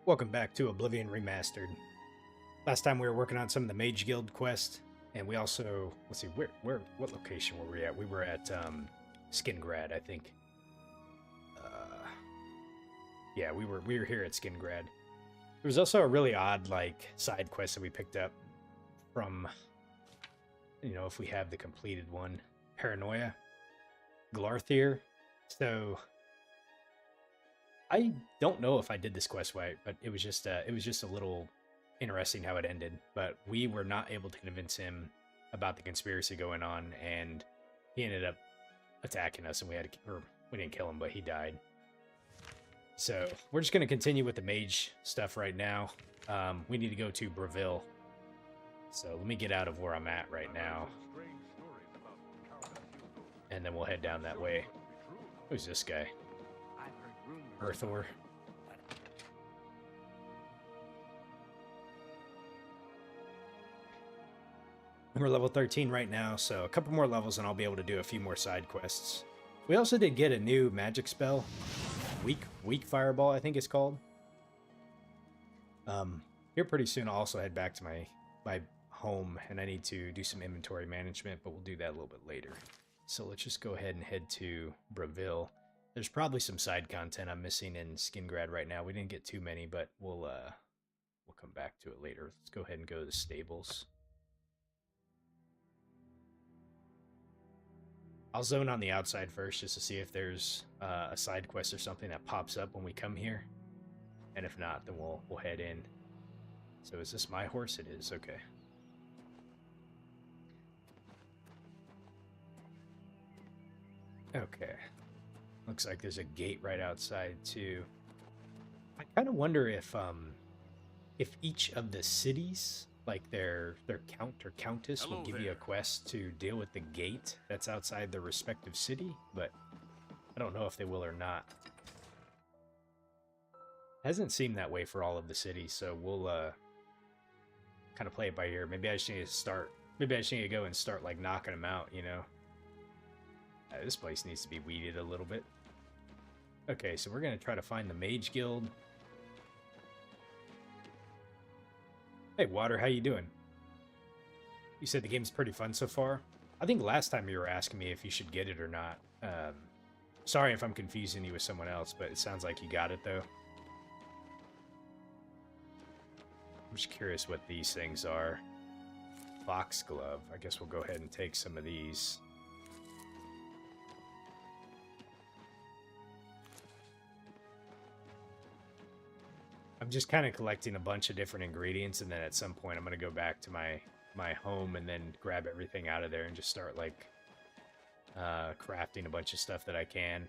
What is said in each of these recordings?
Welcome back to Oblivion Remastered. Last time we were working on some of the Mage Guild quest, and we also, let's see, what location were we at? We were at Skingrad, I think. Yeah, we were here at Skingrad. There was also a really odd side quest that we picked up from, if we have the completed one, Paranoia, Glarthir. So I don't know if I did this quest right, but it was just a little interesting how it ended. But we were not able to convince him about the conspiracy going on, and he ended up attacking us, and we didn't kill him, but he died. So we're just gonna continue with the mage stuff right now. We need to go to Bravil. So let me get out of where I'm at right now, and then we'll head down that way. Who's this guy? Earthor. We're level 13 right now, so a couple more levels and I'll be able to do a few more side quests. We also did get a new magic spell. Weak Fireball, I think it's called. Here pretty soon I'll also head back to my home, and I need to do some inventory management, but we'll do that a little bit later. So let's just go ahead and head to Bravil. There's probably some side content I'm missing in Skingrad right now. We didn't get too many, but we'll come back to it later. Let's go ahead and go to the stables. I'll zone on the outside first just to see if there's a side quest or something that pops up when we come here. And if not, then we'll head in. So is this my horse? It is. Okay. Okay. Looks like there's a gate right outside too. I kind of wonder if each of the cities, like their count or countess, will give you a quest to deal with the gate that's outside their respective city, but I don't know if they will or not. Hasn't seemed that way for all of the cities, so we'll kind of play it by ear. Maybe I just need to start. Maybe I just need to go and start knocking them out, you know. This place needs to be weeded a little bit. Okay, so we're going to try to find the Mage Guild. Hey, Water, how you doing? You said the game's pretty fun so far? I think last time you were asking me if you should get it or not. Sorry if I'm confusing you with someone else, but it sounds like you got it, though. I'm just curious what these things are. Foxglove. I guess we'll go ahead and take some of these. I'm just kind of collecting a bunch of different ingredients, and then at some point I'm going to go back to my home and then grab everything out of there and just start crafting a bunch of stuff that I can.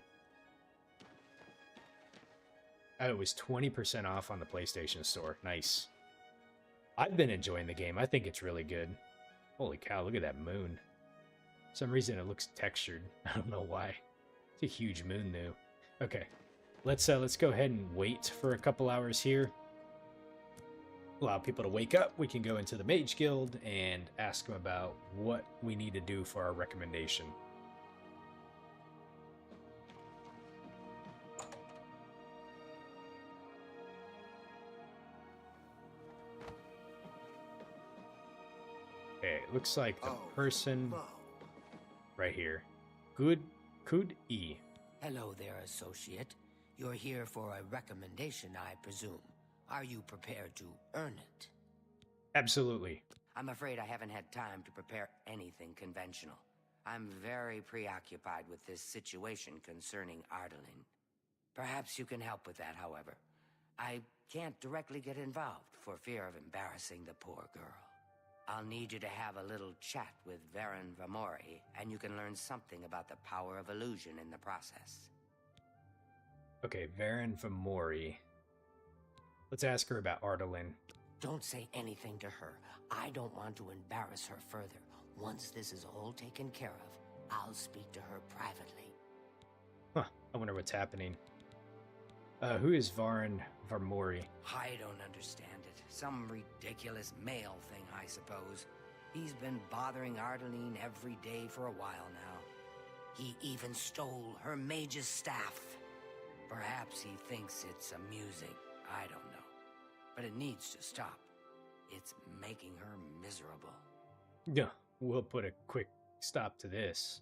Oh, it was 20% off on the PlayStation Store. Nice. I've been enjoying the game. I think it's really good. Holy cow, look at that moon. For some reason it looks textured. I don't know why. It's a huge moon though. Okay. Let's go ahead and wait for a couple hours here. Allow people to wake up. We can go into the Mage Guild and ask them about what we need to do for our recommendation. Okay, it looks like the person right here. Could E. Hello there, associate. You're here for a recommendation, I presume. Are you prepared to earn it? Absolutely. I'm afraid I haven't had time to prepare anything conventional. I'm very preoccupied with this situation concerning Ayleid. Perhaps you can help with that, however. I can't directly get involved for fear of embarrassing the poor girl. I'll need you to have a little chat with Varen Vamori, and you can learn something about the power of illusion in the process. Okay, Varen Vamori. Let's ask her about Ayleid. Don't say anything to her. I don't want to embarrass her further. Once this is all taken care of, I'll speak to her privately. Huh, I wonder what's happening. Who is Varen Vamori? I don't understand it. Some ridiculous male thing, I suppose. He's been bothering Ayleid every day for a while now. He even stole her mage's staff. Perhaps he thinks it's amusing. I don't know. but it needs to stop. It's making her miserable. Yeah, we'll put a quick stop to this.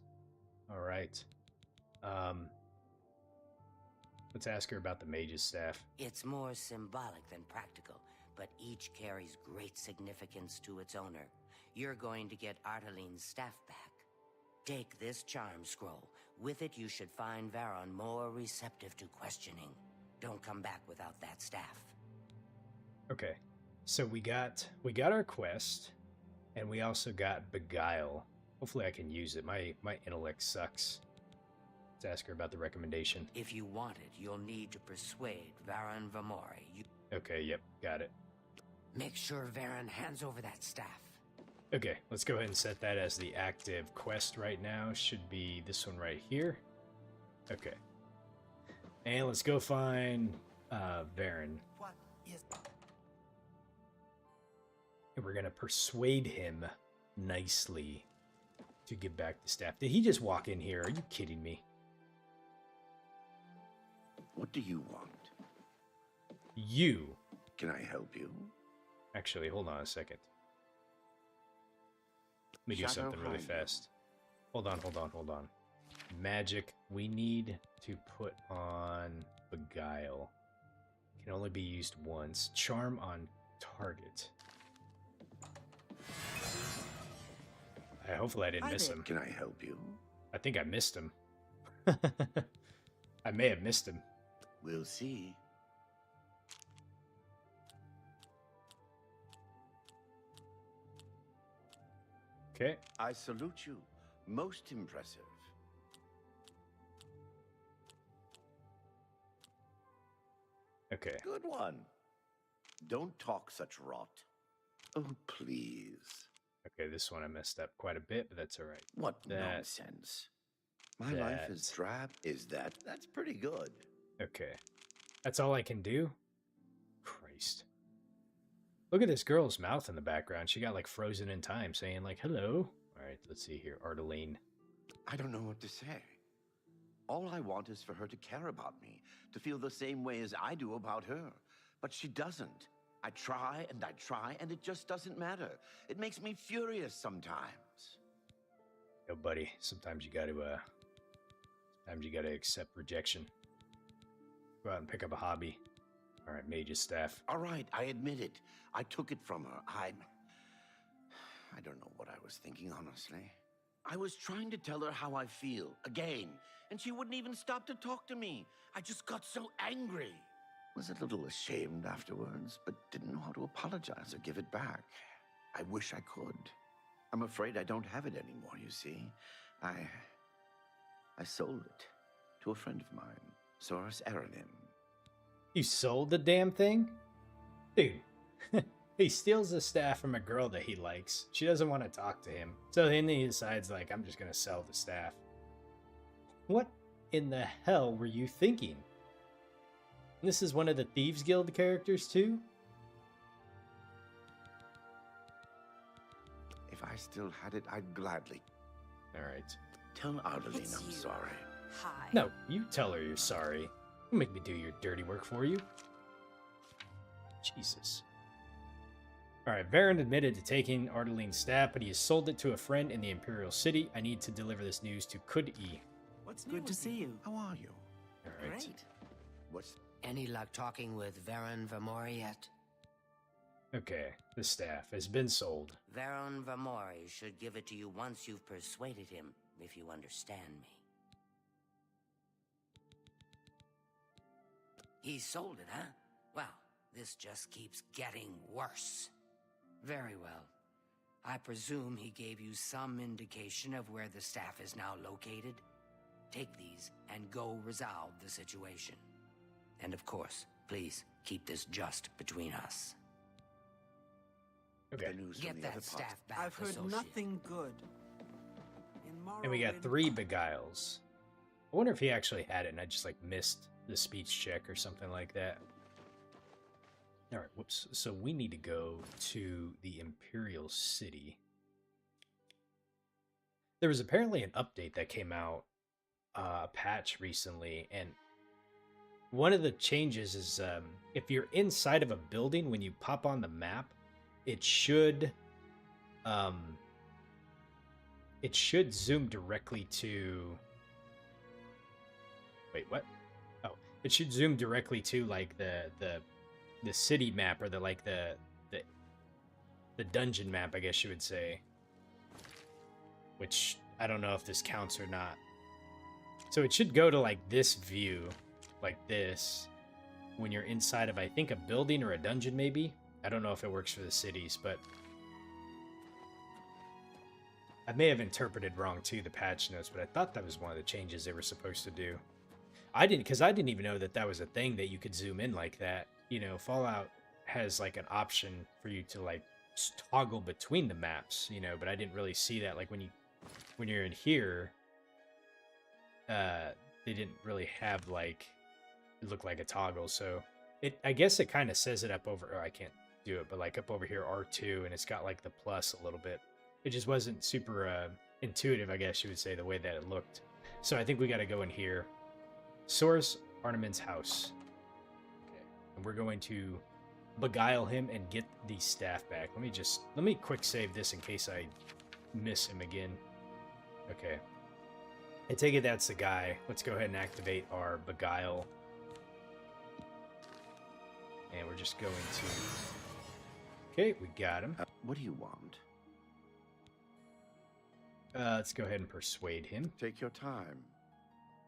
All right. Let's ask her about the mage's staff. It's more symbolic than practical, but each carries great significance to its owner. You're going to get Ardalin's staff back. Take this charm scroll. With it, you should find Varon more receptive to questioning. Don't come back without that staff. Okay, so we got our quest, and we also got Beguile. Hopefully, I can use it. My intellect sucks. Let's ask her about the recommendation. If you want it, you'll need to persuade Varon Vamori. Okay, yep, got it. Make sure Varon hands over that staff. Okay, let's go ahead and set that as the active quest right now. Should be this one right here. Okay. And let's go find Varon. What is... And we're going to persuade him nicely to give back the staff. Did he just walk in here? Are you kidding me? What do you want? You. Can I help you? Actually, hold on a second. Let me do something really fast. Hold on. Magic. We need to put on Beguile. Can only be used once. Charm on target. Hopefully I didn't miss him. Can I help you? I think I missed him. I may have missed him. We'll see. Okay. I salute you. Most impressive. Okay. Good one. Don't talk such rot. Oh, please. Okay, this one I messed up quite a bit, but that's all right. What nonsense. My life is drab. Is that? That's pretty good. Okay. That's all I can do? Christ. Look at this girl's mouth in the background. She got like frozen in time saying like, hello. All right, let's see here. Ardaline. I don't know what to say. All I want is for her to care about me, to feel the same way as I do about her. But she doesn't. I try, and it just doesn't matter. It makes me furious sometimes. Yo, buddy, sometimes you gotta accept rejection. Go out and pick up a hobby. All right, Mage's staff. All right, I admit it. I took it from her. I don't know what I was thinking, honestly. I was trying to tell her how I feel, again, and she wouldn't even stop to talk to me. I just got so angry. Was a little ashamed afterwards, but didn't know how to apologize or give it back. I wish I could. I'm afraid I don't have it anymore, you see. I sold it to a friend of mine, Zarasha. You sold the damn thing? Dude, he steals the staff from a girl that he likes. She doesn't want to talk to him. So then he decides, like, I'm just going to sell the staff. What in the hell were you thinking? This is one of the Thieves Guild characters, too? If I still had it, I'd gladly. All right. Tell Ayleid I'm sorry. Hi. No, you tell her you're sorry. Don't make me do your dirty work for you. Jesus. All right, Varon admitted to taking Ardaline's staff, but he has sold it to a friend in the Imperial City. I need to deliver this news to Cyrodiil. What's good to see you? How are you? All right. Great. What's... Any luck talking with Varon Vamori yet? Okay, the staff has been sold. Varon Vamori should give it to you once you've persuaded him, if you understand me. He sold it, huh? Well, this just keeps getting worse. Very well. I presume he gave you some indication of where the staff is now located? Take these and go resolve the situation. And of course, please keep this just between us. Okay. Get that staff back, I've heard associate. nothing good. And we got 3 Beguiles. I wonder if he actually had it and I just like missed the speech check or something like that. All right, whoops. So we need to go to the Imperial City. There was apparently an update that came out, a patch recently, and one of the changes is if you're inside of a building, when you pop on the map, it should zoom directly to. Wait, what? Oh, it should zoom directly to like the city map or the dungeon map, I guess you would say. Which I don't know if this counts or not. So it should go to like this view, like this, when you're inside of, I think, a building or a dungeon maybe. I don't know if it works for the cities, but I may have interpreted wrong too, the patch notes, but I thought that was one of the changes they were supposed to do. I didn't even know that was a thing that you could zoom in like that. You know, Fallout has like an option for you to like toggle between the maps, you know, but I didn't really see that. Like when you're in here, they didn't really have like, it looked like a toggle. So I guess it kind of says it up over, oh, I can't do it, but like up over here, R2, and it's got like the plus a little bit. It just wasn't super intuitive, I guess you would say, the way that it looked. So I think we got to go in here. Source Arneman's house. Okay. And we're going to beguile him and get the staff back. Let me quick save this in case I miss him again. Okay. I take it that's the guy. Let's go ahead and activate our beguile. And we're just going to... Okay, we got him. What do you want? Let's go ahead and persuade him. Take your time.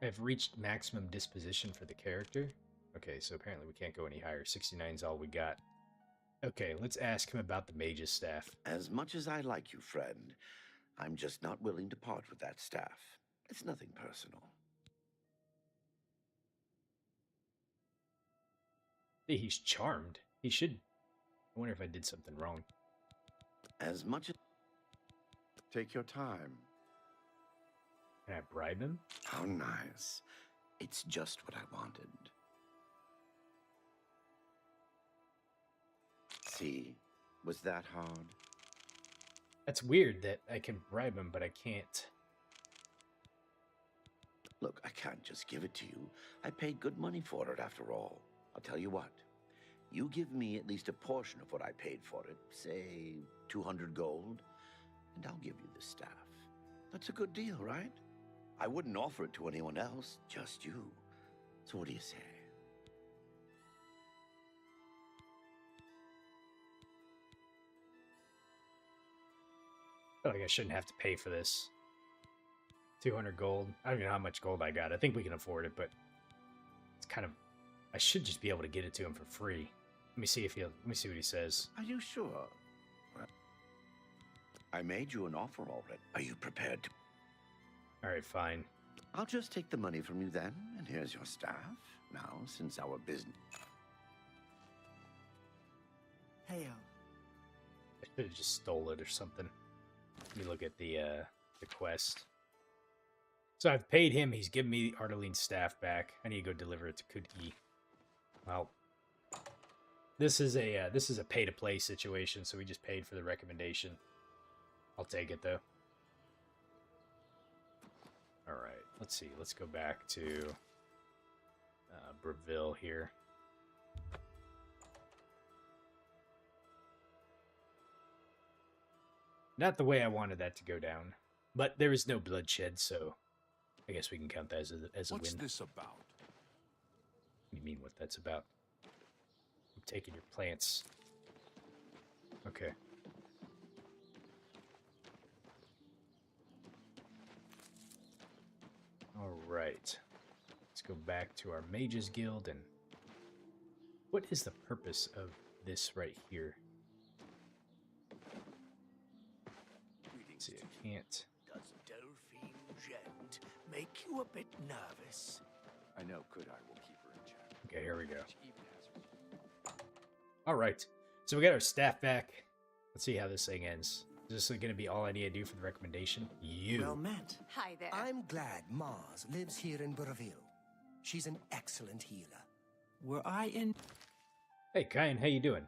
I've reached maximum disposition for the character. Okay, so apparently we can't go any higher. 69 is all we got. Okay, let's ask him about the mage's staff. As much as I like you, friend, I'm just not willing to part with that staff. It's nothing personal. Hey, he's charmed. He should... I wonder if I did something wrong. As much as... Take your time. Can I bribe him? How nice. It's just what I wanted. See? Was that hard? That's weird that I can bribe him, but I can't. Look, I can't just give it to you. I paid good money for it, after all. I'll tell you what. You give me at least a portion of what I paid for it, say 200 gold, and I'll give you the staff. That's a good deal, right? I wouldn't offer it to anyone else, just you. So what do you say? I feel like I shouldn't have to pay for this. 200 gold. I don't even know how much gold I got. I think we can afford it, but it's kind of... I should just be able to get it to him for free. Let me see what he says. Are you sure? I made you an offer already. Are you prepared to... All right, fine. I'll just take the money from you then, and here's your staff. Now, since our business... Heyo. I should have just stole it or something. Let me look at the quest. So I've paid him. He's given me Ardaline's staff back. I need to go deliver it to Kuti. Well, this is a pay-to-play situation, so we just paid for the recommendation. I'll take it, though. All right, let's see. Let's go back to Bravil here. Not the way I wanted that to go down, but there is no bloodshed, so I guess we can count that as a win. What's this about? What do you mean what that's about? I'm taking your plants. Okay. All right. Let's go back to our Mages Guild and what is the purpose of this right here? Let's see, I can't. Does Delphine Gent make you a bit nervous? I know Good Eye will keep her in check. Okay, here we go. She even has her. All right. So we got our staff back. Let's see how this thing ends. Is this going to be all I need to do for the recommendation? Well met. Hi there. I'm glad Mars lives here in Bravil. She's an excellent healer. Were I in... Hey, Kyan, how you doing?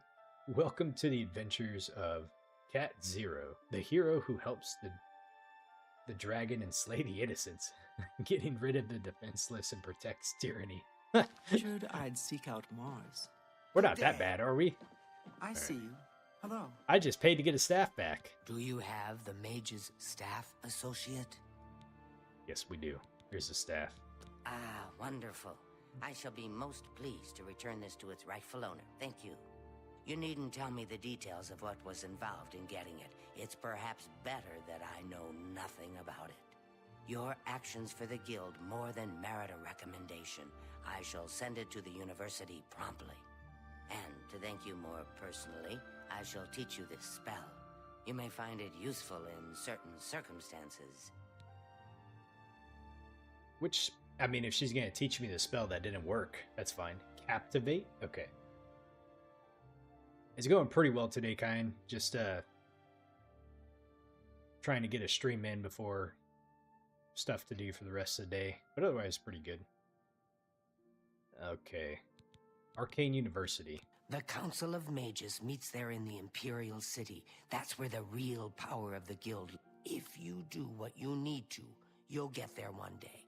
Welcome to the adventures of Cat Zero, the hero who helps the dragon and slay the innocents, getting rid of the defenseless and protects tyranny. Should I'd seek out Mars? We're not that bad, are we? I see you. Hello. I just paid to get a staff back. Do you have the Mage's staff associate? Yes, we do. Here's the staff. Ah, wonderful. I shall be most pleased to return this to its rightful owner. Thank you. You needn't tell me the details of what was involved in getting it. It's perhaps better that I know nothing about it. Your actions for the guild more than merit a recommendation. I shall send it to the university promptly. And to thank you more personally, I shall teach you this spell. You may find it useful in certain circumstances. Which, I mean, if she's going to teach me the spell that didn't work, that's fine. Captivate? Okay. It's going pretty well today, Kyan. Just trying to get a stream in before stuff to do for the rest of the day. But otherwise, pretty good. Okay. Arcane University. The Council of Mages meets there in the Imperial City. That's where the real power of the guild. If you do what you need to, you'll get there one day.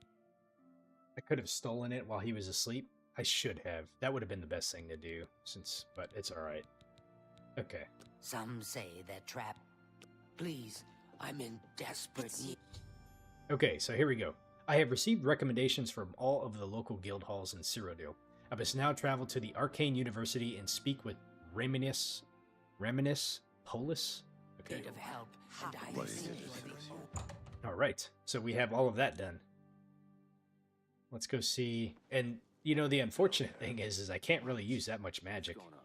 I could have stolen it while he was asleep. I should have. That would have been the best thing to do, but it's alright. Okay. Some say that trap... Please, I'm in desperate need. Okay, so here we go. I have received recommendations from all of the local guild halls in Cyrodiil. I must now travel to the Arcane University and speak with Reminis Polis? Okay. Need of help, and I What is see it? you. Alright, so we have all of that done. Let's go see... And, you know, the unfortunate thing is I can't really use that much magic. What's going on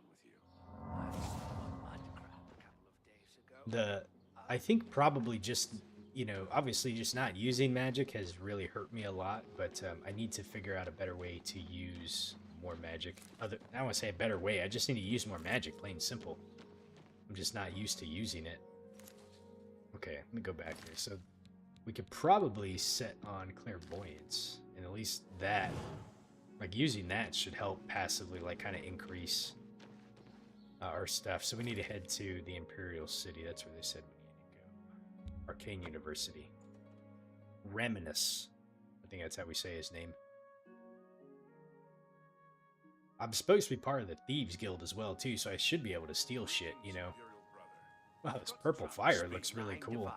with you? I think probably just, you know, obviously just not using magic has really hurt me a lot, but I need to figure out a better way to use more magic. I don't want to say a better way, I just need to use more magic, plain and simple. I'm just not used to using it. Okay, let me go back here. So we could probably set on clairvoyance, and at least that, like using that should help passively, like kind of increase our stuff. So we need to head to the Imperial City. That's where they said we need to go. Arcane University. Reminis. I think that's how we say his name. I'm supposed to be part of the Thieves Guild as well, too, so I should be able to steal shit, you know. Wow, this purple fire looks really cool.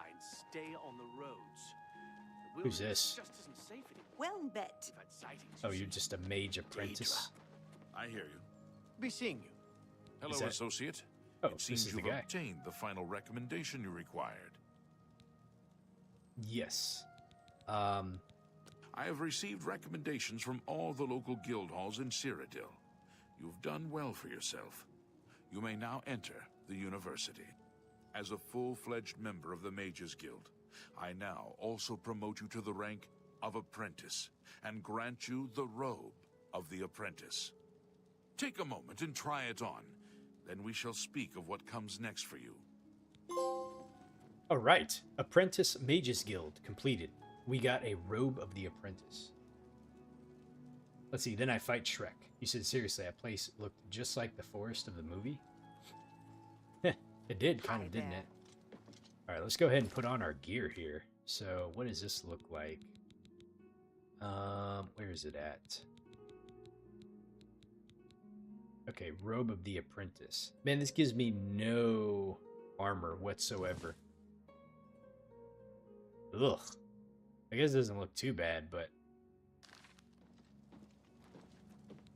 Who's this? Well bet. Oh, you're just a mage apprentice? I hear you. Be seeing you. Hello, Is that- associate. Oh, It this seems is the you've guy. obtained the final recommendation you required. Yes. I have received recommendations from all the local guild halls in Cyrodiil. You've done well for yourself. You may now enter the university. As a full-fledged member of the Mages Guild, I now also promote you to the rank of Apprentice and grant you the robe of the Apprentice. Take a moment and try it on. Then we shall speak of what comes next for you. Alright. Apprentice Mages Guild completed. We got a robe of the Apprentice. Let's see, then I fight Shrek. You said seriously, that place looked just like the forest of the movie? It did, kind of, didn't it? Alright, let's go ahead and put on our gear here. So, what does this look like? Where is it at? Okay, robe of the Apprentice. Man, this gives me no armor whatsoever. Ugh. I guess it doesn't look too bad, but...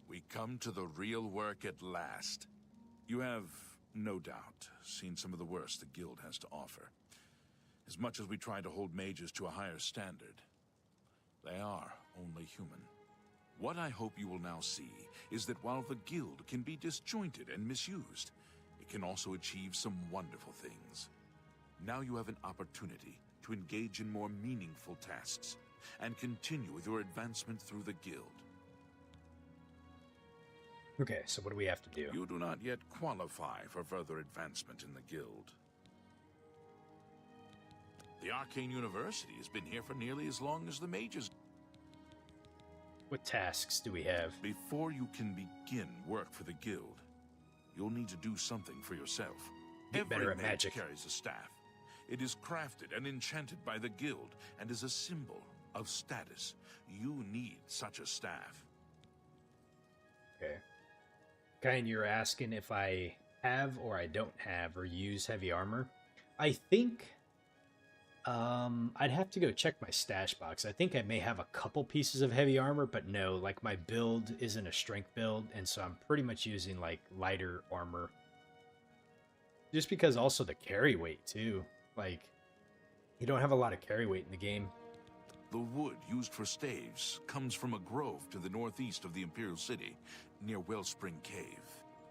We come to the real work at last. You have, no doubt, seen some of the worst the guild has to offer. As much as we try to hold mages to a higher standard, they are only human. What I hope you will now see is that while the guild can be disjointed and misused, it can also achieve some wonderful things. Now you have an opportunity to engage in more meaningful tasks and continue with your advancement through the guild. Okay, so what do we have to do? You do not yet qualify for further advancement in the guild. The Arcane University has been here for nearly as long as the Mages. What tasks do we have? Before you can begin work for the guild, you'll need to do something for yourself. Get better Every at mage magic. carries a staff. It is crafted and enchanted by the guild and is a symbol of status. You need such a staff. Okay. Kind, you're asking if I have or I don't have or use heavy armor. I think I'd have to go check my stash box. I think I may have a couple pieces of heavy armor, but no, like my build isn't a strength build, and so I'm pretty much using like lighter armor. Just because also the carry weight too. Like, you don't have a lot of carry weight in the game. The wood used for staves comes from a grove to the northeast of the Imperial City, near Wellspring Cave.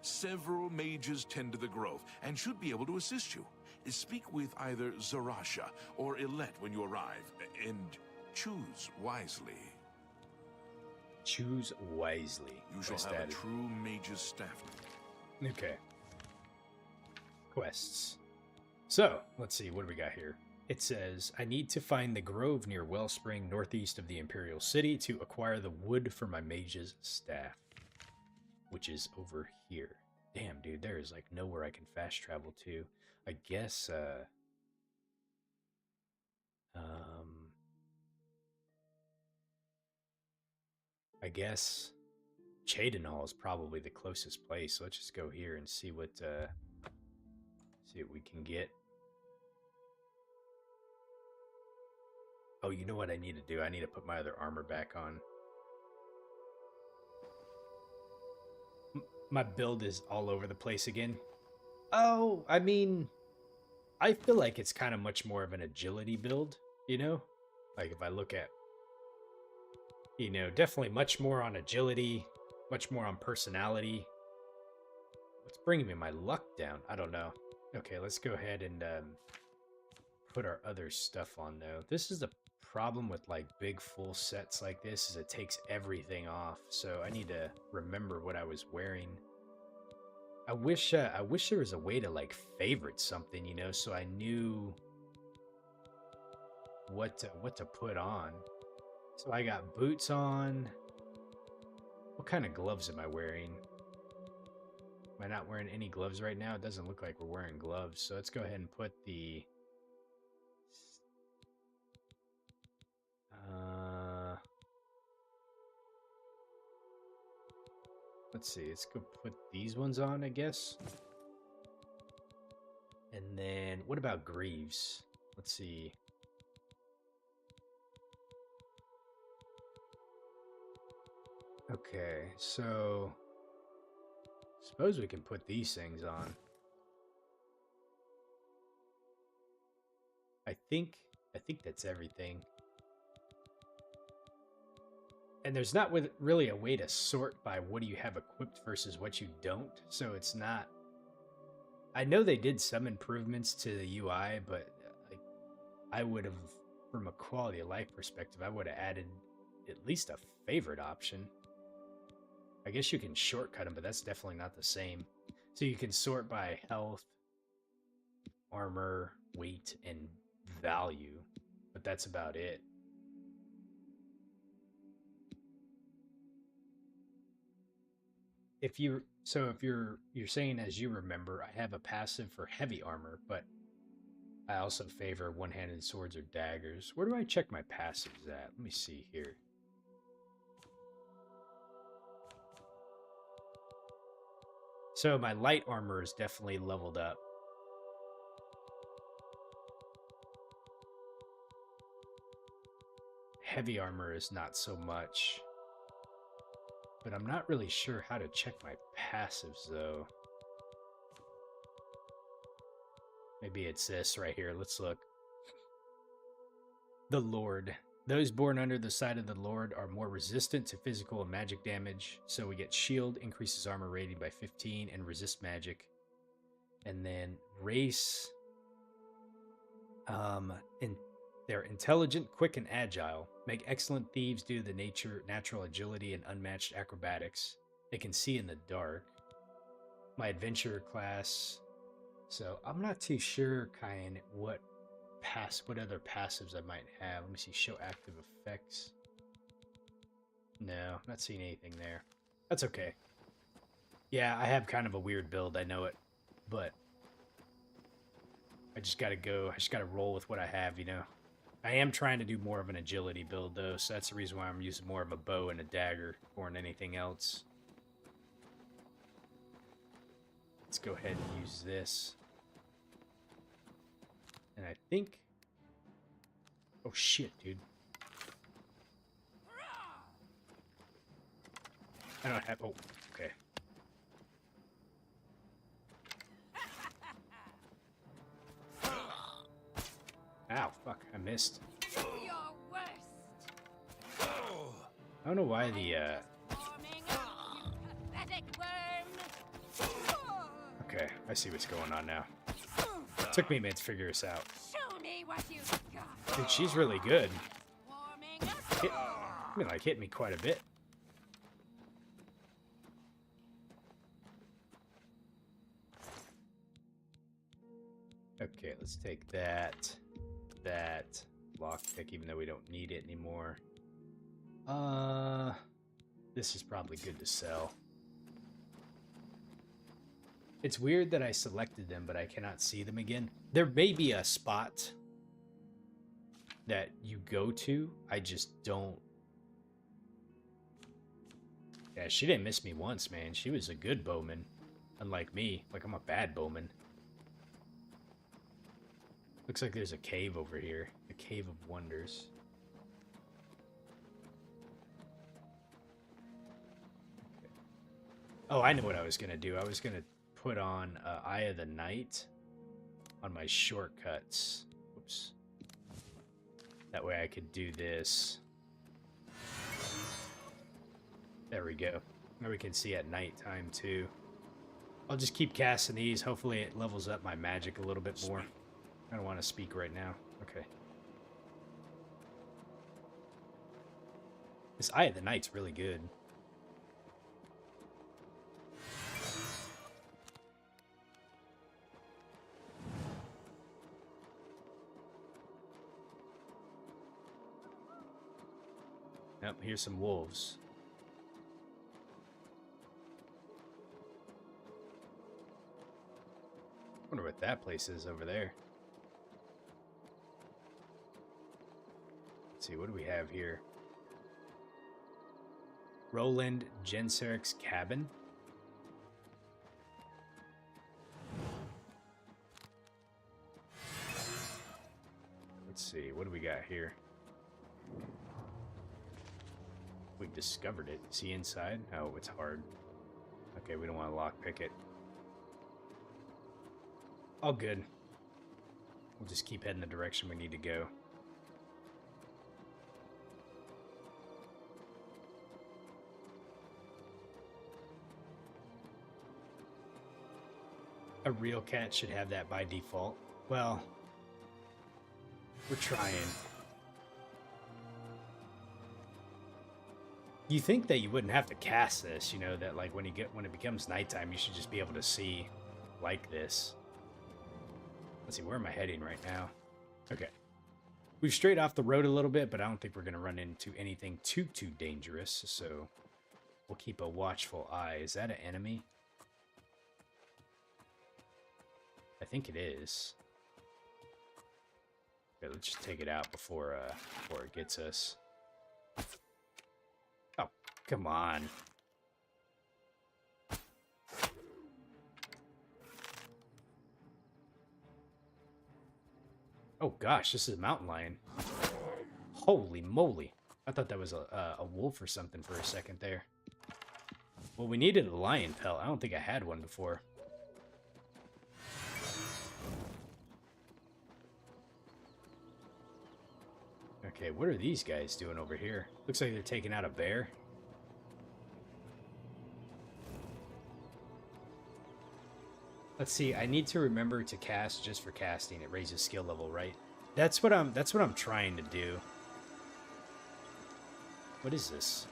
Several mages tend to the grove and should be able to assist you. Speak with either Zarasha or Ayleid when you arrive, and choose wisely. Choose wisely. You shall have a true mage's staff. Okay. Quests. So, let's see, what do we got here? It says, I need to find the grove near Wellspring, northeast of the Imperial City, to acquire the wood for my mage's staff, which is over here. Damn, dude, there is like nowhere I can fast travel to. I guess, I guess Cyrodiil is probably the closest place. So let's just go here and see what we can get. Oh, you know what I need to do? I need to put my other armor back on. My build is all over the place again. Oh, I mean, I feel like it's kind of much more of an agility build, you know? Like if I look at, you know, definitely much more on agility, much more on personality. What's bringing me my luck down? I don't know. Okay, let's go ahead and put our other stuff on though. This is the problem with like big full sets like this, is it takes everything off. So I need to remember what I was wearing. I wish there was a way to like favorite something, you know, so I knew what to put on. So I got boots on. What kind of gloves am I wearing? Am I not wearing any gloves right now? It doesn't look like we're wearing gloves. So let's go ahead and put the let's see, let's go put these ones on, I guess. And then, what about greaves? Let's see. Okay, so suppose we can put these things on. I think that's everything. And there's not really a way to sort by what do you have equipped versus what you don't. So it's not... I know they did some improvements to the UI, but like, I would have, from a quality of life perspective, I would have added at least a favorite option. I guess you can shortcut them, but that's definitely not the same. So you can sort by health, armor, weight, and value, but that's about it. If you're saying, as you remember, I have a passive for heavy armor, but I also favor one-handed swords or daggers. Where do I check my passives at? Let me see here. So my light armor is definitely leveled up. Heavy armor is not so much. But I'm not really sure how to check my passives, though. Maybe it's this right here. Let's look. The Lord. Those born under the side of the Lord are more resistant to physical and magic damage. So we get shield, increases armor rating by 15, and resist magic. And then race. They're intelligent, quick, and agile. Make excellent thieves due to the natural agility and unmatched acrobatics. They can see in the dark. My adventurer class. So I'm not too sure what other passives I might have. Let me see. Show active effects. No, not seeing anything there. That's okay. Yeah, I have kind of a weird build, I know it. But I just gotta roll with what I have, you know. I am trying to do more of an agility build, though, so that's the reason why I'm using more of a bow and a dagger more than anything else. Let's go ahead and use this. And I think... Oh shit, dude. I don't have... Oh, okay. Ow, fuck, I missed. Your worst. I don't know why the, Forming up, you pathetic worm. Okay, I see what's going on now. It took me a minute to figure this out. Show me what you've got. Dude, she's really good. Warming up. I mean, like, hit me quite a bit. Okay, let's take that, lockpick, even though we don't need it anymore. This is probably good to sell. It's weird that I selected them, but I cannot see them again. There may be a spot that you go to, I just don't. Yeah, she didn't miss me once, man. She was a good bowman, unlike me. Like, I'm a bad bowman. Looks like there's a cave over here. A cave of wonders. Okay. Oh, I know what I was going to do. I was going to put on Eye of the Night on my shortcuts. Oops. That way I could do this. There we go. Now we can see at nighttime too. I'll just keep casting these. Hopefully it levels up my magic a little bit more. I don't want to speak right now. Okay. This Eye of the Night's really good. Yep, here's some wolves. Wonder what that place is over there. Let's see, what do we have here? Roland Genseric's cabin. Let's see, what do we got here? We've discovered it. Is he inside? Oh, it's hard. Okay, we don't want to lockpick it. All good. We'll just keep heading the direction we need to go. A real cat should have that by default. Well, we're trying. You think that you wouldn't have to cast this, you know, that like when it becomes nighttime, you should just be able to see like this. Let's see, where am I heading right now? Okay. We've strayed off the road a little bit, but I don't think we're going to run into anything too dangerous, so we'll keep a watchful eye. Is that an enemy? I think it is. Okay, let's just take it out before it gets us. Oh, come on. Oh gosh, this is a mountain lion. Holy moly. I thought that was a wolf or something for a second there. Well, we needed a lion pelt. I don't think I had one before. Okay, what are these guys doing over here? Looks like they're taking out a bear. Let's see, I need to remember to cast just for casting. It raises skill level, right? That's what I'm trying to do. What is this?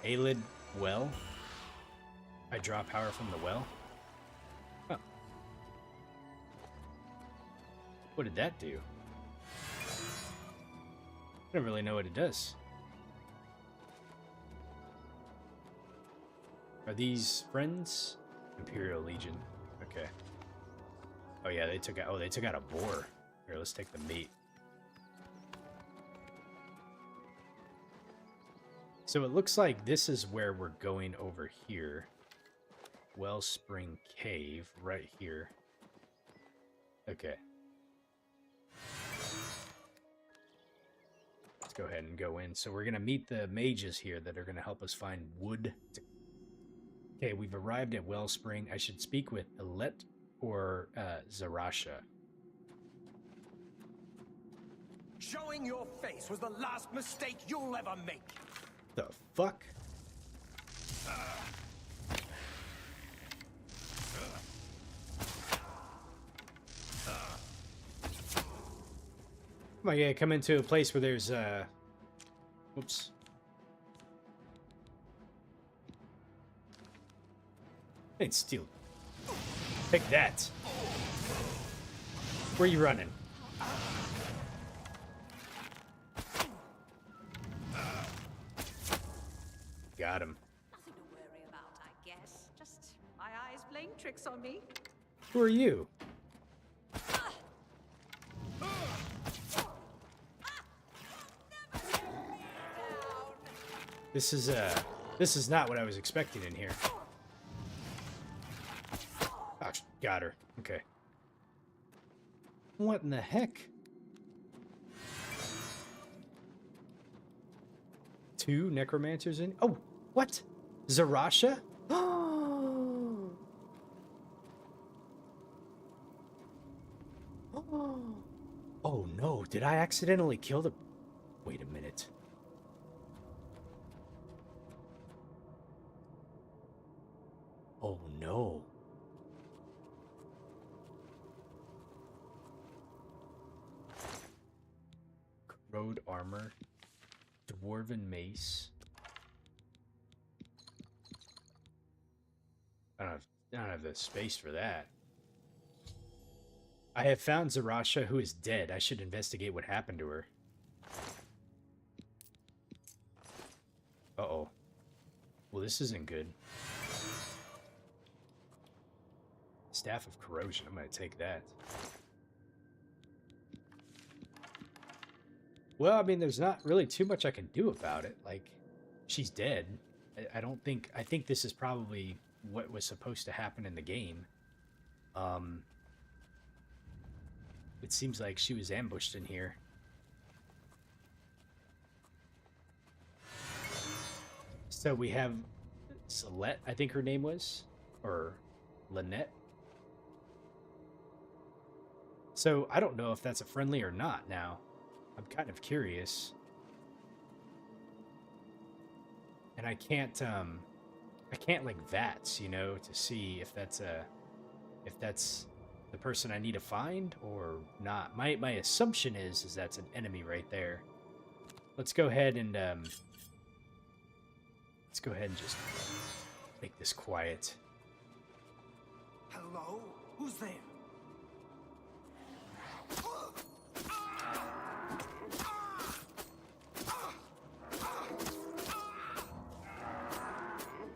Ayleid well? I draw power from the well? Huh. What did that do? I don't really know what it does. Are these friends? Imperial Legion. Okay. Oh yeah, they took out a boar. Here, let's take the meat. So it looks like this is where we're going over here. Wellspring Cave, right here. Okay. Let's go ahead and go in. So we're going to meet the mages here that are going to help us find wood. Okay, we've arrived at Wellspring. I should speak with Ayleid or Zarasha. Showing your face was the last mistake you'll ever make. The fuck? Come on, yeah, come into a place where there's, whoops. Ain't steal. Take that. Where you running? Got him. Nothing to worry about, I guess. Just my eyes playing tricks on me. Who are you? This is not what I was expecting in here. Oh, got her. Okay. What in the heck? 2 necromancers in? Oh, what? Zarasha? Oh no, did I accidentally kill the... Wait a minute. Oh no. Corrode armor. Dwarven mace. I don't have the space for that. I have found Zarasha, who is dead. I should investigate what happened to her. Uh-oh. Well, this isn't good. Staff of Corrosion. I'm going to take that. Well, I mean, there's not really too much I can do about it. Like, she's dead. I don't think... I think this is probably what was supposed to happen in the game. It seems like she was ambushed in here. So we have Celeste, I think her name was, or Lynette. So I don't know if that's a friendly or not now. I'm kind of curious. And I can't like VATS, you know, to see if that's the person I need to find or not. My assumption is that's an enemy right there. Let's go ahead and just make this quiet. Hello? Who's there?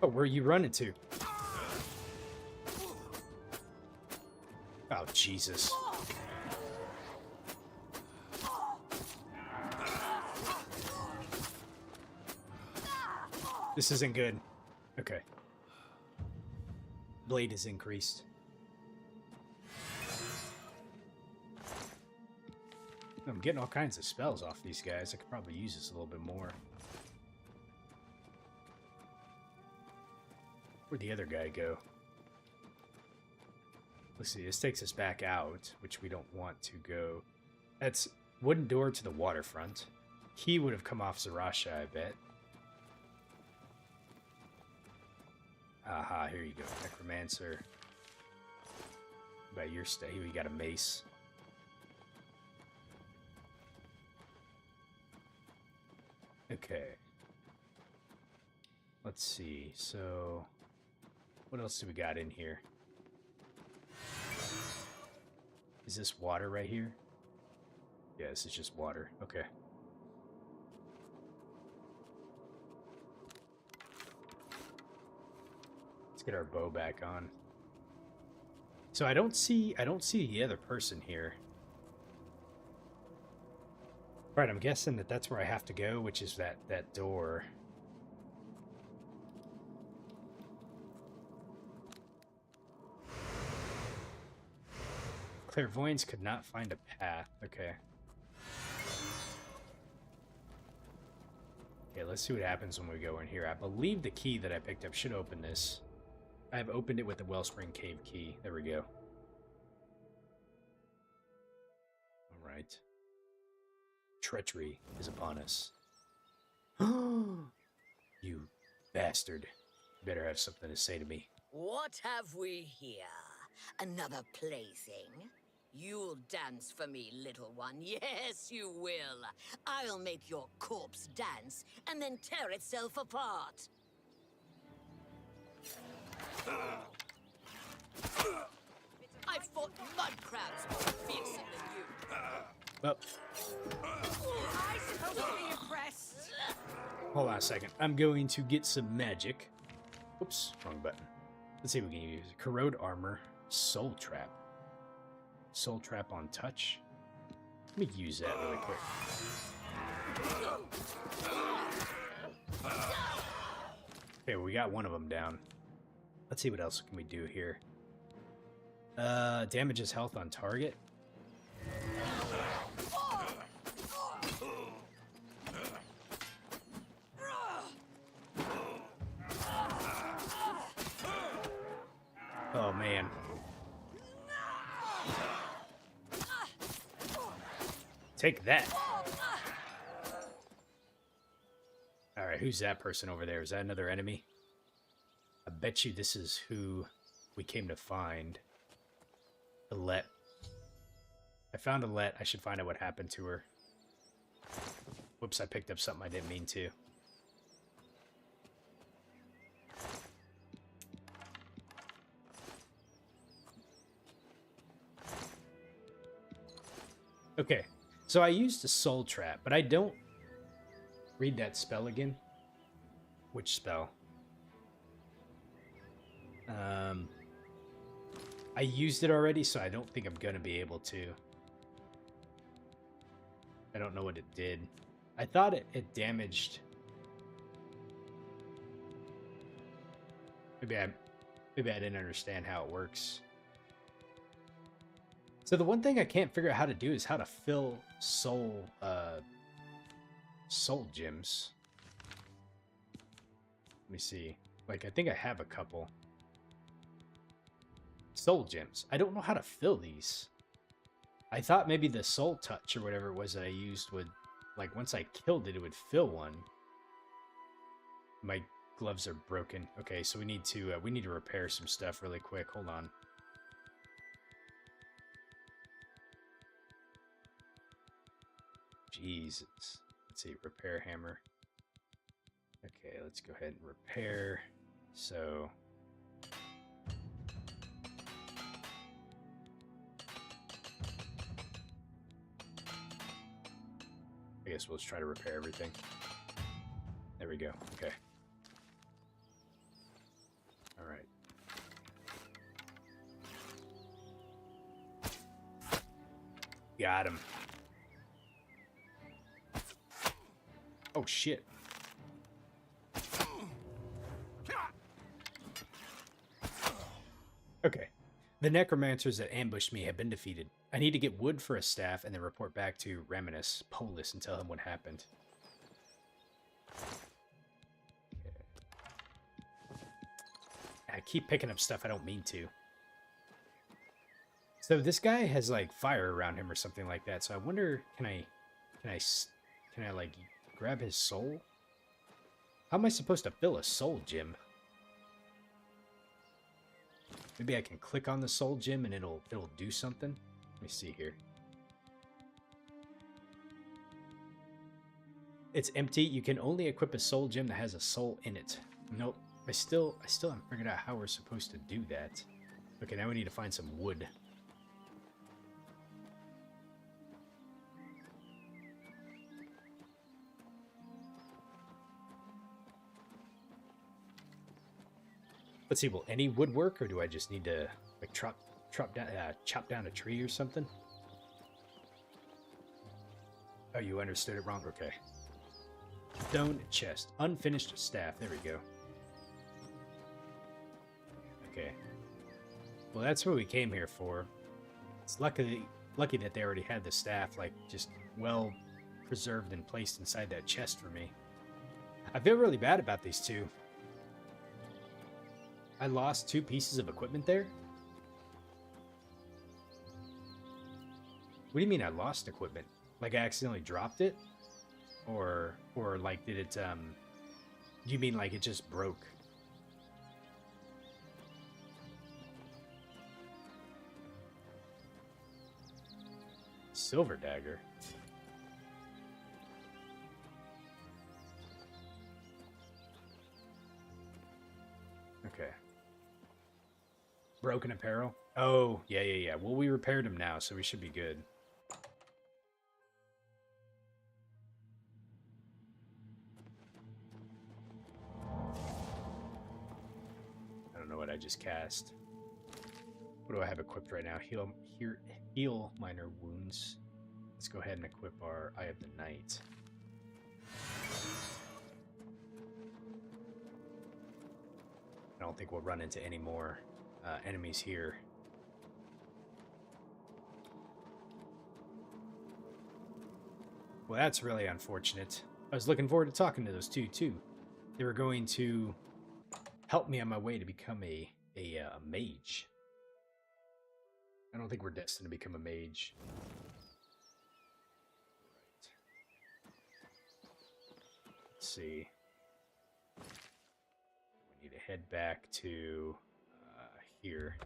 Oh, where are you running to? Oh, Jesus. This isn't good. Okay. Blade is increased. I'm getting all kinds of spells off these guys. I could probably use this a little bit more. Where'd the other guy go? Let's see, this takes us back out, which we don't want to go. That's wooden door to the waterfront. He would have come off Zarasha, I bet. Aha, here you go, Necromancer. By your stay, we got a mace. Okay. Let's see, so... what else do we got in here? Is this water right here? Yeah, this is just water. Okay. Let's get our bow back on. So I don't see the other person here. Right, I'm guessing that's where I have to go, which is that door. Clairvoyance could not find a path. Okay. Okay, let's see what happens when we go in here. I believe the key that I picked up should open this. I have opened it with the Wellspring Cave key. There we go. All right. Treachery is upon us. You bastard. Better have something to say to me. What have we here? Another plaything? You'll dance for me, little one. Yes, you will. I'll make your corpse dance and then tear itself apart. I've fought mud crabs more fearsome than you. Well, I suppose to be impressed. hold on a second. I'm going to get some magic. Oops, wrong button. Let's see if we can use it. Corrode Armor, Soul Trap. Soul Trap on touch. Let me use that really quick. Okay, we got one of them down. Let's see what else can we do here. Damages health on target. Oh man. Take that. Alright, who's that person over there? Is that another enemy? I bet you this is who we came to find. Ayleid. I found Ayleid. I should find out what happened to her. Whoops, I picked up something I didn't mean to. Okay, so I used a soul trap, but I don't read that spell again. Which spell? I used it already, so I don't think I'm gonna be able to. I don't know what it did. I thought it damaged. Maybe I didn't understand how it works. So the one thing I can't figure out how to do is how to fill soul gems. Let me see. Like, I think I have a couple. Soul gems. I don't know how to fill these. I thought maybe the soul touch or whatever it was that I used would, like, once I killed it, it would fill one. My gloves are broken. Okay, so we need to repair some stuff really quick. Hold on. Jesus. Let's see, repair hammer. Okay, let's go ahead and repair. So I guess we'll just try to repair everything. There we go. Okay. All right. Got him. Oh, shit. Okay. The necromancers that ambushed me have been defeated. I need to get wood for a staff and then report back to Raminus Polis and tell him what happened. Okay. I keep picking up stuff I don't mean to. So this guy has like fire around him or something like that. So I wonder, can I like grab his soul? How am I supposed to fill a soul gem? Maybe I can click on the soul gem and it'll do something. Let me see here. It's empty. You can only equip a soul gem that has a soul in it. Nope. I still haven't figured out how we're supposed to do that. Okay, now we need to find some wood. Let's see, will any wood work, or do I just need to like chop down a tree or something? Oh, you understood it wrong? Okay. Stone chest. Unfinished staff. There we go. Okay. Well, that's what we came here for. It's lucky that they already had the staff, like, just well preserved and placed inside that chest for me. I feel really bad about these two. I lost 2 pieces of equipment there? What do you mean I lost equipment? Like I accidentally dropped it? Or like did it, do you mean like it just broke? Silver dagger. Okay. Broken apparel? Oh, yeah. Well, we repaired him now, so we should be good. I don't know what I just cast. What do I have equipped right now? Heal minor wounds. Let's go ahead and equip our Eye of the Night. I don't think we'll run into any more enemies here. Well, that's really unfortunate. I was looking forward to talking to those two, too. They were going to help me on my way to become a mage. I don't think we're destined to become a mage. Let's see. We need to head back to here.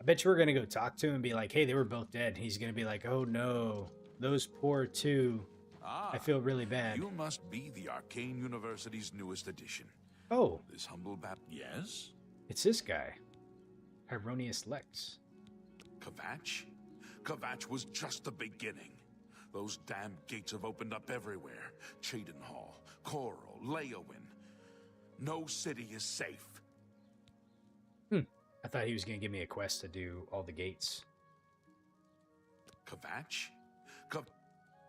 I bet you we're gonna go talk to him and be like, hey, they were both dead. And he's gonna be like, oh no, those poor two. I feel really bad. You must be the Arcane University's newest addition. Oh. This humble yes? It's this guy. Hieronius Lex. Kvatch? Kvatch was just the beginning. Those damn gates have opened up everywhere. Cheydinhal, Coral, Leowin. No city is safe. I thought he was going to give me a quest to do all the gates. Kvatch?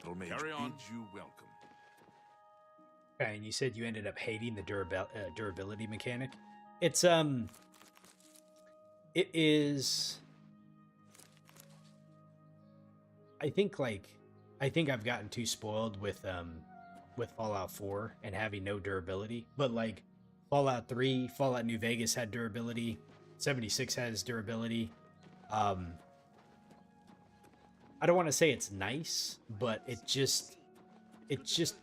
Little Mage bids you welcome. Okay, and you said you ended up hating the durability mechanic. It is. I think I've gotten too spoiled with Fallout 4 and having no durability. But like Fallout 3, Fallout New Vegas had durability. 76 has durability. I don't want to say it's nice, but it just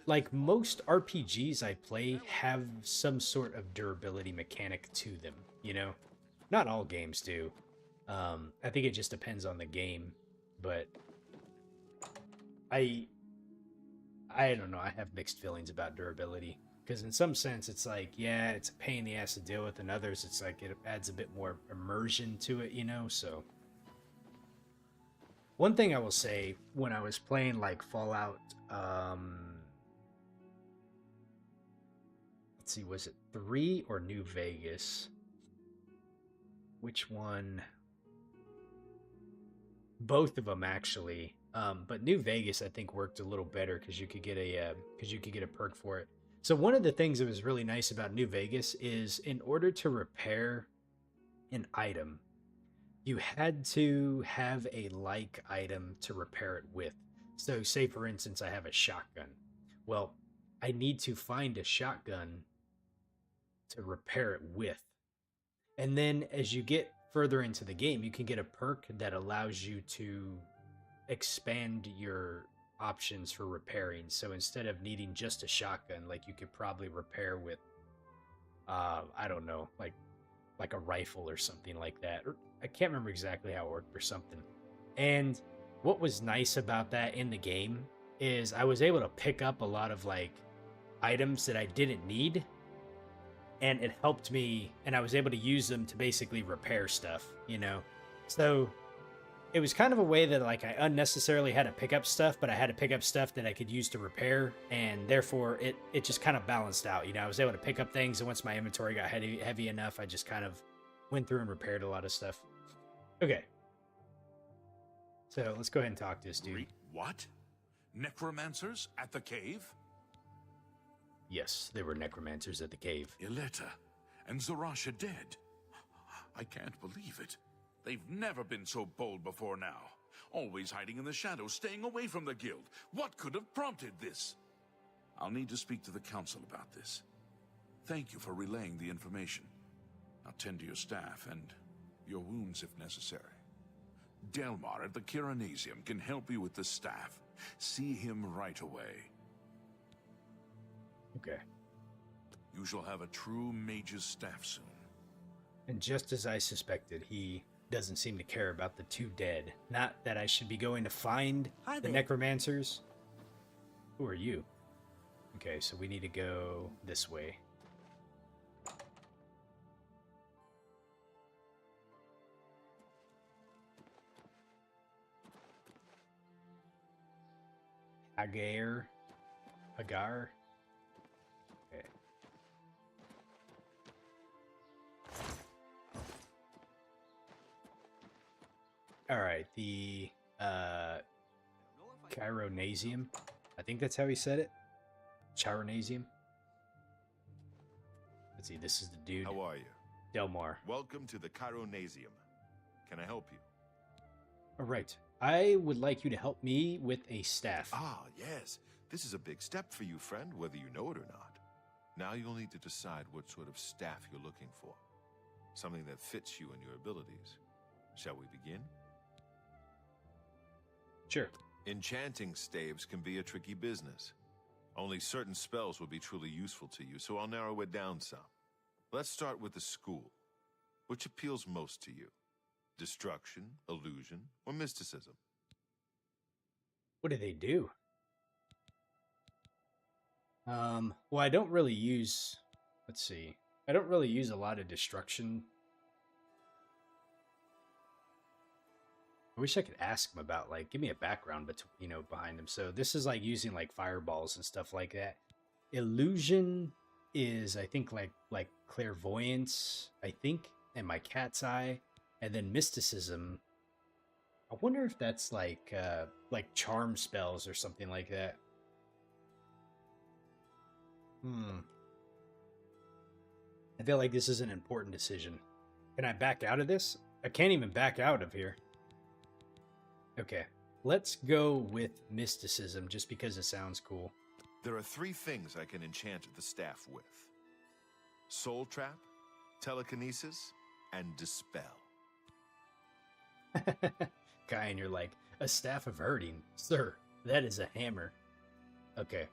like most RPGs I play have some sort of durability mechanic to them, you know? Not all games do. I think it just depends on the game, but I don't know, I have mixed feelings about durability. Because in some sense, it's like, yeah, it's a pain in the ass to deal with. In others, it's like it adds a bit more immersion to it, you know? So, one thing I will say, when I was playing, like, Fallout, let's see, was it 3 or New Vegas? Which one? Both of them, actually. But New Vegas, I think, worked a little better because you could get a perk for it. So one of the things that was really nice about New Vegas is in order to repair an item, you had to have a like item to repair it with. So say, for instance, I have a shotgun. Well, I need to find a shotgun to repair it with. And then as you get further into the game, you can get a perk that allows you to expand your options for repairing. So instead of needing just a shotgun, like you could probably repair with I don't know, like a rifle or something like that. Or I can't remember exactly how it worked or something. And what was nice about that in the game is I was able to pick up a lot of like items that I didn't need, and it helped me, and I was able to use them to basically repair stuff, you know? So it was kind of a way that like I unnecessarily had to pick up stuff, but I had to pick up stuff that I could use to repair, and therefore it just kind of balanced out. You know, I was able to pick up things, and once my inventory got heavy enough, I just kind of went through and repaired a lot of stuff. Okay. So let's go ahead and talk to this dude. What? Necromancers at the cave? Yes, they were necromancers at the cave. Ileta and Zarasha dead. I can't believe it. They've never been so bold before now. Always hiding in the shadows, staying away from the guild. What could have prompted this? I'll need to speak to the council about this. Thank you for relaying the information. Now tend to your staff and your wounds if necessary. Delmar at the Kiranasium can help you with the staff. See him right away. Okay. You shall have a true mage's staff soon. And just as I suspected, he doesn't seem to care about the two dead. Not that I should be going to find Hi the there. necromancers. Who are you? Okay, so we need to go this way. Hagar. Okay. All right, the Chironasium. I think that's how he said it. Chironasium. Let's see, this is the dude. How are you? Delmar. Welcome to the Chironasium. Can I help you? All right. I would like you to help me with a staff. Ah, yes. This is a big step for you, friend, whether you know it or not. Now you'll need to decide what sort of staff you're looking for. Something that fits you and your abilities. Shall we begin? Sure. Enchanting staves can be a tricky business. Only certain spells will be truly useful to you, so I'll narrow it down some. Let's start with the school. Which appeals most to you? Destruction, illusion, or mysticism? What do they do? Well, I don't really use... Let's see. I don't really use a lot of destruction. I wish I could ask him about, like, give me a background, behind him. So this is, like, using, like, fireballs and stuff like that. Illusion is, I think, like clairvoyance, I think, and my cat's eye. And then mysticism, I wonder if that's like charm spells or something like that. I feel like this is an important decision. Can I back out of this? I can't even back out of here. Okay, let's go with mysticism just because it sounds cool. There are 3 things I can enchant the staff with. Soul Trap, Telekinesis, and Dispel. Guy, and you're like, a staff of hurting? Sir, that is a hammer. Okay.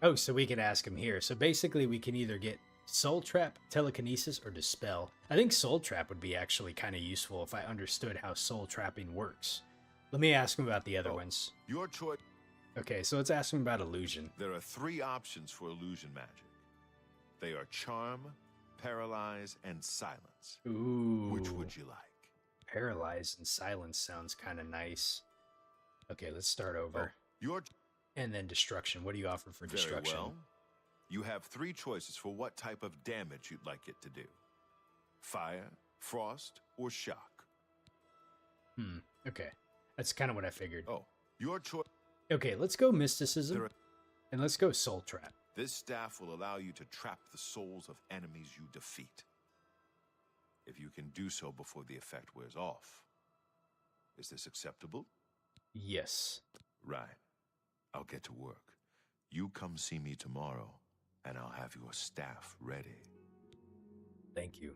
Oh, so we can ask him here. So basically we can either get Soul Trap, Telekinesis, or Dispel. I think Soul Trap would be actually kind of useful if I understood how soul trapping works. Let me ask him about the other ones. Your choice. Okay, so let's ask him about illusion. There are 3 options for illusion magic. They are Charm, Paralyze, and Silence. Ooh. Which would you like? Paralyze and Silence sounds kind of nice. Okay, let's start over. And then Destruction. What do you offer for Destruction? Very well. You have 3 choices for what type of damage you'd like it to do. Fire, Frost, or Shock. Okay. That's kind of what I figured. Oh, your choice. Okay, let's go Mysticism. And let's go Soul Trap. This staff will allow you to trap the souls of enemies you defeat. If you can do so before the effect wears off. Is this acceptable? Yes. Right. I'll get to work. You come see me tomorrow, and I'll have your staff ready. Thank you.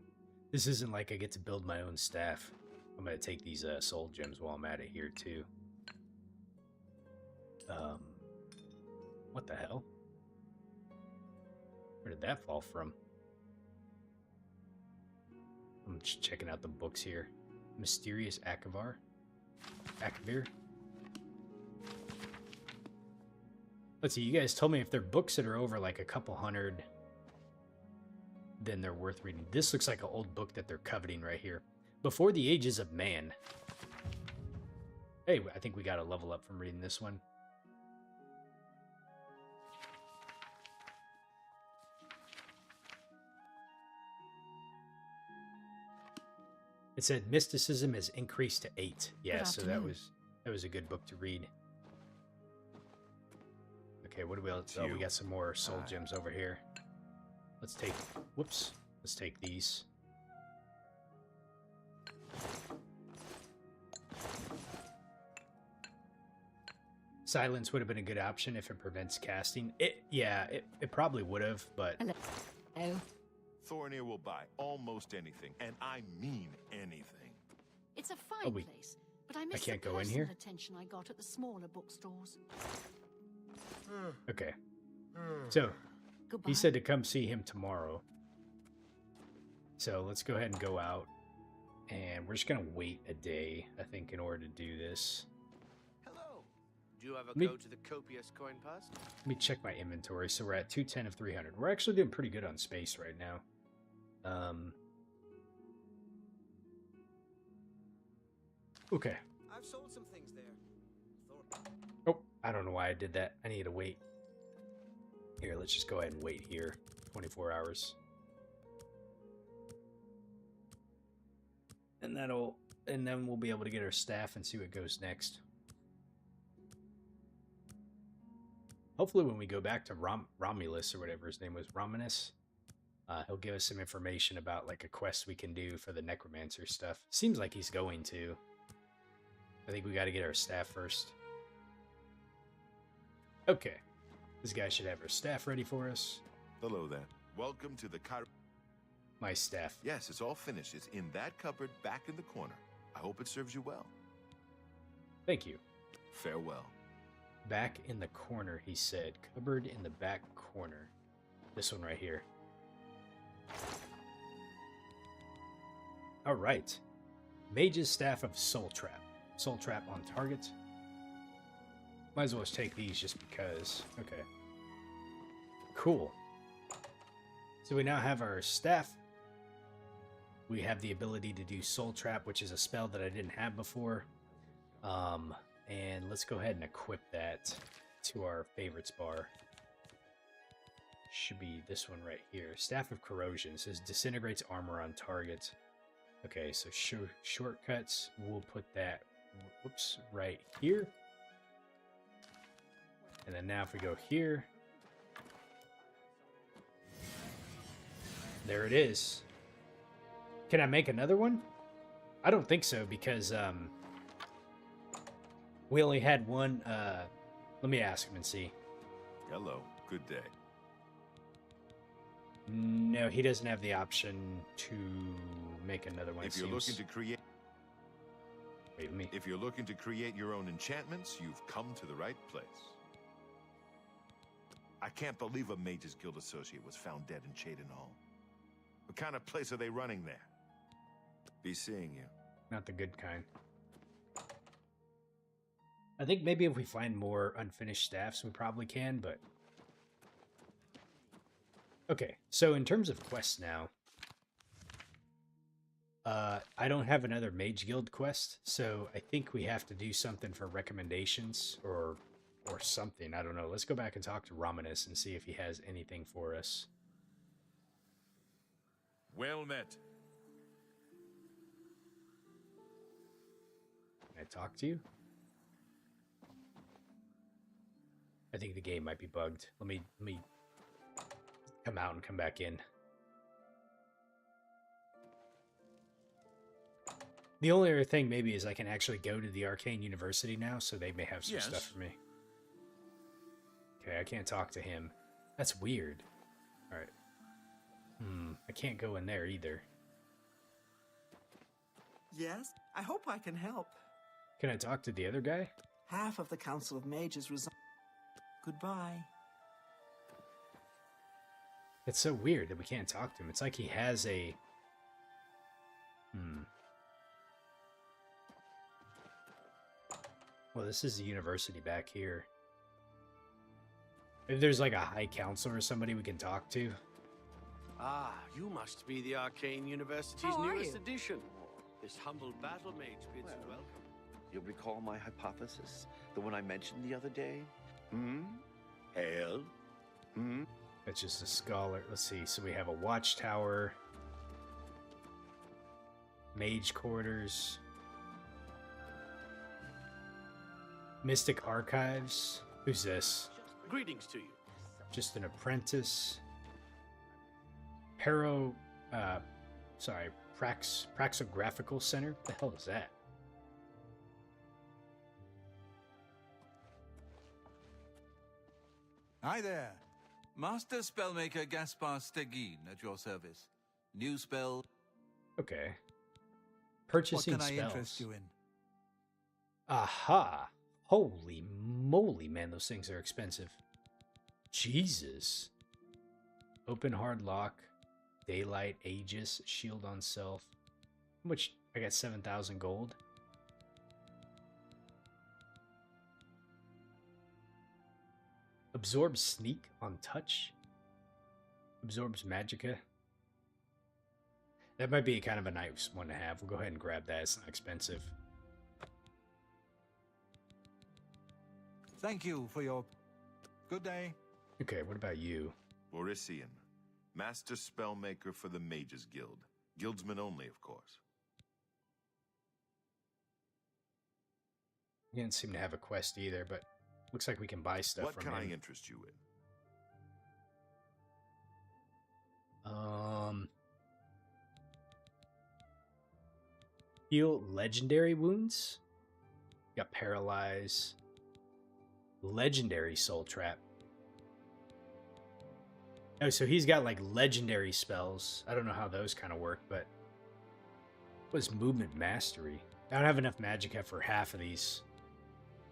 This isn't like I get to build my own staff. I'm going to take these soul gems while I'm at it here, too. What the hell? Where did that fall from? I'm just checking out the books here. Mysterious Akavir? Let's see, you guys told me if they're books that are over like a couple hundred, then they're worth reading. This looks like an old book that they're coveting right here. Before the Ages of Man. Hey, I think we got a level up from reading this one. It said mysticism has increased to 8. Yeah, so that was a good book to read. Okay, Okay, what do we else? Oh, we got some more soul gems over here. Let's take... Whoops. Let's take these. Silence would have been a good option if it prevents casting. It probably would have, but... Hello. Thornir will buy almost anything, and I mean anything. It's a fine place, but I miss can't the go in here? attention I got at the smaller bookstores. Okay. So, Goodbye. he said to come see him tomorrow. So, let's go ahead and go out. And we're just going to wait a day, I think, in order to do this. Hello. Do you ever Me- go to the copious coin purse? Let me check my inventory. So, we're at 210 of 300. We're actually doing pretty good on space right now. Okay. I've sold some things there. Oh, I don't know why I did that. I need to wait. Here, let's just go ahead and wait here. 24 hours. And then we'll be able to get our staff and see what goes next. Hopefully when we go back to Romulus or whatever his name was, Romanus, he'll give us some information about like a quest we can do for the Necromancer stuff. Seems like he's going to. I think we got to get our staff first. Okay. This guy should have our staff ready for us. Hello there. Welcome to the My staff. Yes, it's all finished. It's in that cupboard back in the corner. I hope it serves you well. Thank you. Farewell. Back in the corner, he said. Cupboard in the back corner. This one right here. Alright. Mage's Staff of Soul Trap. Soul Trap on target. Might as well just take these just because. Okay. Cool. So we now have our staff. We have the ability to do Soul Trap, which is a spell that I didn't have before. And let's go ahead and equip that to our favorites bar. Should be this one right here. Staff of Corrosion. It says disintegrates armor on target. Okay, so shortcuts. We'll put that, whoops, right here. And then now if we go here. There it is. Can I make another one? I don't think so because we only had one. Let me ask him and see. Hello. Good day. No, he doesn't have the option to make another one. If you're looking to create, wait, me. If you're looking to create your own enchantments, you've come to the right place. I can't believe a Mage's Guild associate was found dead in Cheydin Hall. What kind of place are they running there? Be seeing you. Not the good kind. I think maybe if we find more unfinished staffs, we probably can, but... Okay, so in terms of quests now, I don't have another Mage Guild quest, so I think we have to do something for recommendations, or something, I don't know. Let's go back and talk to Romanus and see if he has anything for us. Well met. Can I talk to you? I think the game might be bugged. Let me come out and come back in. The only other thing maybe is I can actually go to the Arcane University now, so they may have some stuff for me. Okay, I can't talk to him. That's weird. Alright. I can't go in there either. Yes, I hope I can help. Can I talk to the other guy? Half of the Council of Mages resign. Goodbye. It's so weird that we can't talk to him. It's like he has a... Well, this is the university back here. Maybe there's like a high council or somebody we can talk to. Ah, you must be the Arcane University's How are newest you? addition. This humble battle mage bids you welcome. You'll recall my hypothesis? The one I mentioned the other day? Hail? That's just a scholar. Let's see. So we have a watchtower. Mage quarters. Mystic Archives. Who's this? Greetings to you. Just an apprentice. Praxographical Center? What the hell is that? Hi there. Master Spellmaker Gaspar Stegin at your service. New spell. Okay. Purchasing What can spells. I interest you in? Aha! Holy moly, man, those things are expensive. Jesus. Open hard lock, daylight, Aegis, shield on self. How much? I got 7,000 gold. Absorbs sneak on touch. Absorbs magicka. That might be kind of a nice one to have. We'll go ahead and grab that. It's not expensive. Thank you for your... Good day. Okay, what about you? Borisian, Master Spellmaker for the Mages Guild. Guildsmen only, of course. You didn't seem to have a quest either, but looks like we can buy stuff from him. What can I interest you in? Heal legendary wounds. Got paralyze. Legendary soul trap. Oh, so he's got like legendary spells. I don't know how those kind of work, but what is movement mastery? I don't have enough magicka for half of these.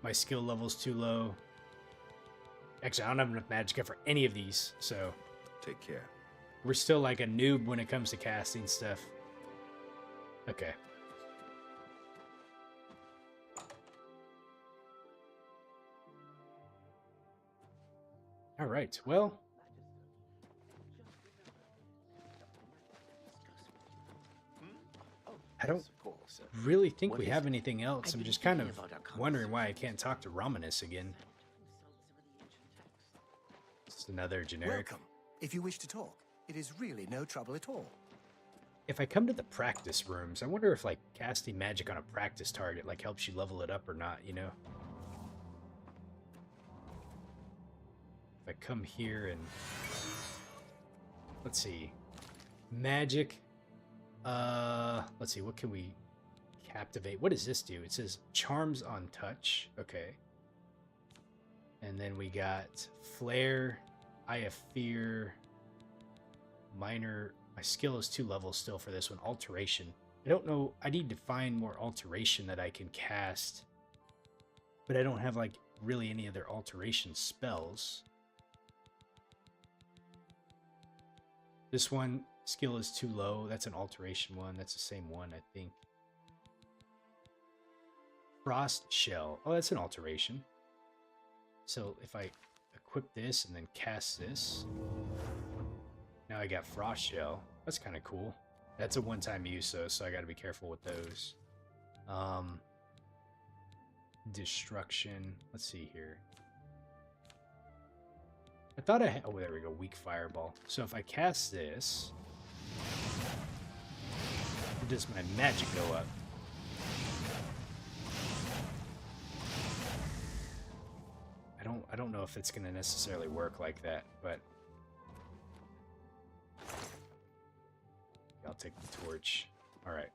My skill level's too low. Actually, I don't have enough magicka for any of these, so take care. We're still like a noob when it comes to casting stuff. Okay. All right, well. I don't really think we have anything else. I'm just kind of wondering why I can't talk to Romanus again. It's another generic. Welcome. If you wish to talk, it is really no trouble at all. If I come to the practice rooms, I wonder if like casting magic on a practice target like helps you level it up or not, you know? If I come here and let's see. Magic. Let's see, what can we captivate? What does this do? It says charms on touch. Okay. And then we got flare, eye of fear, minor. My skill is 2 levels still for this one. Alteration. I don't know. I need to find more alteration that I can cast. But I don't have like really any other alteration spells. This one, skill is too low. That's an alteration one. That's the same one, I think. Frost Shell. Oh, that's an alteration. So if I equip this and then cast this, now I got Frost Shell. That's kind of cool. That's a one-time use, though, so I got to be careful with those. Destruction. Let's see here. I thought I had... Oh, there we go. Weak Fireball. So if I cast this... does my magic go up? I don't know if it's going to necessarily work like that, but I'll take the torch. All right.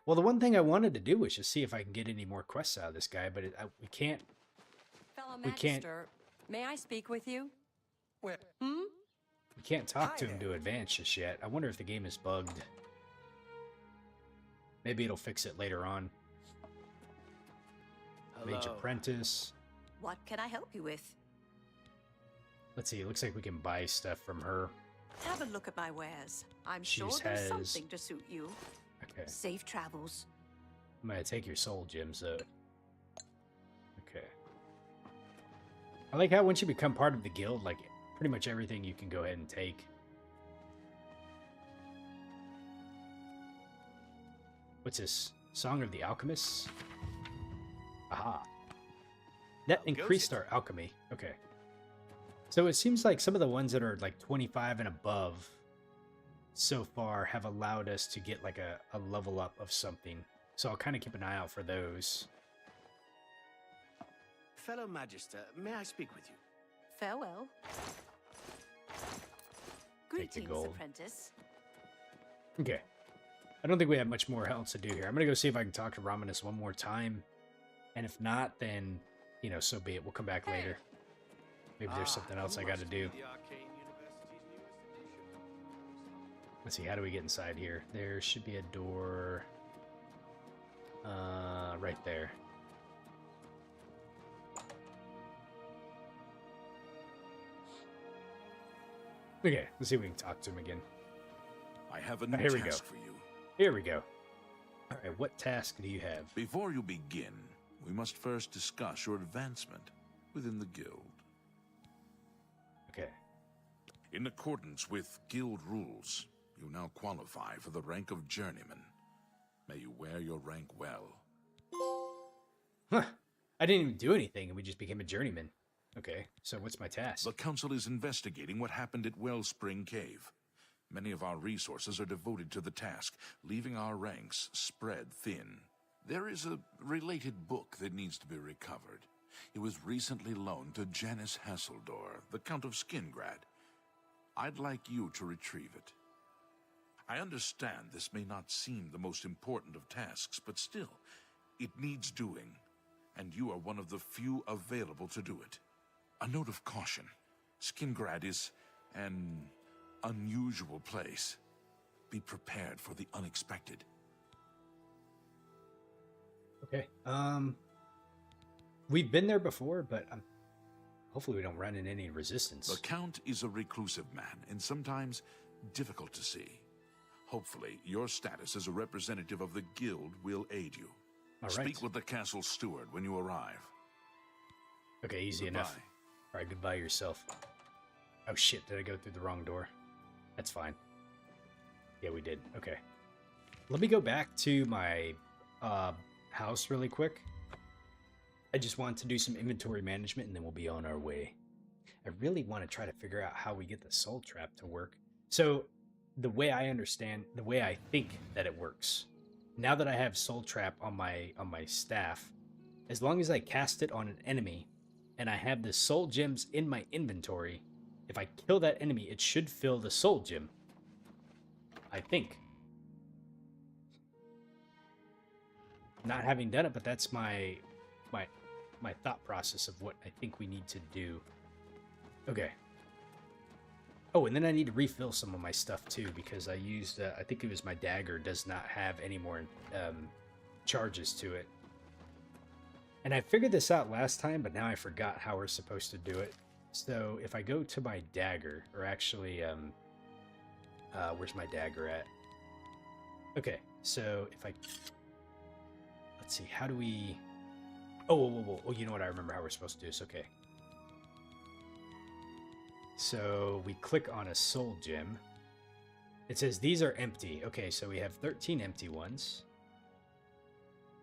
Well, the one thing I wanted to do was just see if I can get any more quests out of this guy, but we can't. Fellow we can't. Magister, may I speak with you? Where? We can't talk to him to advance just yet. I wonder if the game is bugged. Maybe it'll fix it later on. Hello. Mage Apprentice. What can I help you with? Let's see. It looks like we can buy stuff from her. Have a look at my wares. I'm She sure just there's has- something to suit you. Okay. Safe travels. I'm gonna take your soul gems though. Okay. I like how once you become part of the guild, like pretty much everything you can go ahead and take. What's this? Song of the Alchemists? Aha. That increased our alchemy. Okay. So it seems like some of the ones that are like 25 and above so far have allowed us to get like a level up of something. So I'll kind of keep an eye out for those. fellow Magister, may I speak with you? Farewell. Take the Greetings, gold. Apprentice. Okay. I don't think we have much more else to do here. I'm going to go see if I can talk to Romanus one more time. And if not, then, you know, so be it. We'll come back later. Maybe there's something else I got to do. Let's see, how do we get inside here? There should be a door right there. Okay, let's see if we can talk to him again. I have a new here we go. task for you. Here we go. All right, what task do you have? Before you begin, we must first discuss your advancement within the guild. Okay. In accordance with guild rules, you now qualify for the rank of journeyman. May you wear your rank well. Huh. I didn't even do anything, and we just became a journeyman. Okay, so what's my task? The council is investigating what happened at Wellspring Cave. Many of our resources are devoted to the task, leaving our ranks spread thin. There is a related book that needs to be recovered. It was recently loaned to Janice Hasseldor, the Count of Skingrad. I'd like you to retrieve it. I understand this may not seem the most important of tasks, but still, it needs doing, and you are one of the few available to do it. A note of caution. Skingrad is an unusual place. Be prepared for the unexpected. Okay. We've been there before, but hopefully we don't run into any resistance. The Count is a reclusive man, and sometimes difficult to see. Hopefully, your status as a representative of the guild will aid you. All right. Speak with the castle steward when you arrive. Okay, easy enough. All right, goodbye yourself. Oh shit, did I go through the wrong door? That's fine. Yeah, we did. Okay. Let me go back to my house really quick. I just want to do some inventory management and then we'll be on our way. I really want to try to figure out how we get the soul trap to work. So, the way I understand, the way I think that it works, now that I have soul trap on my staff, as long as I cast it on an enemy and I have the soul gems in my inventory, if I kill that enemy, it should fill the soul gem. I think. Not having done it, but that's my thought process of what I think we need to do. Okay. Oh, and then I need to refill some of my stuff too, because I used, I think it was my dagger does not have any more charges to it. And I figured this out last time, but now I forgot how we're supposed to do it. So if I go to my dagger, or actually, where's my dagger at? Okay, so if I, let's see, how do we, oh, you know what, I remember how we're supposed to do this, okay. So we click on a soul gem. It says these are empty. Okay, so we have 13 empty ones.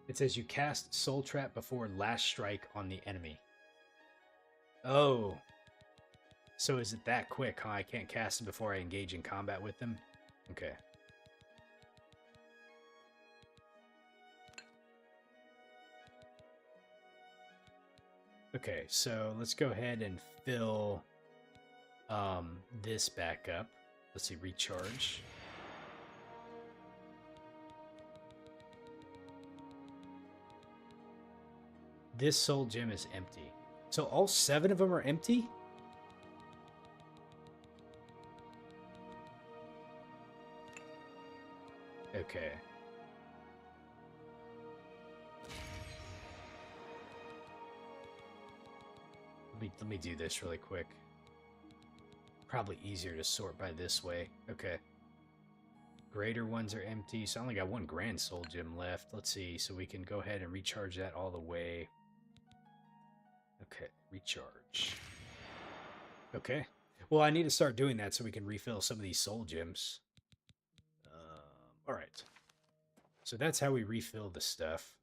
It says you cast soul trap before last strike on the enemy. Oh. So is it that quick, huh? I can't cast it before I engage in combat with them? Okay. Okay, so let's go ahead and fill this back up. Let's see, recharge. This soul gem is empty. So all 7 of them are empty? Okay. Let me do this really quick. Probably easier to sort by this way. Okay. Greater ones are empty, so I only got 1 grand soul gem left. Let's see, so we can go ahead and recharge that all the way. Okay, recharge. Okay. Well, I need to start doing that so we can refill some of these soul gems. Alright. So that's how we refill the stuff.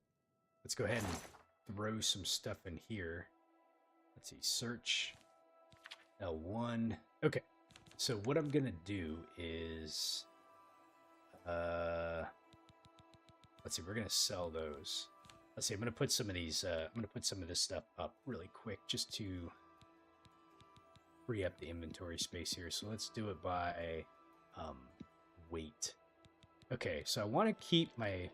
Let's go ahead and throw some stuff in here. Let's see, search. L1. Okay, so what I'm gonna do is, let's see, we're gonna sell those. Let's see, I'm gonna put some of these, I'm gonna put some of this stuff up really quick just to free up the inventory space here. So let's do it by weight. Okay, so I want to keep my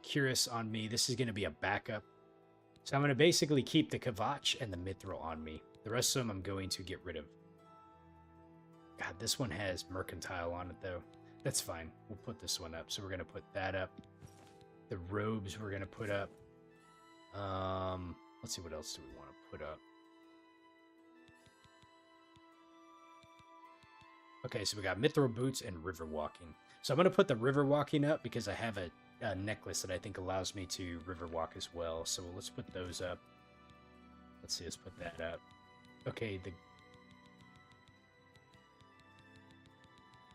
Cuirass on me. This is gonna be a backup. So I'm gonna basically keep the Kvatch and the Mithril on me. The rest of them I'm going to get rid of. God, this one has Mercantile on it though. That's fine. We'll put this one up. So we're gonna put that up. The robes we're gonna put up. Let's see, what else do we want to put up? Okay, so we got Mithril boots and river walking. So I'm gonna put the river walking up because I have a necklace that I think allows me to river walk as well. So let's put those up. Let's see, let's put that up. Okay,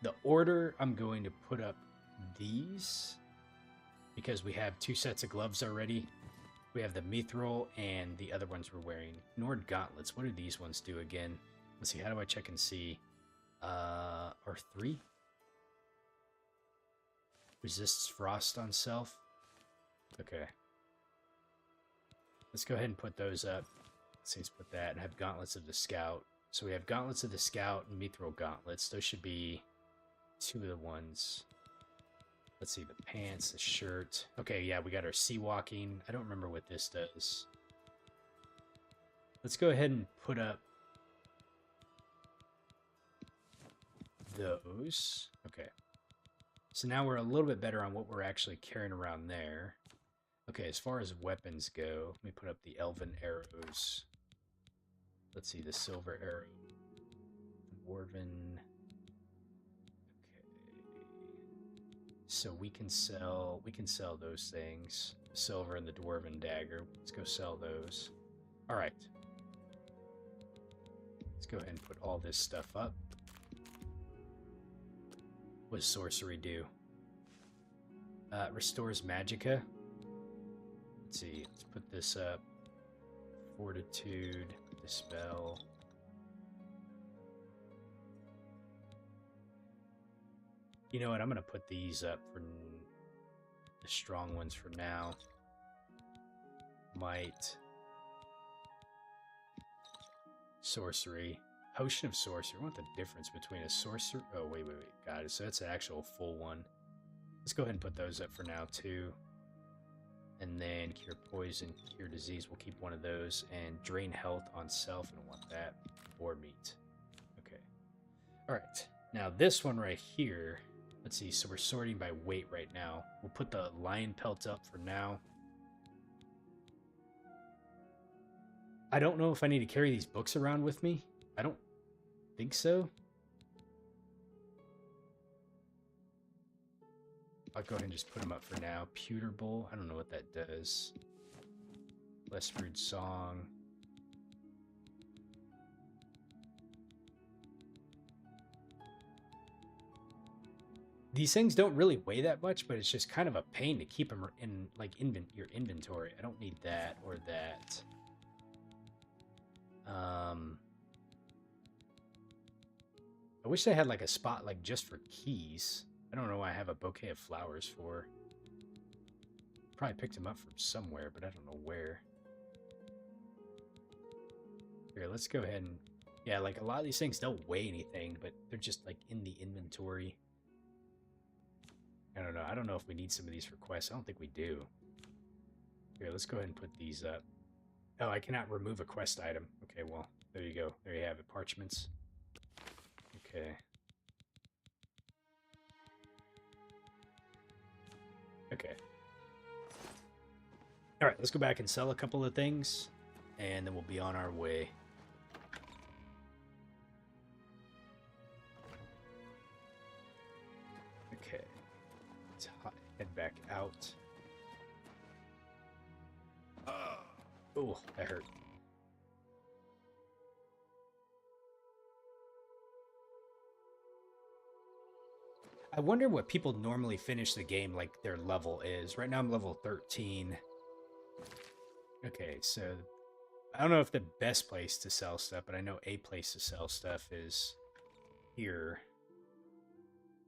the order I'm going to put up these because we have 2 sets of gloves already. We have the Mithril and the other ones we're wearing. Nord gauntlets. What do these ones do again? Let's see. How do I check and see? R3? Resists frost on self. Okay. Let's go ahead and put those up. Let's put that and have gauntlets of the scout. So we have gauntlets of the scout and Mithril gauntlets. Those should be 2 of the ones. Let's see, the pants, the shirt. Okay, yeah, we got our sea walking. I don't remember what this does. Let's go ahead and put up those. Okay. So now we're a little bit better on what we're actually carrying around there. Okay, as far as weapons go, let me put up the elven arrows. Let's see, the silver arrow. Dwarven. So we can sell those things. The silver and the dwarven dagger. Let's go sell those. All right. Let's go ahead and put all this stuff up. What does sorcery do? Restores magicka. Let's see. Let's put this up. Fortitude. Dispel. You know what? I'm going to put these up for the strong ones for now. Might. Sorcery. Potion of Sorcery. I want the difference between a sorcerer. Oh, wait. Got it. So that's an actual full one. Let's go ahead and put those up for now, too. And then Cure Poison, Cure Disease. We'll keep one of those. And Drain Health on self. I don't want that. Or meat. Okay. All right. Now, this one right here. Let's see, so we're sorting by weight right now. We'll put the lion pelt up for now. I don't know if I need to carry these books around with me. I don't think so. I'll go ahead and just put them up for now. Pewter Bowl, I don't know what that does. Less Rude Song. These things don't really weigh that much, but it's just kind of a pain to keep them in like your inventory. I don't need that or that. I wish they had like a spot like just for keys. I don't know why I have a bouquet of flowers for. Probably picked them up from somewhere, but I don't know where. Here, let's go ahead and... Yeah, like a lot of these things don't weigh anything, but they're just like in the inventory. I don't know. I don't know if we need some of these for quests. I don't think we do. Here, let's go ahead and put these up. Oh, I cannot remove a quest item. Okay, well, there you go. There you have it. Parchments. Okay. Okay. All right, let's go back and sell a couple of things, and then we'll be on our way. Okay. Let's head back out. Oh, that hurt. I wonder what people normally finish the game like their level is. Right now I'm level 13. Okay, so I don't know if the best place to sell stuff, but I know a place to sell stuff is here.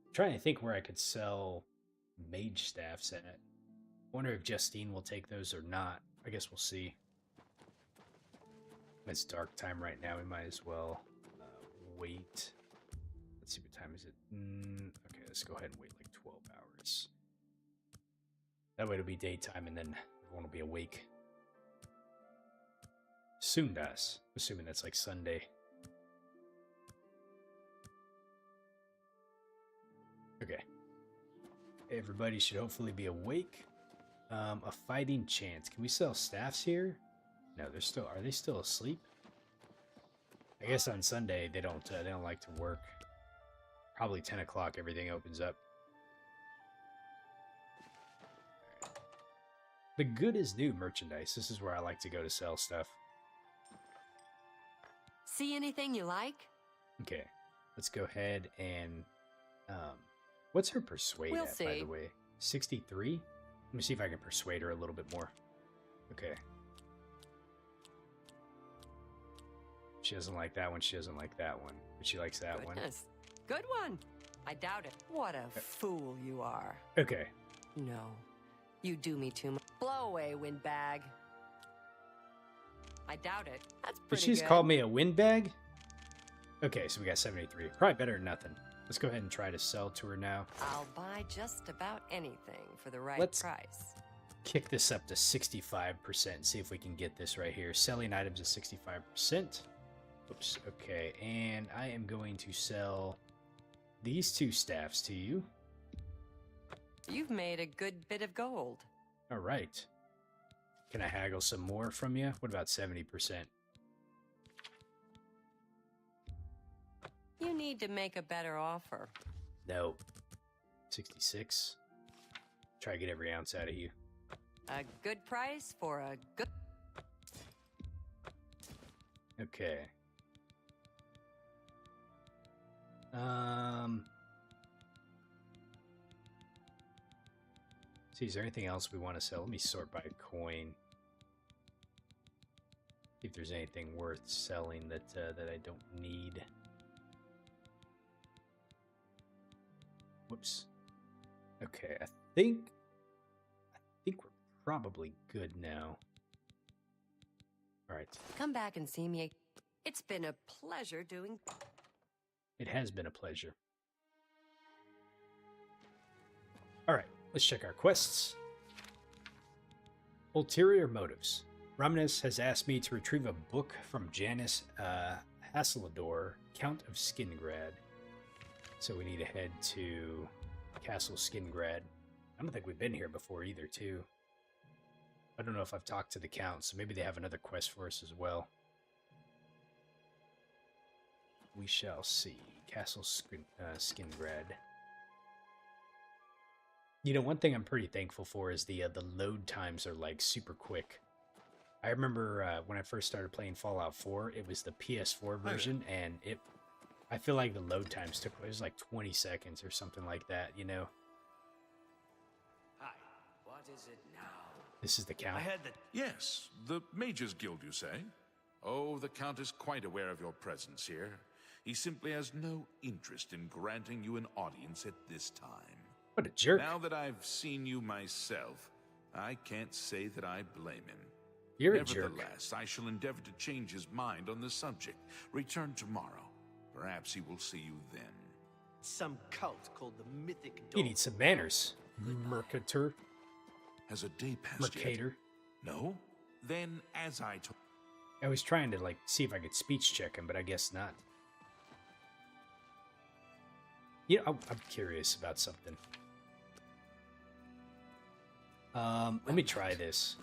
I'm trying to think where I could sell mage staffs at. Wonder if Justine will take those or not. I guess we'll see. It's dark time right now. We might as well wait. Let's see, what time is it? Okay, let's go ahead and wait like 12 hours. That way it'll be daytime and then everyone will be awake. Soon does. Assuming that's like Sunday. Okay. Everybody should hopefully be awake. A fighting chance. Can we sell staffs here? No, they're still. Are they still asleep? I guess on Sunday they don't like to work. Probably 10 o'clock. Everything opens up. The good is new merchandise. This is where I like to go to sell stuff. See anything you like? Okay, let's go ahead and what's her persuade We'll at, see. by the way? 63? Let me see if I can persuade her a little bit more. Okay. She doesn't like that one. She doesn't like that one. But she likes that Goodness. Good one. I doubt it. What a fool you are. one. Okay. No. You do me too much. Blow away, windbag. I doubt it. That's But pretty she's good. called me a windbag? Okay, so we got 73. Probably better than nothing. Let's go ahead and try to sell to her now. I'll buy just about anything for the right Let's- price. Kick this up to 65%. See if we can get this right here. Selling items at 65%. Oops. Okay, and I am going to sell these 2 staffs to you. You've made a good bit of gold. All right. Can I haggle some more from you? What about 70%? You need to make a better offer. No. 66. Try to get every ounce out of you. A good price for a good... Okay. See, is there anything else we want to sell? Let me sort by coin. See if there's anything worth selling that that I don't need. Whoops. Okay, I think we're probably good now. All right. Come back and see me. It's been a pleasure doing... It has been a pleasure. All right, let's check our quests. Ulterior motives. Ramnes has asked me to retrieve a book from Janice Hasselador, Count of Skingrad. So we need to head to Castle Skingrad. I don't think we've been here before either, too. I don't know if I've talked to the Count, so maybe they have another quest for us as well. We shall see. Castle Skingrad. You know, one thing I'm pretty thankful for is the load times are like super quick. I remember when I first started playing Fallout 4, it was the PS4 version, and I feel like the load times it was like 20 seconds or something like that, you know? Hi. What is it now? This is the Count. I had the... Yes, the Mage's Guild, you say? Oh, the Count is quite aware of your presence here. He simply has no interest in granting you an audience at this time. What a jerk. Now that I've seen you myself, I can't say that I blame him. You're a jerk. Nevertheless, I shall endeavor to change his mind on the subject. Return tomorrow. Perhaps he will see you then. Some cult called the Mythic You need some manners, Mercator. Has a day passed yet? Mercator. No? Then, as I told... I was trying to, like, see if I could speech check him, but I guess not. You know, I'm curious about something. Let me try this.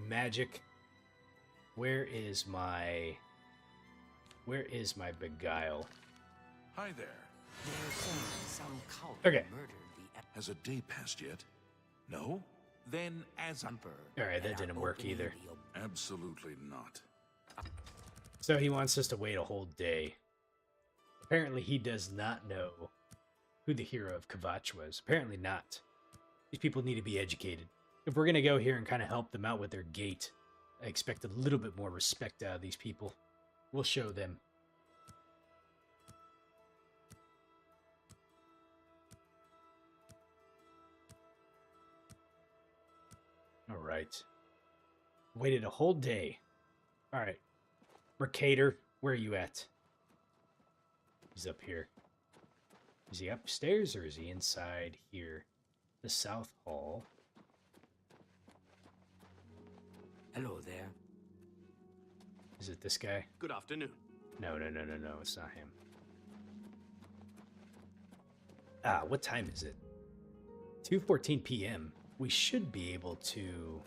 Magic. Where is my beguile? Hi there. They're saying some cult Okay. murdered the Has a day passed yet? No? Then, as I... Alright, that didn't work either. Absolutely not. So he wants us to wait a whole day. Apparently he does not know who the hero of Kvatch was. Apparently not. These people need to be educated. If we're going to go here and kind of help them out with their gate, I expect a little bit more respect out of these people. We'll show them. All right. Waited a whole day. All right. Mercator, where are you at? He's up here. Is he upstairs or is he inside here? The South Hall. Hello there. Is it this guy? Good afternoon. No, it's not him. Ah, what time is it? 2:14 p.m. We should be able to...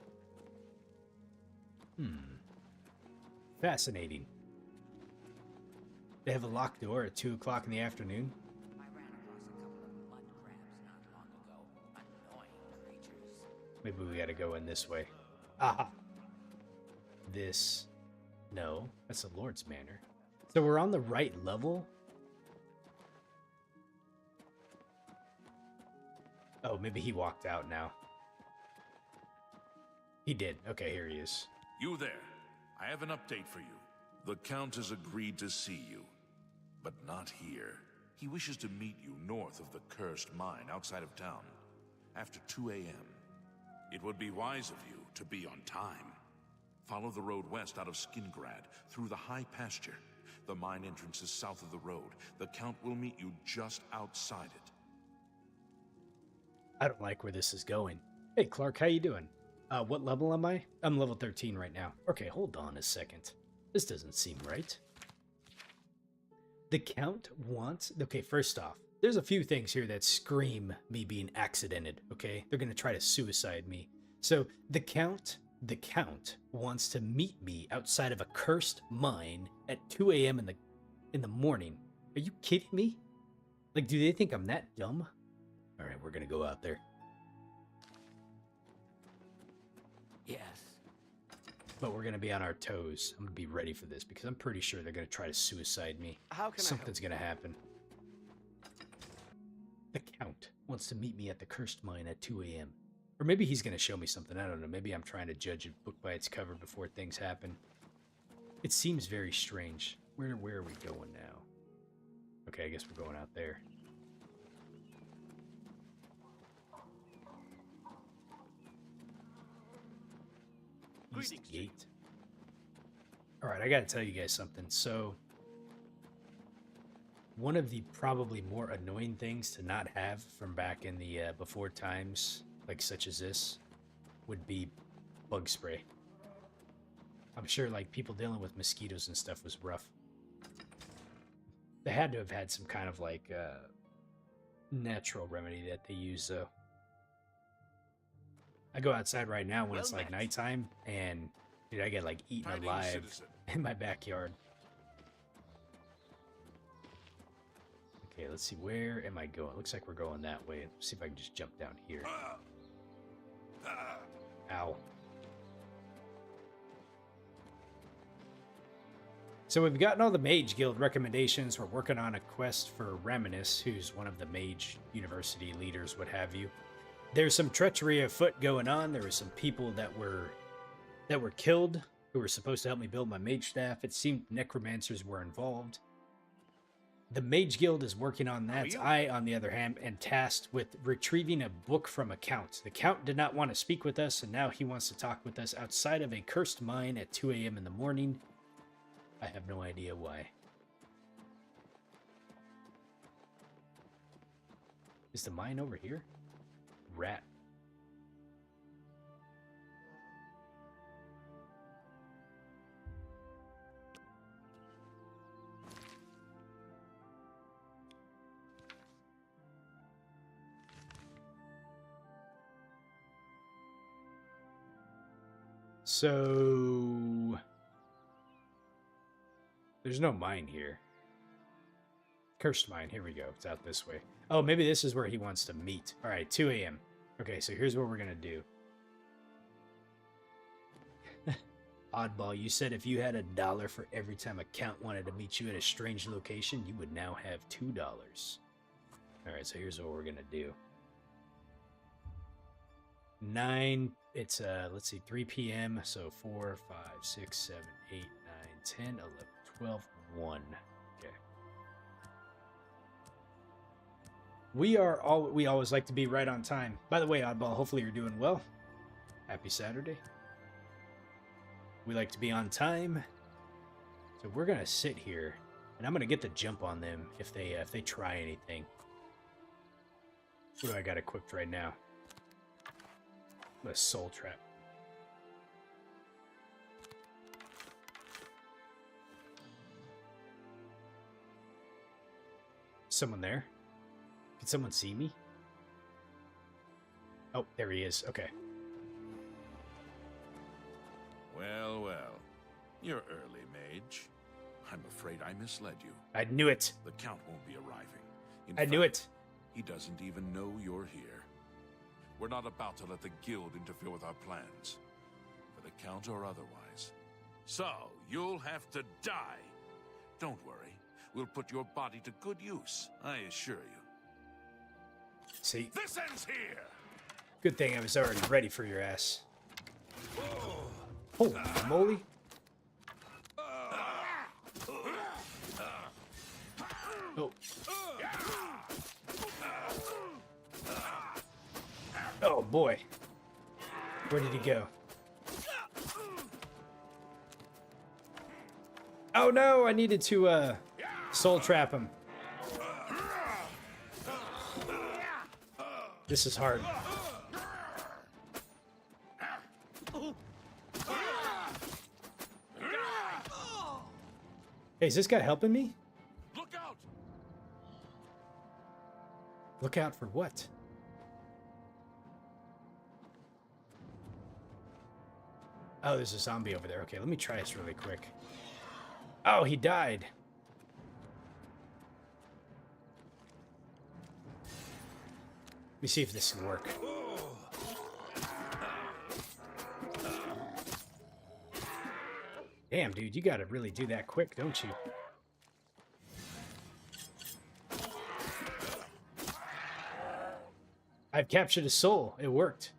Fascinating. They have a locked door at 2 o'clock in the afternoon. I ran across a couple of mud crabs not long ago. Annoying creatures. Maybe we gotta go in this way. Aha! This... No, that's the Lord's Manor. So we're on the right level? Oh, maybe he walked out now. He did. Okay, here he is. You there. I have an update for you. The Count has agreed to see you, but not here. He wishes to meet you north of the cursed mine outside of town, after 2 a.m. It would be wise of you to be on time. Follow the road west out of Skingrad, through the high pasture. The mine entrance is south of the road. The Count will meet you just outside it. I don't like where this is going. Hey, Clark, how you doing? What level am I? I'm level 13 right now. Okay, hold on a second. This doesn't seem right. The Count wants... Okay, first off, there's a few things here that scream me being accidented, okay? They're gonna try to suicide me. So, the Count wants to meet me outside of a cursed mine at 2 a.m. in the morning. Are you kidding me? Like, do they think I'm that dumb? All right, we're gonna go out there. Yes. But we're gonna be on our toes. I'm gonna be ready for this because I'm pretty sure they're gonna try to suicide me. How can Something's gonna happen. The Count wants to meet me at the cursed mine at 2 a.m. Or maybe he's gonna show me something. I don't know. Maybe I'm trying to judge a book by its cover before things happen. It seems very strange. Where are we going now? Okay, I guess we're going out there. East Gate. Alright, I gotta tell you guys something. So, one of the probably more annoying things to not have from back in the before times, like such as this, would be bug spray. I'm sure like people dealing with mosquitoes and stuff was rough. They had to have had some kind of like natural remedy that they use though. I go outside right now when it's like nighttime, and dude, I get like eaten alive in my backyard. Okay, let's see, where am I going? Looks like we're going that way. Let's see if I can just jump down here. Ow. So we've gotten all the Mage Guild recommendations. We're working on a quest for Reminis, who's one of the Mage University leaders, what have you. There's some treachery afoot going on. There were some people that were killed who were supposed to help me build my mage staff. It seemed necromancers were involved. The Mage Guild is working on that. I, on the other hand, am tasked with retrieving a book from a Count. The Count did not want to speak with us, and now he wants to talk with us outside of a cursed mine at 2 a.m. in the morning. I have no idea why. Is the mine over here? Rat. So there's no mine here. Cursed mine. Here we go. It's out this way. Oh, maybe this is where he wants to meet. All right, 2 a.m. Okay, so here's what we're going to do. Oddball, you said if you had $1 for every time a Count wanted to meet you at a strange location, you would now have $2. All right, so here's what we're going to do. 9, it's, let's see, 3 p.m. So 4, 5, 6, 7, 8, 9, 10, 11, 12, 1. Okay. We always like to be right on time. By the way, Oddball, hopefully you're doing well. Happy Saturday. We like to be on time. So we're going to sit here, and I'm going to get the jump on them if they try anything. What do I got equipped right now? A soul trap. Someone there? Can someone see me? Oh, there he is. Okay. Well, well. You're early, Mage. I'm afraid I misled you. I knew it. The Count won't be arriving. I knew it. He doesn't even know you're here. We're not about to let the Guild interfere with our plans, for the Count or otherwise. So, you'll have to die. Don't worry. We'll put your body to good use, I assure you. See? This ends here! Good thing I was already ready for your ass. Holy moly. Oh. Oh boy. Where did he go? Oh no, I needed to soul trap him. This is hard. Hey, is this guy helping me? Look out! Look out for what? Oh, there's a zombie over there. Okay, let me try this really quick. Oh, he died. Let me see if this can work. Damn, dude, you gotta really do that quick, don't you? I've captured a soul. It worked.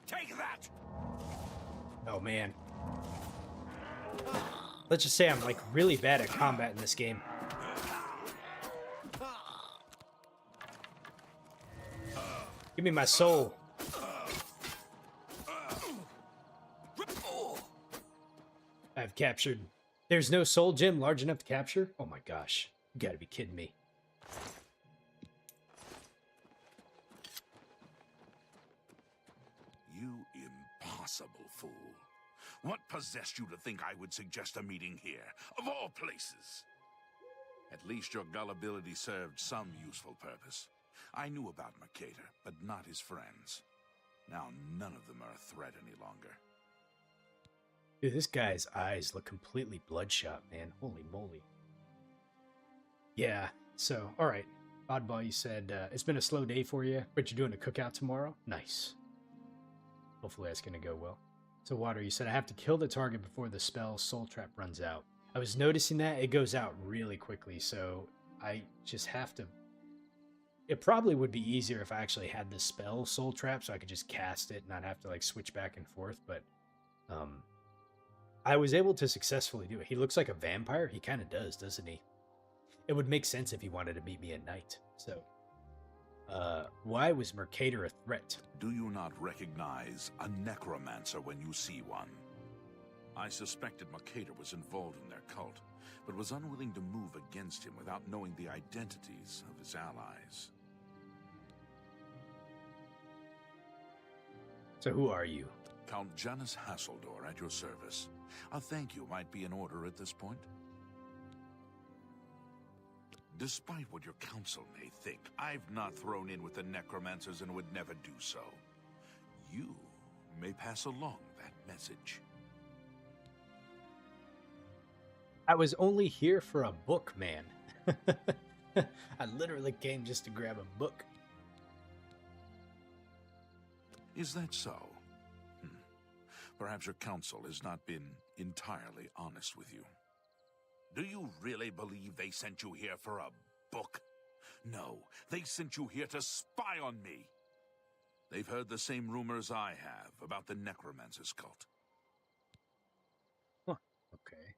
Take that! Oh, man. Let's just say I'm, like, really bad at combat in this game. Give me my soul. I've captured... There's no soul gem large enough to capture? Oh my gosh. You gotta be kidding me. You impossible fool. What possessed you to think I would suggest a meeting here, of all places? At least your gullibility served some useful purpose. I knew about Mercator, but not his friends. Now none of them are a threat any longer. Dude, this guy's eyes look completely bloodshot, man. Holy moly. Yeah, so, alright. Oddball, you said, it's been a slow day for you, but you're doing a cookout tomorrow? Nice. Hopefully that's gonna go well. So, Water, you said I have to kill the target before the spell Soul Trap runs out. I was noticing that it goes out really quickly, so I just have to... It probably would be easier if I actually had the spell Soul Trap, so I could just cast it and not have to, like, switch back and forth, but... I was able to successfully do it. He looks like a vampire. He kind of does, doesn't he? It would make sense if he wanted to meet me at night. So, why was Mercator a threat? Do you not recognize a Necromancer when you see one? I suspected Mercator was involved in their cult, but was unwilling to move against him without knowing the identities of his allies. So who are you? Count Janus Hasseldor at your service. A thank you might be in order at this point. Despite what your council may think, I've not thrown in with the Necromancers and would never do so. You may pass along that message. I was only here for a book, man. I literally came just to grab a book. Is that so? Perhaps your council has not been entirely honest with you. Do you really believe they sent you here for a book? No, they sent you here to spy on me. They've heard the same rumors I have about the Necromancer's cult. Huh, okay.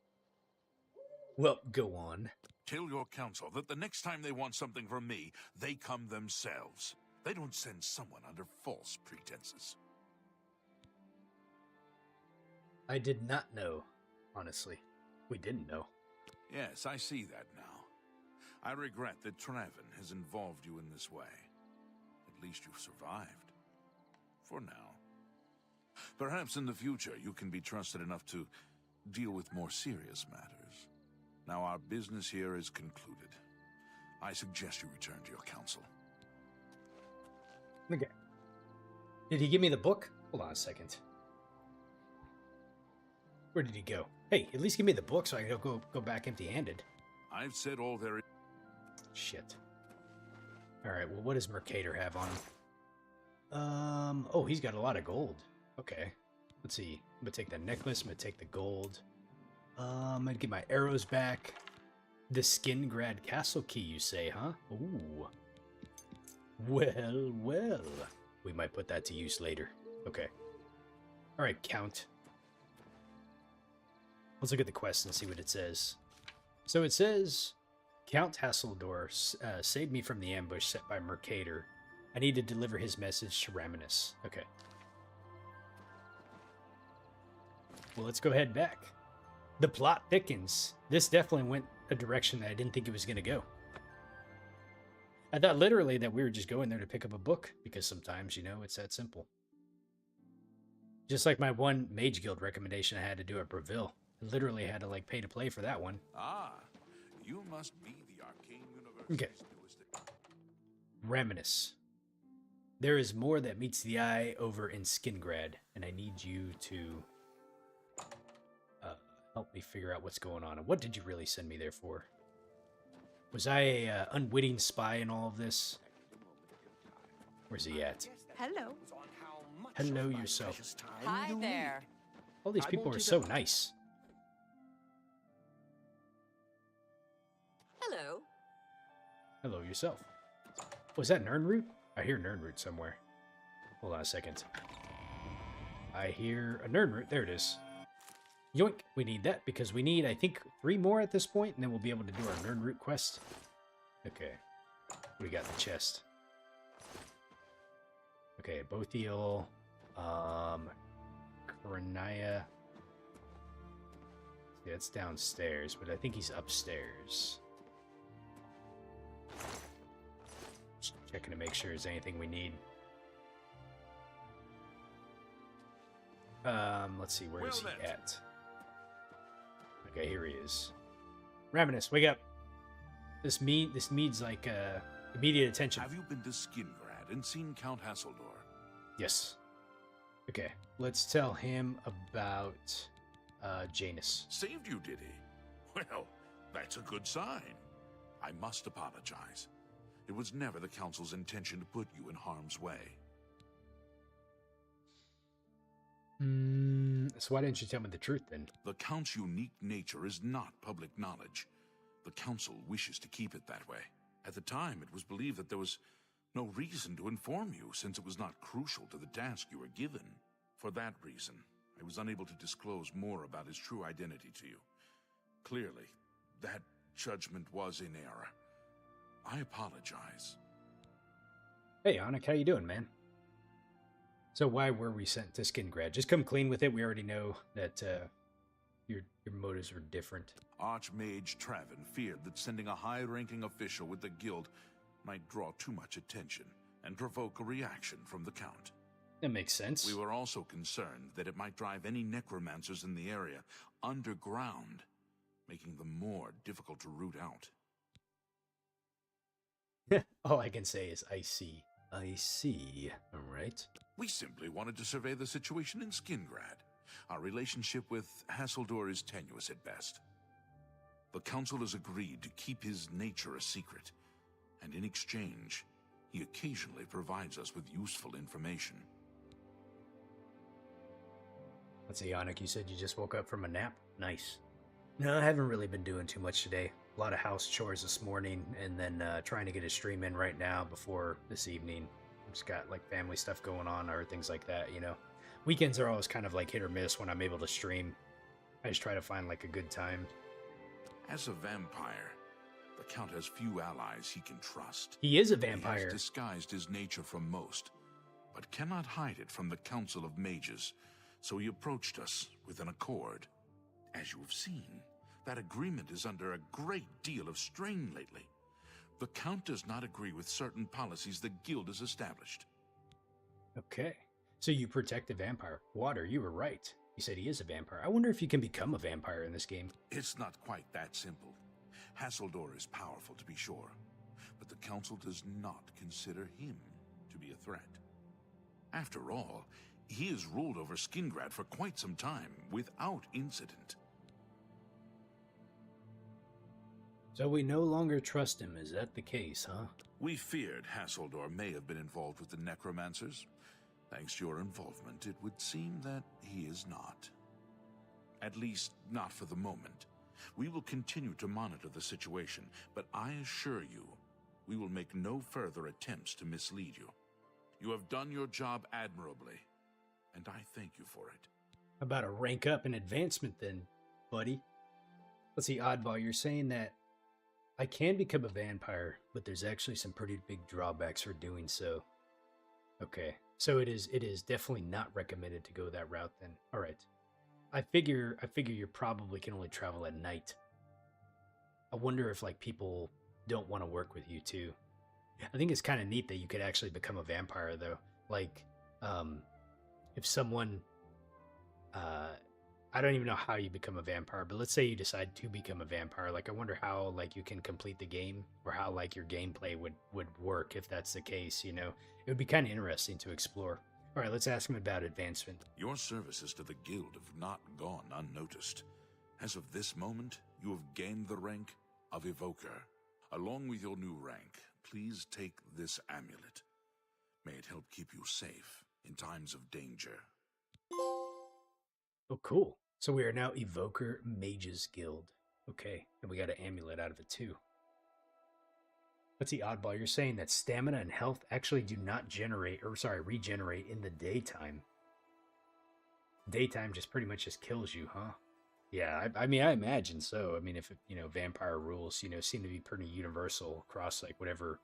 Well, go on. Tell your council that the next time they want something from me, they come themselves. They don't send someone under false pretenses. I did not know, honestly. We didn't know. Yes, I see that now. I regret that Traven has involved you in this way. At least you've survived. For now. Perhaps in the future you can be trusted enough to deal with more serious matters. Now our business here is concluded. I suggest you return to your council. Okay. Did he give me the book? Hold on a second. Where did he go? Hey, at least give me the book so I can go back empty-handed. I've said all there is. Shit. Alright, well, what does Mercator have on him? Oh, he's got a lot of gold. Okay. Let's see. I'm gonna take the necklace, I'm gonna take the gold. I'm gonna get my arrows back. The Skingrad Castle key, you say, huh? Ooh. Well, well. We might put that to use later. Okay. Alright, Count. Let's look at the quest and see what it says. So it says, Count Hasseldor saved me from the ambush set by Mercator. I need to deliver his message to Raminus. Okay. Well, let's go head back. The plot thickens. This definitely went a direction that I didn't think it was going to go. I thought literally that we were just going there to pick up a book, because sometimes, you know, it's that simple. Just like my one Mage Guild recommendation I had to do at Bravil. I literally had to, like, pay to play for that one. Ah, you must be the Arcane Universe. Okay. Raminus. There is more that meets the eye over in Skingrad, and I need you to help me figure out what's going on. And what did you really send me there for? Was I a unwitting spy in all of this? Where's he at? Hello. Hello yourself. Hi there. All these people are so nice. Hello. Hello yourself. Was that Nernroot? I hear Nernroot somewhere. Hold on a second. I hear a Nernroot. There it is. Yoink. We need that because we need, I think, 3 more at this point, and then we'll be able to do our Nernroot quest. Okay. We got the chest. Okay, Bothiel. Koronaya. Yeah, it's downstairs, but I think he's upstairs. Just checking to make sure there's anything we need. Let's see, where is he at? Okay, here he is. Raminus, wake up! This needs like immediate attention. Have you been to Skingrad and seen Count Hasseldor? Yes. Okay, let's tell him about Janus. Saved you, did he? Well, that's a good sign. I must apologize. It was never the Council's intention to put you in harm's way. So why didn't you tell me the truth then? The Count's unique nature is not public knowledge. The Council wishes to keep it that way. At the time, it was believed that there was no reason to inform you, since it was not crucial to the task you were given. For that reason, I was unable to disclose more about his true identity to you. Clearly, that judgment was in error. I apologize. Hey, Anik, how you doing, man? So why were we sent to Skingrad? Just come clean with it. We already know that your motives were different. Archmage Traven feared that sending a high-ranking official with the guild might draw too much attention and provoke a reaction from the Count. That makes sense. We were also concerned that it might drive any necromancers in the area underground, making them more difficult to root out. All I can say is, I see. I see. All right. We simply wanted to survey the situation in Skingrad. Our relationship with Hasseldor is tenuous at best. The Council has agreed to keep his nature a secret, and in exchange, he occasionally provides us with useful information. Let's see, Anik, you said you just woke up from a nap? Nice. No, I haven't really been doing too much today. A lot of house chores this morning, and then trying to get a stream in right now before this evening. Just got like family stuff going on or things like that, you know. Weekends are always kind of like hit or miss when I'm able to stream. I just try to find like a good time. As a vampire, the Count has few allies he can trust. He is a He vampire. has disguised his nature from most, but cannot hide it from the Council of Mages, so he approached us with an accord. As you have seen, that agreement is under a great deal of strain lately. The Count does not agree with certain policies the Guild has established. Okay. So you protect the vampire. Water, you were right. You said he is a vampire. I wonder if you can become a vampire in this game. It's not quite that simple. Hassildor is powerful, to be sure, but the Council does not consider him to be a threat. After all, he has ruled over Skingrad for quite some time, without incident. So we no longer trust him. Is that the case, huh? We feared Hassildor may have been involved with the Necromancers. Thanks to your involvement, it would seem that he is not. At least, not for the moment. We will continue to monitor the situation, but I assure you, we will make no further attempts to mislead you. You have done your job admirably, and I thank you for it. About a rank up and advancement then, buddy. Let's see, Oddball, you're saying that I can become a vampire, but there's actually some pretty big drawbacks for doing so. Okay, so it is definitely not recommended to go that route then. All right. I figure you probably can only travel at night. I wonder if like people don't want to work with you too. I think it's kind of neat that you could actually become a vampire though. Like, if someone, I don't even know how you become a vampire, but let's say you decide to become a vampire. Like, I wonder how like you can complete the game, or how like your gameplay would work if that's the case. You know, it would be kind of interesting to explore. All right, let's ask him about advancement. Your services to the Guild have not gone unnoticed. As of this moment, you have gained the rank of Evoker. Along with your new rank, please take this amulet. May it help keep you safe in times of danger. Oh, cool. So we are now Evoker Mages Guild. Okay, and we got an amulet out of it too. Let's see, Oddball, you're saying that stamina and health actually do not regenerate in the daytime. Daytime just pretty much just kills you, huh? Yeah, I mean, I imagine so. I mean, if, vampire rules, seem to be pretty universal across, like, whatever,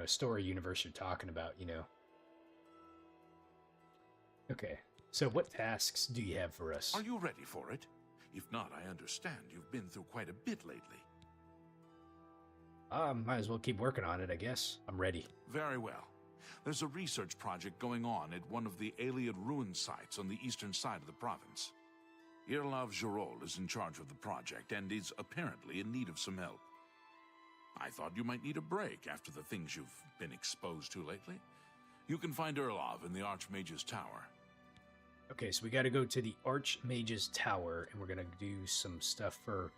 story universe you're talking about, Okay, so what tasks do you have for us? Are you ready for it? If not, I understand you've been through quite a bit lately. Might as well keep working on it, I guess. I'm ready. Very well. There's a research project going on at one of the Ayleid ruin sites on the eastern side of the province. Zrostylz is in charge of the project and is apparently in need of some help. I thought you might need a break after the things you've been exposed to lately. You can find Erlov in the Archmage's Tower. Okay, so we got to go to the Archmage's Tower, and we're going to do some stuff for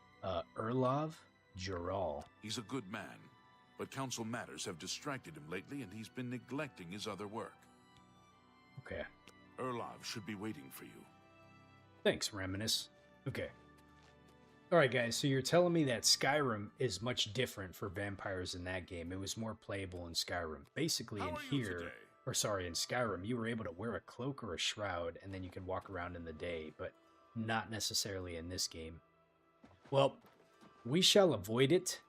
Zrostylz. He's a good man, but council matters have distracted him lately, and he's been neglecting his other work. Okay. Erlov should be waiting for you. Thanks, Reminisce. Okay. Alright, guys, so you're telling me that Skyrim is much different for vampires in that game. It was more playable in Skyrim. Basically, in Skyrim, you were able to wear a cloak or a shroud, and then you could walk around in the day, but not necessarily in this game. Well, we shall avoid it.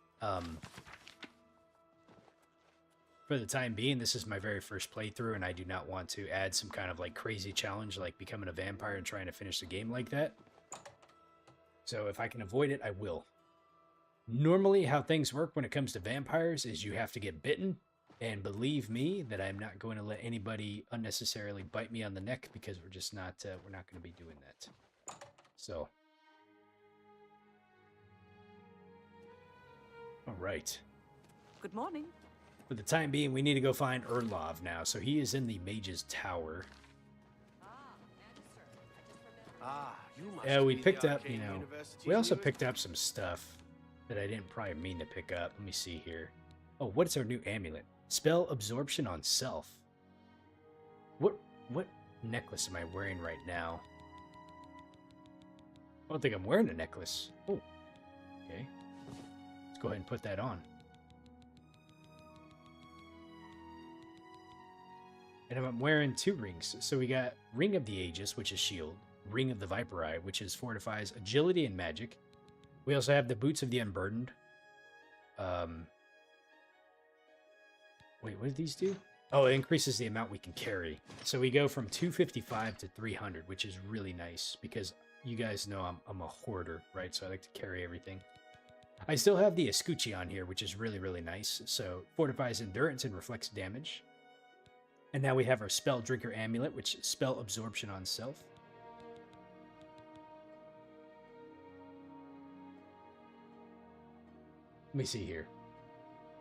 For the time being, this is my very first playthrough, and I do not want to add some kind of like crazy challenge like becoming a vampire and trying to finish the game like that. So if I can avoid it, I will. Normally, how things work when it comes to vampires is you have to get bitten. And believe me that I'm not going to let anybody unnecessarily bite me on the neck, because we're just not, we're not going to be doing that. So. All right. Good morning. For the time being, we need to go find Zrostylz now. So he is in the Mage's Tower. Yeah, we picked up, we also picked up some stuff that I didn't probably mean to pick up. Let me see here. Oh, what is our new amulet? Spell absorption on self. What necklace am I wearing right now? I don't think I'm wearing a necklace. Oh, okay. Let's go ahead and put that on. And I'm wearing 2 rings. So we got Ring of the Aegis, which is shield. Ring of the Viper Eye, which is fortifies agility and magic. We also have the Boots of the Unburdened. Wait, what do these do? Oh, it increases the amount we can carry. So we go from 255 to 300, which is really nice because you guys know I'm a hoarder, right? So I like to carry everything. I still have the Escuchi on here, which is really, really nice. So fortifies endurance and reflects damage. And now we have our Spell Drinker Amulet, which is spell absorption on self. Let me see here.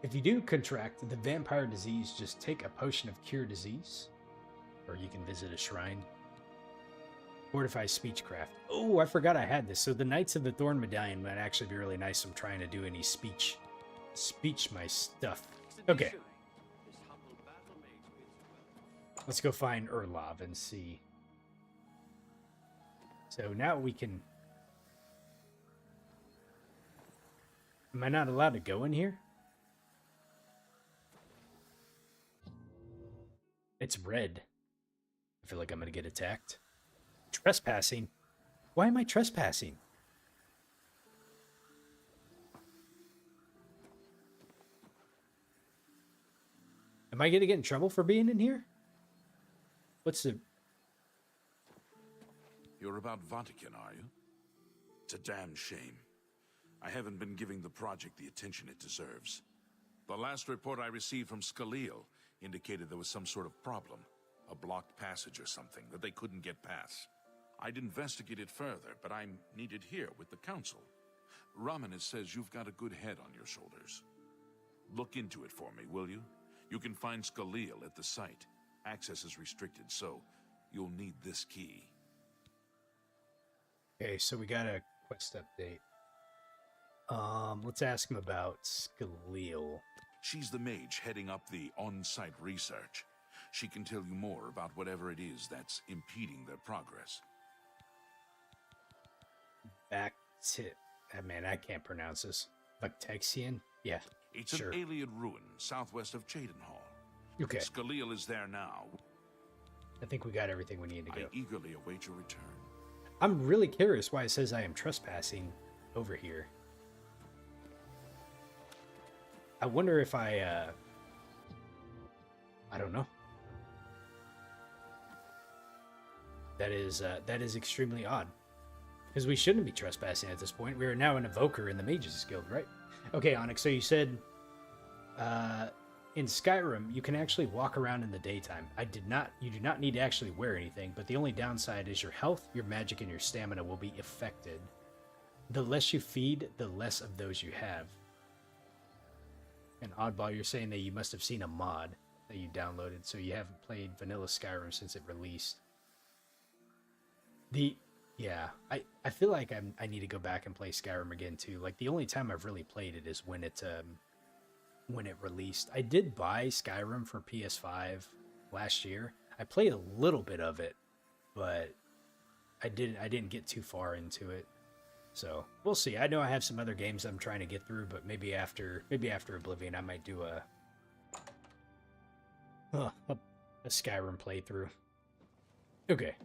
If you do contract the vampire disease, just take a potion of cure disease. Or you can visit a shrine. Fortify Speechcraft. Oh, I forgot I had this. So the Knights of the Thorn Medallion might actually be really nice. I'm trying to do any speech my stuff. Okay. Let's go find Urlav and see. So now we can... Am I not allowed to go in here? It's red. I feel like I'm going to get attacked. Trespassing? Why am I trespassing? Am I going to get in trouble for being in here? What's the... You're about Vatican, are you? It's a damn shame. I haven't been giving the project the attention it deserves. The last report I received from Zrostylz indicated there was some sort of problem. A blocked passage or something that they couldn't get past. I'd investigate it further, but I'm needed here with the council. Romanus says you've got a good head on your shoulders. Look into it for me, will you? You can find Zrostylz at the site. Access is restricted, so you'll need this key. Okay, so we got a quest update. Let's ask him about Zrostylz. She's the mage heading up the on-site research. She can tell you more about whatever it is that's impeding their progress. Back to... Oh, man, I can't pronounce this. Bactexian? Yeah, It's sure. an Ayleid ruin southwest of Cheydinhall. Okay. Zrostylz is there now. I think we got everything we need to go. I eagerly await your return. I'm really curious why it says I am trespassing over here. I wonder if I don't know. That is extremely odd. Because we shouldn't be trespassing at this point. We are now an evoker in the Mages Guild, right? Okay, Onyx, so you said in Skyrim you can actually walk around in the daytime. You do not need to actually wear anything, but the only downside is your health, your magic, and your stamina will be affected. The less you feed, the less of those you have. And Oddball, you're saying that you must have seen a mod that you downloaded, so you haven't played vanilla Skyrim since it released. Yeah, I feel like I need to go back and play Skyrim again too. Like the only time I've really played it is when it released. I did buy Skyrim for PS5 last year. I played a little bit of it, but I didn't get too far into it. So we'll see. I know I have some other games I'm trying to get through, but maybe after Oblivion I might do a Skyrim playthrough. Okay.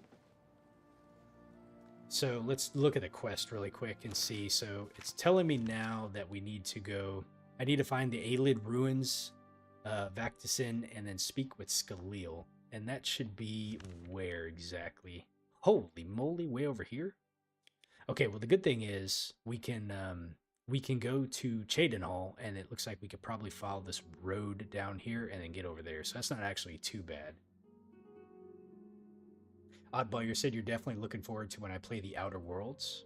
So let's look at the quest really quick and see. So it's telling me now that we need to go... I need to find the Ayleid ruins, Vactisin, and then speak with Zrostylz. And that should be where exactly? Holy moly, way over here? Okay, well the good thing is we can go to Cheydinhall, and it looks like we could probably follow this road down here and then get over there. So that's not actually too bad. Oddball, you said you're definitely looking forward to when I play the Outer Worlds.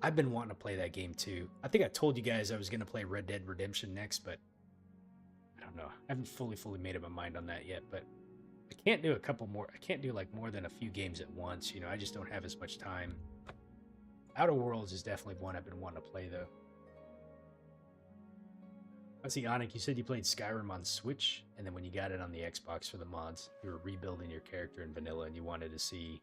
I've been wanting to play that game too. I think I told you guys I was going to play Red Dead Redemption next, but I don't know. I haven't fully made up my mind on that yet, but I can't do a couple more. I can't do like more than a few games at once. You know, I just don't have as much time. Outer Worlds is definitely one I've been wanting to play though. I see, Onyx, you said you played Skyrim on Switch, and then when you got it on the Xbox for the mods, you were rebuilding your character in vanilla, and you wanted to see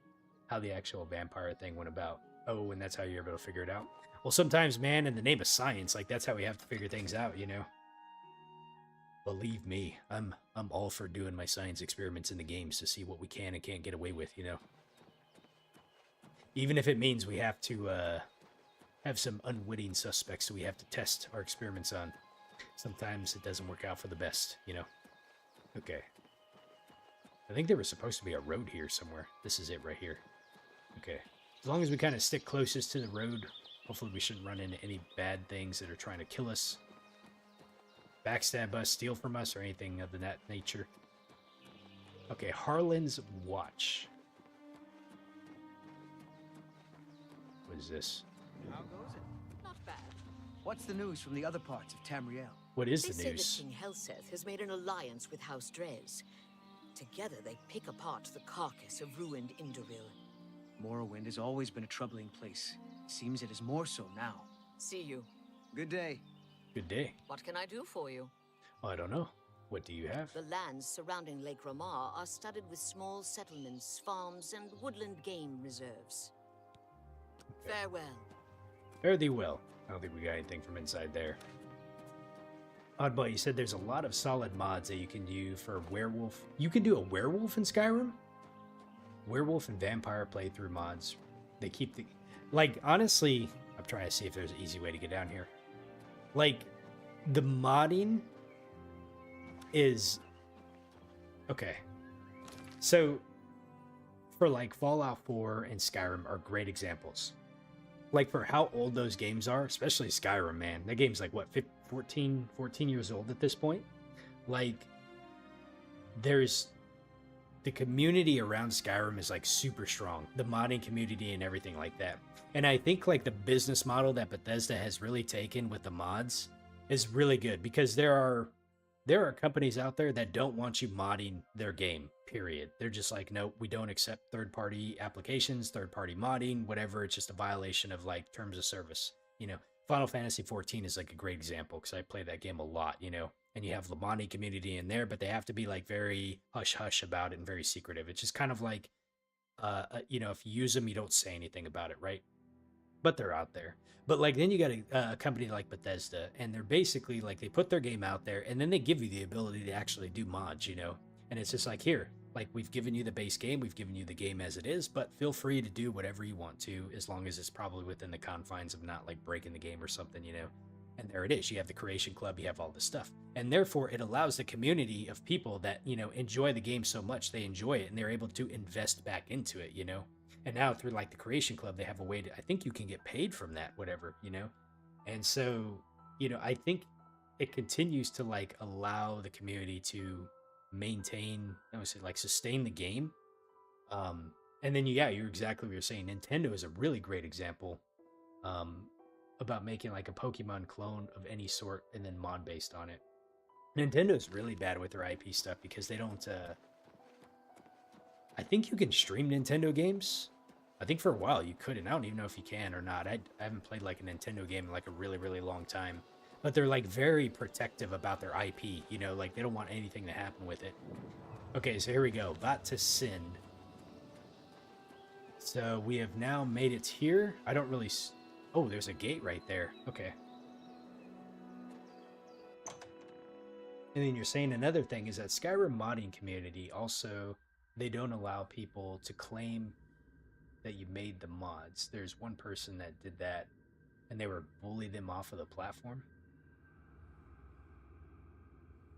how the actual vampire thing went about. Oh, and that's how you're able to figure it out? Well, sometimes, man, in the name of science, like, that's how we have to figure things out, you know? Believe me, I'm all for doing my science experiments in the games to see what we can and can't get away with, you know? Even if it means we have to have some unwitting suspects that we have to test our experiments on. Sometimes it doesn't work out for the best, you know? Okay. I think there was supposed to be a road here somewhere. This is it right here. Okay. As long as we kind of stick closest to the road, hopefully we shouldn't run into any bad things that are trying to kill us, backstab us, steal from us, or anything of that nature. Okay, Harlan's Watch. What is this? How goes it? Not bad. What's the news from the other parts of Tamriel? What is They the say news? that King Helseth has made an alliance with House Drez. Together they pick apart the carcass of ruined Indoril. Morrowind has always been a troubling place. Seems it is more so now. See you. Good day. Good day. What can I do for you? I don't know. What do you have? The lands surrounding Lake Ramar are studded with small settlements, farms, and woodland game reserves. Okay. Farewell. Fare thee well. I don't think we got anything from inside there. Oddball, you said there's a lot of solid mods that you can do for werewolf. You can do a werewolf in Skyrim? Werewolf and vampire playthrough mods. They keep the... Like, honestly, I'm trying to see if there's an easy way to get down here. Like, the modding is... Okay. So, for like Fallout 4 and Skyrim are great examples. Like, for how old those games are, especially Skyrim, man. That game's like, what, 14 years old at this point? Like, there's... The community around Skyrim is, like, super strong. The modding community and everything like that. And I think, like, the business model that Bethesda has really taken with the mods is really good. Because there are companies out there that don't want you modding their game, period. They're just like, no, we don't accept third-party applications, third-party modding, whatever. It's just a violation of, like, terms of service, you know? Final Fantasy XIV is, like, a great example because I play that game a lot, you know? And you have the modding community in there, but they have to be, like, very hush-hush about it and very secretive. It's just kind of like, you know, if you use them, you don't say anything about it, right? But they're out there. But, like, then you got a company like Bethesda, and they're basically, like, they put their game out there, and then they give you the ability to actually do mods, you know? And it's just like, here, like, we've given you the base game, we've given you the game as it is, but feel free to do whatever you want to, as long as it's probably within the confines of not, like, breaking the game or something, you know? And there it is. You have the Creation Club, you have all this stuff. And therefore, it allows the community of people that, you know, enjoy the game so much, they enjoy it, and they're able to invest back into it, you know? And now through, like, the Creation Club, they have a way to, I think you can get paid from that, whatever, you know? And so, you know, I think it continues to, like, allow the community to maintain, I would say, like, sustain the game. And then, yeah, you're exactly what you're saying. Nintendo is a really great example about making, like, a Pokemon clone of any sort and then mod based on it. Nintendo's really bad with their IP stuff because they don't, I think you can stream Nintendo games. I think for a while you could, and I don't even know if you can or not. I haven't played, like, a Nintendo game in, like, a really, really long time. But they're, like, very protective about their IP, you know? Like, they don't want anything to happen with it. Okay, so here we go. Vat to Send. So we have now made it here. I don't really... Oh, there's a gate right there. Okay. And then you're saying another thing is that Skyrim modding community also, they don't allow people to claim that you made the mods. There's one person that did that, and they were bullying them off of the platform.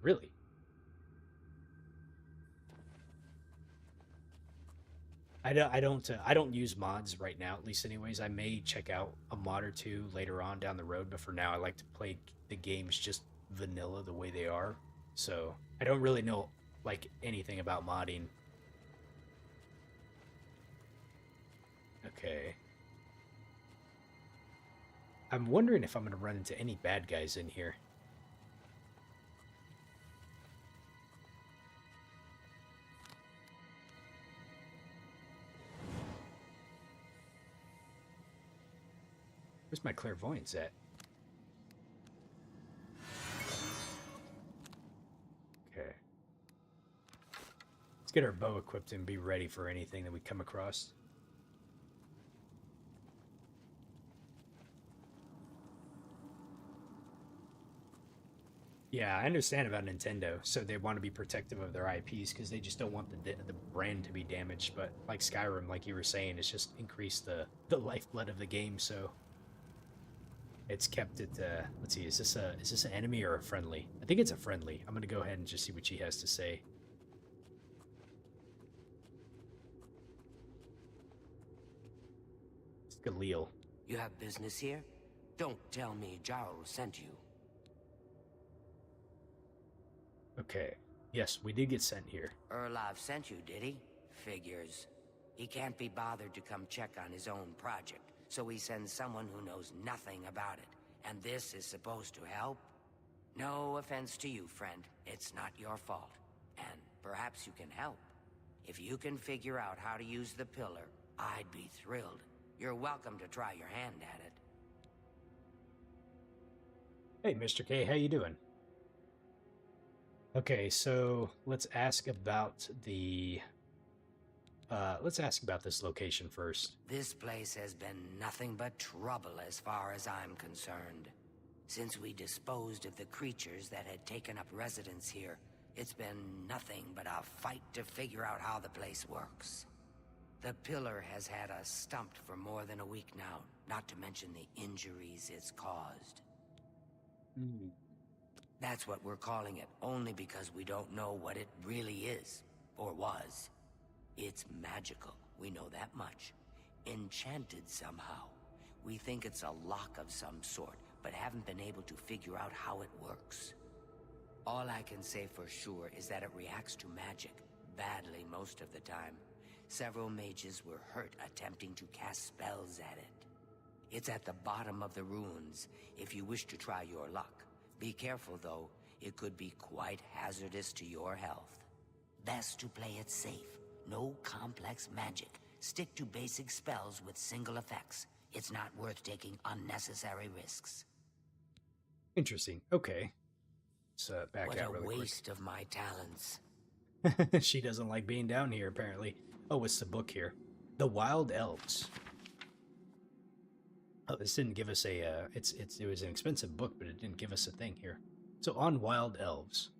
Really? I don't use mods right now, at least anyways. I may check out a mod or two later on down the road, but for now I like to play the games just vanilla the way they are. So I don't really know, like, anything about modding. Okay. I'm wondering if I'm going to run into any bad guys in here. Where's my clairvoyance at? Okay. Let's get our bow equipped and be ready for anything that we come across. Yeah, I understand about Nintendo. So they want to be protective of their IPs because they just don't want the brand to be damaged. But like Skyrim, like you were saying, it's just increased the lifeblood of the game. So it's kept it. Let's see, is this an enemy or a friendly? I think it's a friendly. I'm gonna go ahead and just see what she has to say. It's Galil. You have business here? Don't tell me Jarl sent you. Okay. Yes, we did get sent here. Erlov sent you, did he? Figures. He can't be bothered to come check on his own project, so he sends someone who knows nothing about it. And this is supposed to help? No offense to you, friend. It's not your fault. And perhaps you can help. If you can figure out how to use the pillar, I'd be thrilled. You're welcome to try your hand at it. Hey, Mr. K, how you doing? Okay, so let's ask about this location first. This place has been nothing but trouble as far as I'm concerned. Since we disposed of the creatures that had taken up residence here, it's been nothing but a fight to figure out how the place works. The pillar has had us stumped for more than a week now, not to mention the injuries it's caused. That's what we're calling it, only because we don't know what it really is, or was. It's magical, we know that much. Enchanted somehow. We think it's a lock of some sort, but haven't been able to figure out how it works. All I can say for sure is that it reacts to magic, badly most of the time. Several mages were hurt attempting to cast spells at it. It's at the bottom of the ruins, if you wish to try your luck. Be careful, though. It could be quite hazardous to your health. Best to play it safe. No complex magic. Stick to basic spells with single effects. It's not worth taking unnecessary risks. Interesting. Okay. Let's back out really quick. What a waste of my talents. She doesn't like being down here, apparently. Oh, it's the book here. The Wild Elves. Oh, this didn't give us a, it was an expensive book, but it didn't give us a thing here. So, on Wild Elves.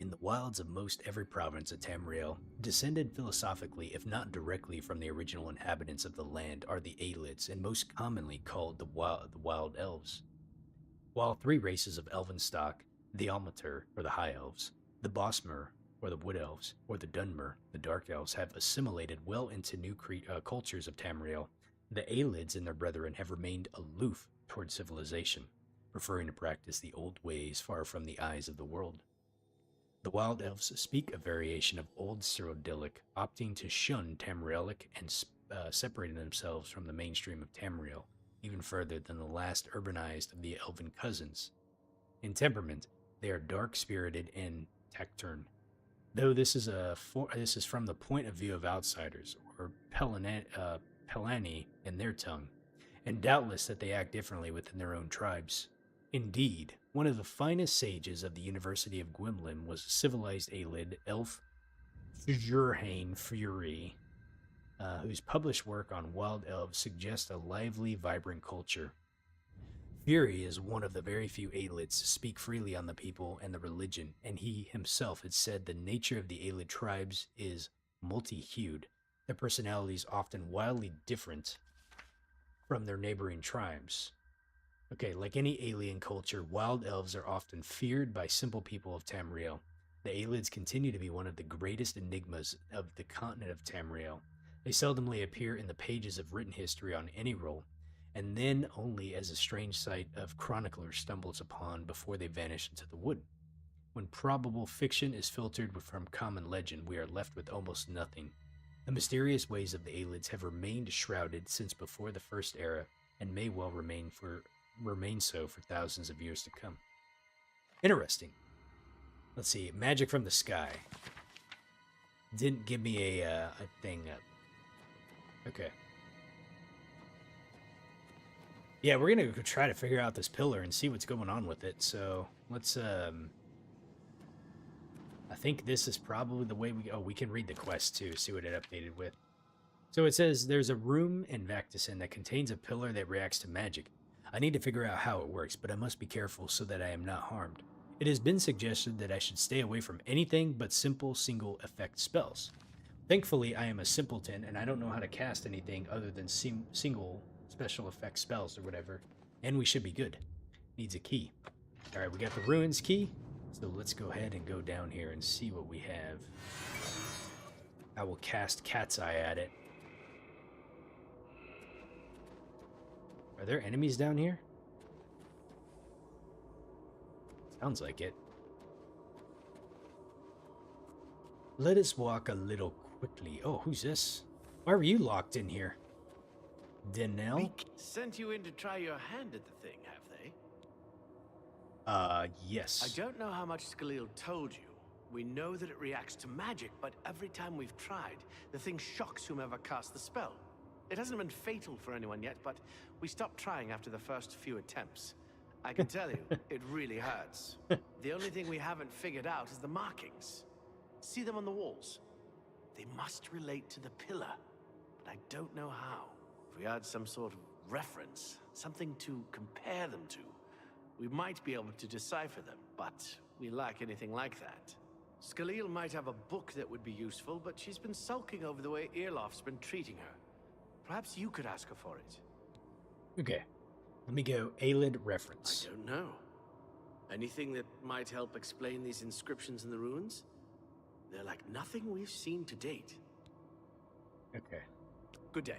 In the wilds of most every province of Tamriel, descended philosophically, if not directly from the original inhabitants of the land, are the Ayleids, and most commonly called the Wild Elves. While three races of elven stock, the Almater, or the High Elves, the Bosmer, or the Wood Elves, or the Dunmer, the Dark Elves, have assimilated well into new cultures of Tamriel, the Ayleids and their brethren have remained aloof toward civilization, preferring to practice the old ways far from the eyes of the world. The Wild Elves speak a variation of Old Cyrodiilic, opting to shun Tamrielic and separating themselves from the mainstream of Tamriel, even further than the last urbanized of the elven cousins. In temperament, they are dark-spirited and taciturn. Though this is from the point of view of outsiders, or Pelani in their tongue, and doubtless that they act differently within their own tribes. Indeed, one of the finest sages of the University of Gwymlin was a civilized Ayleid, Elf Fjurhane Fury, whose published work on wild elves suggests a lively, vibrant culture. Fury is one of the very few Ayleids to speak freely on the people and the religion, and he himself had said the nature of the Ayleid tribes is multi-hued, their personalities often wildly different from their neighboring tribes. Okay, like any alien culture, wild elves are often feared by simple people of Tamriel. The Ayleids continue to be one of the greatest enigmas of the continent of Tamriel. They seldomly appear in the pages of written history on any roll, and then only as a strange sight of chronicler stumbles upon before they vanish into the wood. When probable fiction is filtered from common legend, we are left with almost nothing. The mysterious ways of the Ayleids have remained shrouded since before the First Era, and may well remain so for thousands of years to come. Interesting. Let's see. Magic from the sky. Didn't give me a thing up. Okay. Yeah, we're gonna go try to figure out this pillar and see what's going on with it. So let's I think this is probably the way we go. Oh, we can read the quest too, see what it updated with. So it says there's a room in Vactison that contains a pillar that reacts to magic. I need to figure out how it works, but I must be careful so that I am not harmed. It has been suggested that I should stay away from anything but simple single effect spells. Thankfully, I am a simpleton and I don't know how to cast anything other than single special effect spells or whatever, and we should be good. Needs a key. Alright, we got the ruins key, so let's go ahead and go down here and see what we have. I will cast Cat's Eye at it. Are there enemies down here? Sounds like it. Let us walk a little quickly. Oh, who's this? Why were you locked in here? Denell? Sent you in to try your hand at the thing, have they? Yes. I don't know how much Cyrodiil told you. We know that it reacts to magic, but every time we've tried, the thing shocks whomever casts the spell. It hasn't been fatal for anyone yet, but we stopped trying after the first few attempts. I can tell you, it really hurts. The only thing we haven't figured out is the markings. See them on the walls? They must relate to the pillar, but I don't know how. If we had some sort of reference, something to compare them to, we might be able to decipher them, but we lack anything like that. Cyrodiil might have a book that would be useful, but she's been sulking over the way Earloft's been treating her. Perhaps you could ask her for it. Okay. Let me go Ayleid reference. I don't know. Anything that might help explain these inscriptions in the ruins? They're like nothing we've seen to date. Okay. Good day.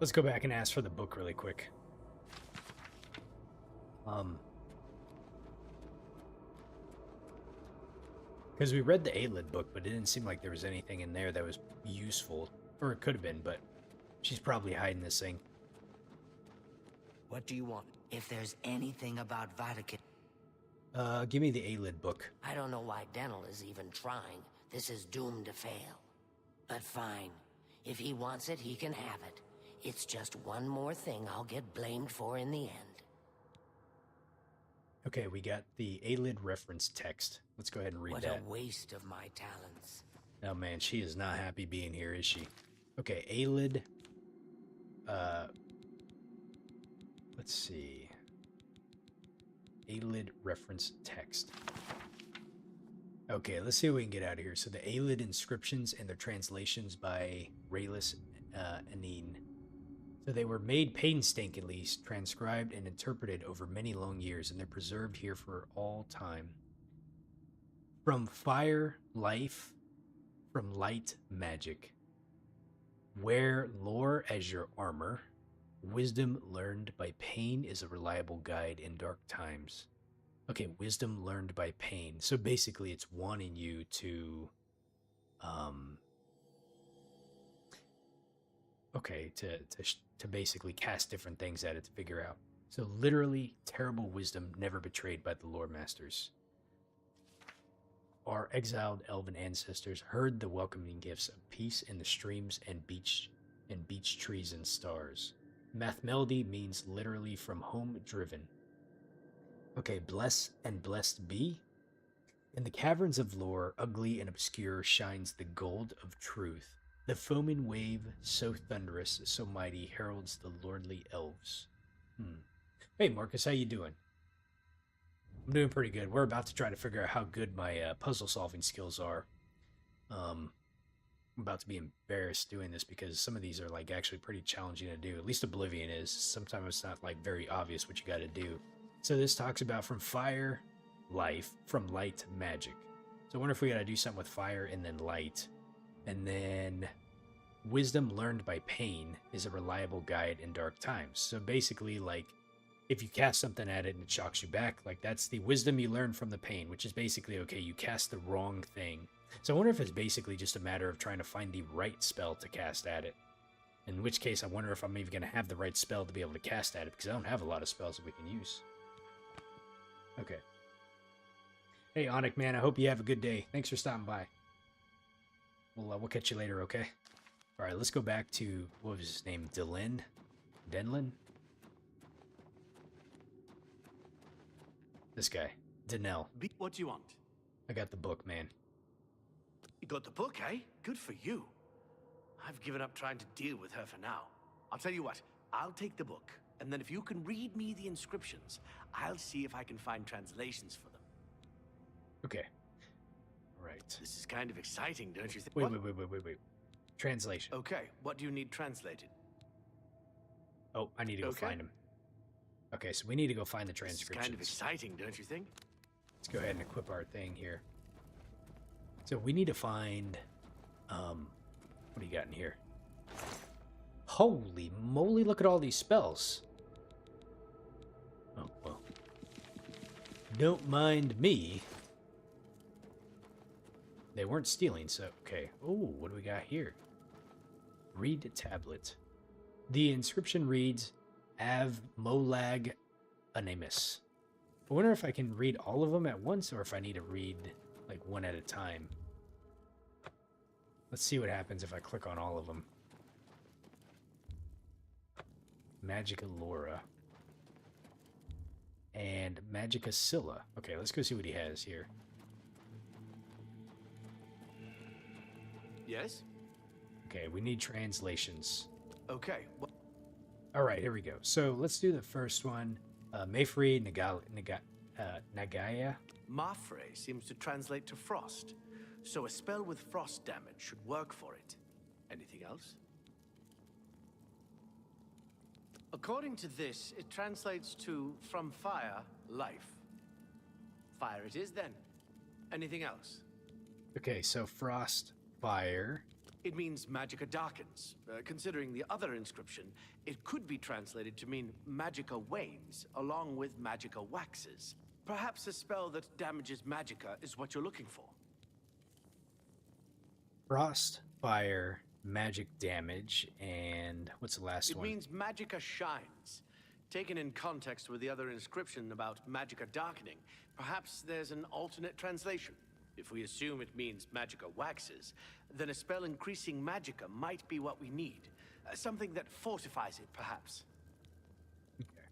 Let's go back and ask for the book really quick. Because we read the Ayleid book, but it didn't seem like there was anything in there that was useful. Or it could have been, but she's probably hiding this thing. What do you want? If there's anything about Vatican... Give me the Ayleid book. I don't know why Denell is even trying. This is doomed to fail. But fine. If he wants it, he can have it. It's just one more thing I'll get blamed for in the end. Okay, we got the Ayleid reference text. Let's go ahead and read that. What a waste of my talents. Oh man, she is not happy being here, is she? Okay, Ayleid. Let's see. Ayleid reference text. Okay, let's see what we can get out of here. So the Ayleid inscriptions and their translations by Rayless Anine. So they were made painstakingly, transcribed and interpreted over many long years, and they're preserved here for all time. From fire, life, from light, magic. Wear lore as your armor. Wisdom learned by pain is a reliable guide in dark times. Okay, wisdom learned by pain. So basically it's wanting you to, to basically cast different things at it to figure out. So literally, terrible wisdom never betrayed by the lore masters. Our exiled elven ancestors heard the welcoming gifts of peace in the streams and beach trees and stars. Mathmelody means literally from home driven. Okay, bless and blessed be. In the caverns of lore, ugly and obscure, shines the gold of truth. The foaming wave, so thunderous, so mighty, heralds the lordly elves. Hey Marcus, how you doing? I'm doing pretty good. We're about to try to figure out how good my puzzle solving skills are. I'm about to be embarrassed doing this because some of these are like actually pretty challenging to do. At least Oblivion is. Sometimes it's not like very obvious what you got to do. So this talks about from fire, life, from light, magic. So I wonder if we got to do something with fire and then light. And then wisdom learned by pain is a reliable guide in dark times. So basically, like, if you cast something at it and it shocks you back, like that's the wisdom you learn from the pain, which is basically, okay, you cast the wrong thing. So I wonder if it's basically just a matter of trying to find the right spell to cast at it. In which case, I wonder if I'm even going to have the right spell to be able to cast at it, because I don't have a lot of spells that we can use. Okay. Hey, Onic, man, I hope you have a good day. Thanks for stopping by. We'll catch you later, okay? All right, let's go back to, what was his name? Denlin? This guy. Denell. What do you want? I got the book, man. You got the book, eh? Good for you. I've given up trying to deal with her for now. I'll tell you what, I'll take the book, and then if you can read me the inscriptions, I'll see if I can find translations for them. Okay. Right. This is kind of exciting, don't you think? Wait. Translation. Okay, what do you need translated? Oh, I need to go find him. Okay, so we need to go find the transcriptions. This is kind of exciting, don't you think? Let's go ahead and equip our thing here. So we need to find, what do you got in here? Holy moly, look at all these spells. Oh, well. Don't mind me. They weren't stealing, so, okay. Oh, what do we got here? Read tablet. The inscription reads, Av Molag Animus. I wonder if I can read all of them at once or if I need to read like one at a time. Let's see what happens if I click on all of them. Magica Laura. And Magica Scylla. Okay, let's go see what he has here. Yes? Okay, we need translations. Okay. Alright, here we go. So let's do the first one. Mayfree Nagaya. Mafre seems to translate to frost, so a spell with frost damage should work for it. Anything else? According to this, it translates to from fire, life. Fire it is then. Anything else? Okay, so frost, fire. It means magicka darkens. Considering the other inscription, it could be translated to mean magicka wanes, along with magicka waxes. Perhaps a spell that damages magicka is what you're looking for. Frost, fire, magic damage, and what's the last one? It means magicka shines. Taken in context with the other inscription about magicka darkening, perhaps there's an alternate translation. If we assume it means magicka waxes, then a spell increasing magicka might be what we need. Something that fortifies it, perhaps. Okay.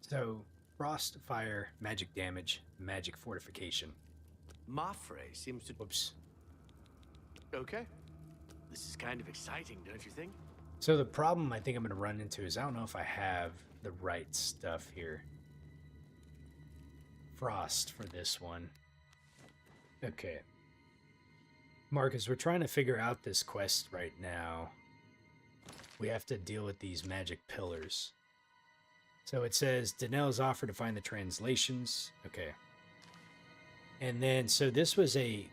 So, frost, fire, magic damage, magic fortification. Mafre seems to... Whoops. Okay. This is kind of exciting, don't you think? So the problem I think I'm going to run into is I don't know if I have the right stuff here. Frost for this one. Okay. Marcus, we're trying to figure out this quest right now. We have to deal with these magic pillars. So it says, Danelle's offered to find the translations. Okay. And then, so this was a,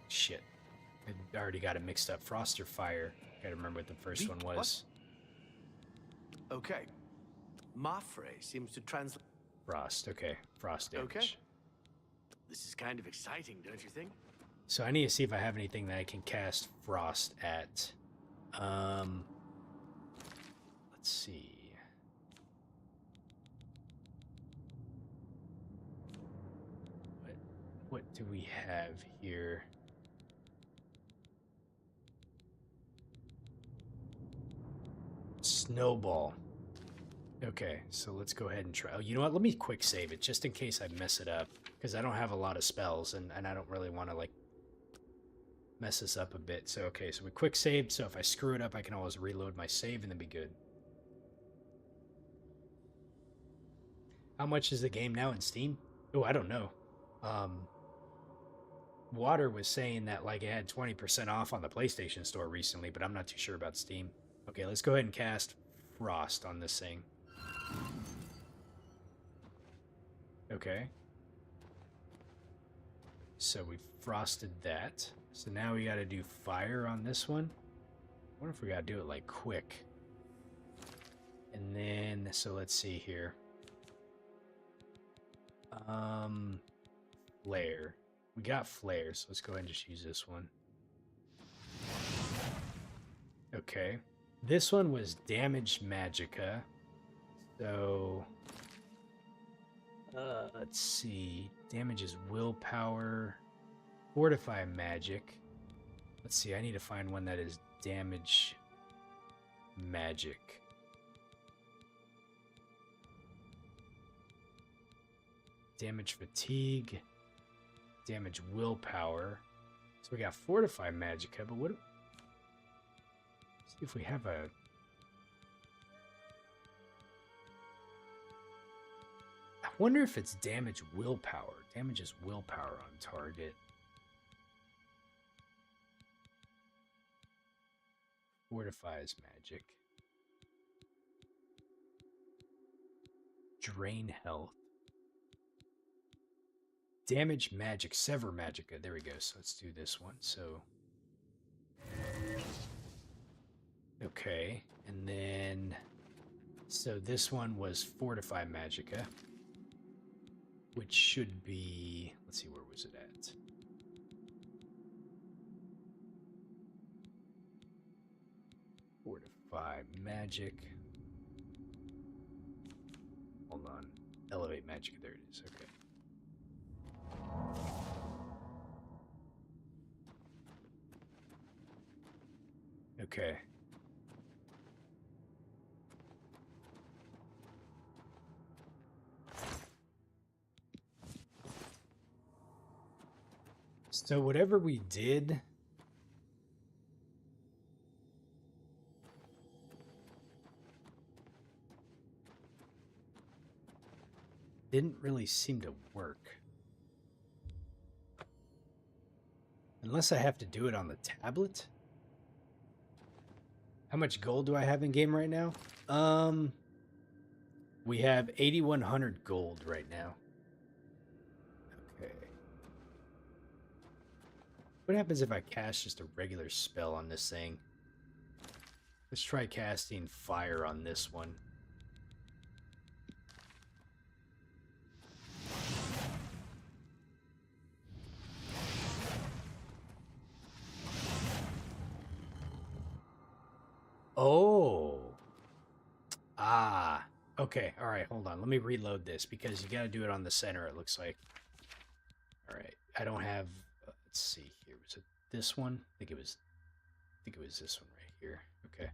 shit. I already got it mixed up. Frost or fire. Gotta remember what the first one was. What? Okay. Mafre seems to translate... Frost, okay. Frost damage. Okay. This is kind of exciting, don't you think? So I need to see if I have anything that I can cast Frost at. Let's see. What do we have here? Snowball. Okay, so let's go ahead and try. Oh, you know what? Let me quick save it just in case I mess it up, because I don't have a lot of spells and I don't really want to like mess this up a bit. So okay, so we quick saved, so if I screw it up I can always reload my save and then be good. How much is the game now in Steam? Oh, I don't know. Water was saying that like it had 20% off on the PlayStation Store recently, but I'm not too sure about Steam. Okay, let's go ahead and cast Frost on this thing. Okay. So we frosted that. So now we gotta do fire on this one. I wonder if we gotta do it like quick. And then, so let's see here. Flare. We got flare, so let's go ahead and just use this one. Okay. This one was damage magicka. So let's see. Damage is willpower. Fortify magic. Let's see, I need to find one that is damage magic. Damage fatigue. Damage willpower. So we got fortify magicka, but what? See if we have a... Wonder if it's damage willpower. Damages willpower on target. Fortifies magic. Drain health. Damage magic. Sever magicka. There we go. So let's do this one. So. Okay. And then. So this one was Fortify magicka. Which should be. Let's see, where was it at? Fortify magic. Hold on. Elevate magic. There it is. Okay. Okay. So whatever we did, didn't really seem to work. Unless I have to do it on the tablet. How much gold do I have in game right now? We have 8,100 gold right now. Okay. What happens if I cast just a regular spell on this thing? Let's try casting fire on this one. Oh. Ah. Okay. All right. Hold on. Let me reload this because you got to do it on the center, it looks like. All right. I don't have... let's see here. Was it this one? I think it was this one right here. Okay.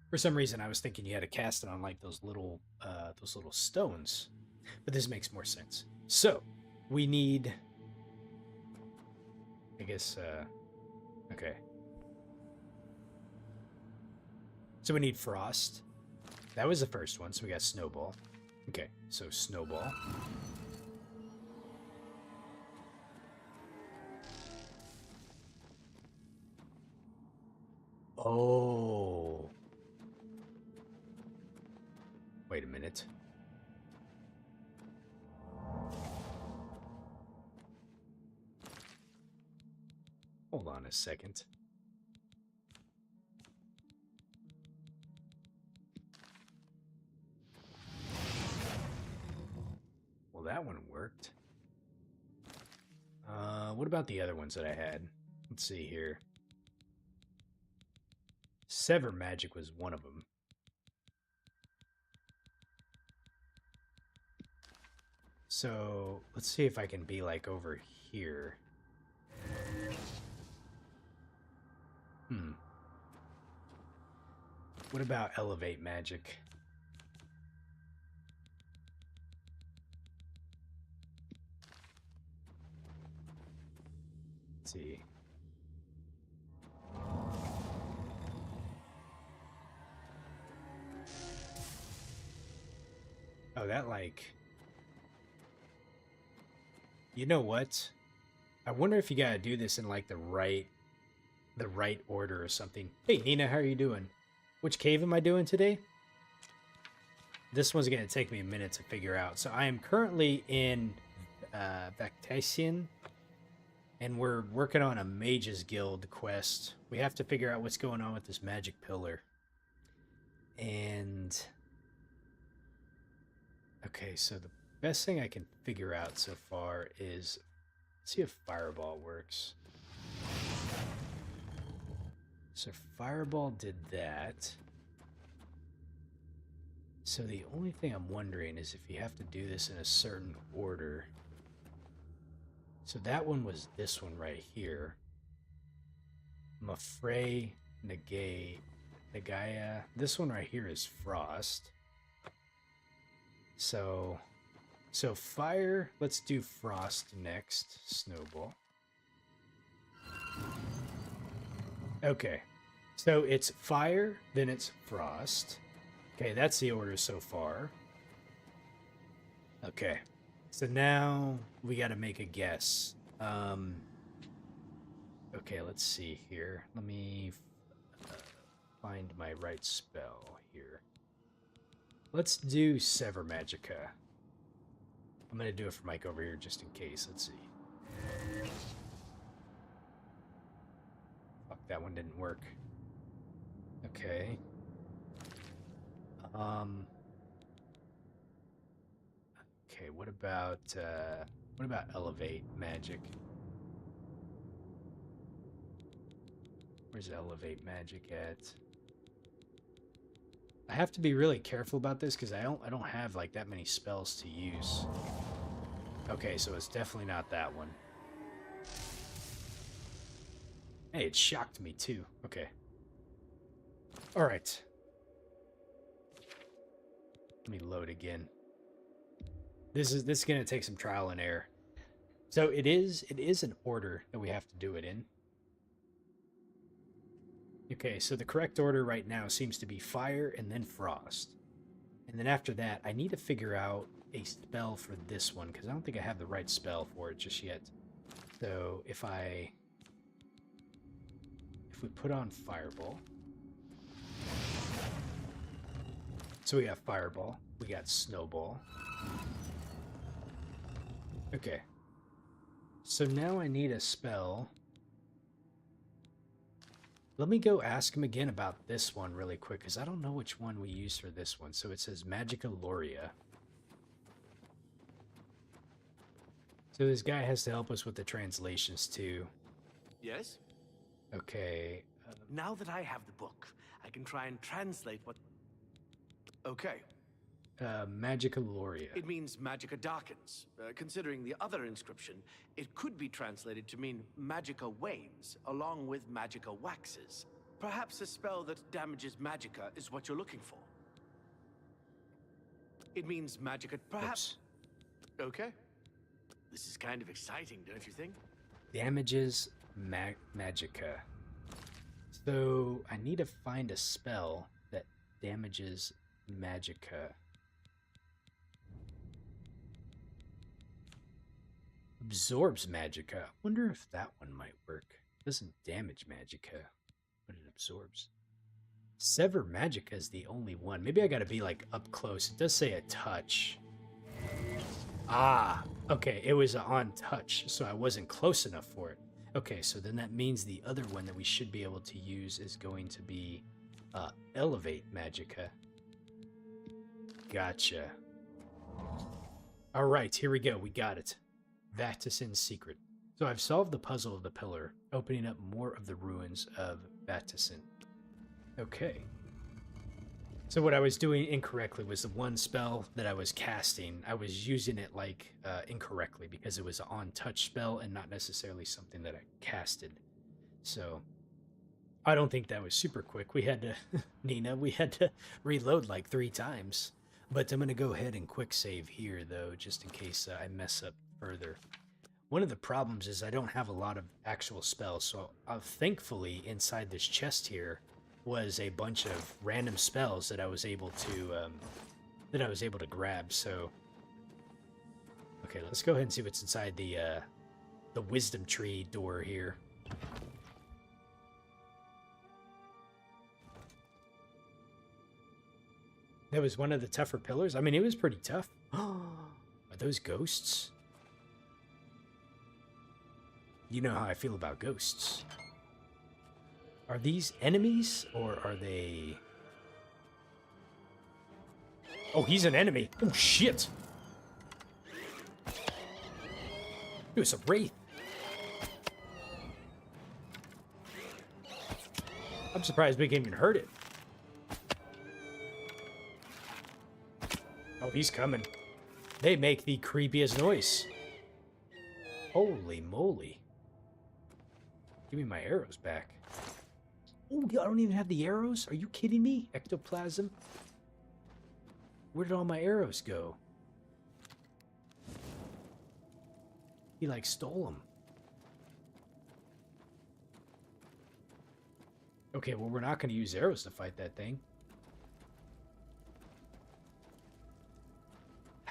For some reason, I was thinking you had to cast it on like those little stones. But this makes more sense. So, we need... I guess... okay. So we need frost. That was the first one, so we got snowball. Okay, so snowball. Oh. Wait a minute. Hold on a second. Well, that one worked. What about the other ones that I had? Let's see here. Sever magic was one of them. So, let's see if I can be like over here. What about elevate magic? Let's see. Oh, that like... You know what? I wonder if you gotta do this in like the right order or something. Hey Nina, how are you doing? Which cave am I doing today? This one's gonna take me a minute to figure out. So I am currently in Vactasian, and we're working on a Mage's Guild quest. We have to figure out what's going on with this magic pillar. And okay, so the best thing I can figure out so far is see if fireball works. So fireball did that. So the only thing I'm wondering is if you have to do this in a certain order. So that one was this one right here. Mafray, Nagaya. This one right here is frost. So fire, let's do frost next. Snowball. Okay. So it's fire, then it's frost. Okay, that's the order so far. Okay. So now we got to make a guess. Okay, let's see here. Let me find my right spell here. Let's do Sever Magicka. I'm going to do it for Mike over here just in case. Let's see. Fuck, that one didn't work. Okay. Okay, what about Elevate Magic? Where's Elevate Magic at? I have to be really careful about this because I don't have like that many spells to use. Okay, so it's definitely not that one. Hey, it shocked me too. Okay. All right. Let me load again. This is going to take some trial and error. So it is an order that we have to do it in. Okay, so the correct order right now seems to be fire and then frost. And then after that, I need to figure out a spell for this one because I don't think I have the right spell for it just yet. So if we put on Fireball. So we got Fireball, we got Snowball. Okay. So now I need a spell. Let me go ask him again about this one really quick, because I don't know which one we use for this one. So it says Magica Loria. So this guy has to help us with the translations too. Yes? Okay. Now that I have the book, I can try and translate what... Okay. Magica Loria. It means Magica darkens. Considering the other inscription, it could be translated to mean Magica wanes, along with Magica waxes. Perhaps a spell that damages Magica is what you're looking for. It means Magica... Perhaps... Oops. Okay. This is kind of exciting, don't you think? Damages Magica. So I need to find a spell that damages Magica. Absorbs Magica. I wonder if that one might work. It doesn't damage Magica, but it absorbs. Sever Magica is the only one. Maybe I gotta be like up close. It does say a touch. Ah, okay. It was on touch, so I wasn't close enough for it. Okay, so then that means the other one that we should be able to use is going to be Elevate Magica. Gotcha. All right, here we go. We got it. Vaticin's Secret. So I've solved the puzzle of the pillar, opening up more of the ruins of Vaticin. Okay. So what I was doing incorrectly was the one spell that I was casting, I was using it like incorrectly because it was an on-touch spell and not necessarily something that I casted. So I don't think that was super quick. We had to, Nina, we had to reload like 3 times. But I'm going to go ahead and quick save here, though, just in case I mess up further. One of the problems is I don't have a lot of actual spells, so thankfully inside this chest here was a bunch of random spells that I was able to grab. So okay, let's go ahead and see what's inside the wisdom tree door here. That was one of the tougher pillars. I mean, it was pretty tough. Are those ghosts? You know how I feel about ghosts. Are these enemies, or are they... Oh, he's an enemy. Oh, shit. It was a wraith. I'm surprised we can even hurt it. Oh, he's coming. They make the creepiest noise. Holy moly. Give me my arrows back. Oh, I don't even have the arrows? Are you kidding me? Ectoplasm? Where did all my arrows go? He, like, stole them. Okay, well, we're not going to use arrows to fight that thing.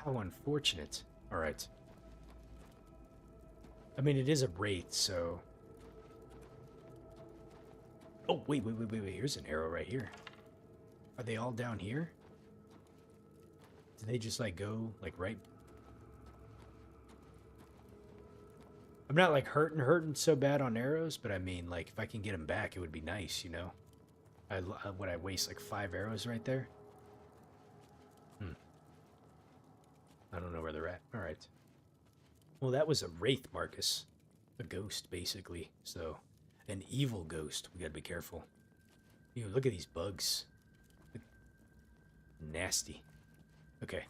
How unfortunate. Alright. I mean, it is a wraith, so... Oh, wait. Here's an arrow right here. Are they all down here? Do they just, like, go, like, right? I'm not, like, hurting so bad on arrows, but I mean, like, if I can get them back, it would be nice, you know? Would I waste, like, 5 arrows right there? I don't know where they're at. Alright. Well, that was a wraith, Marcus. A ghost, basically. So, an evil ghost. We gotta be careful. Ew, look at these bugs. Nasty. Okay.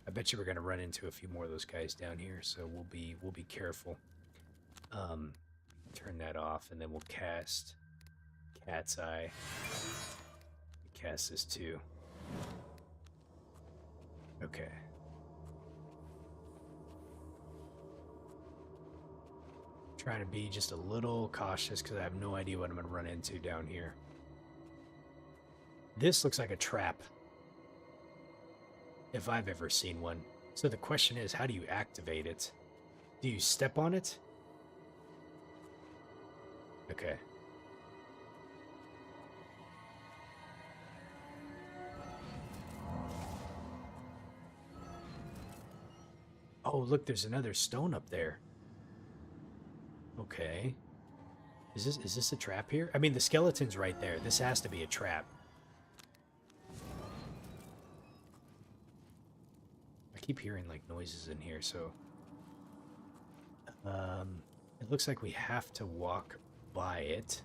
I bet you we're gonna run into a few more of those guys down here, so we'll be careful. Turn that off, and then we'll cast Cat's Eye. Cast this too. Okay. Trying to be just a little cautious because I have no idea what I'm going to run into down here. This looks like a trap, if I've ever seen one. So the question is, how do you activate it? Do you step on it? Okay. Oh, look, there's another stone up there. Okay. Is this a trap here? I mean, the skeleton's right there. This has to be a trap. I keep hearing, like, noises in here, so... it looks like we have to walk by it.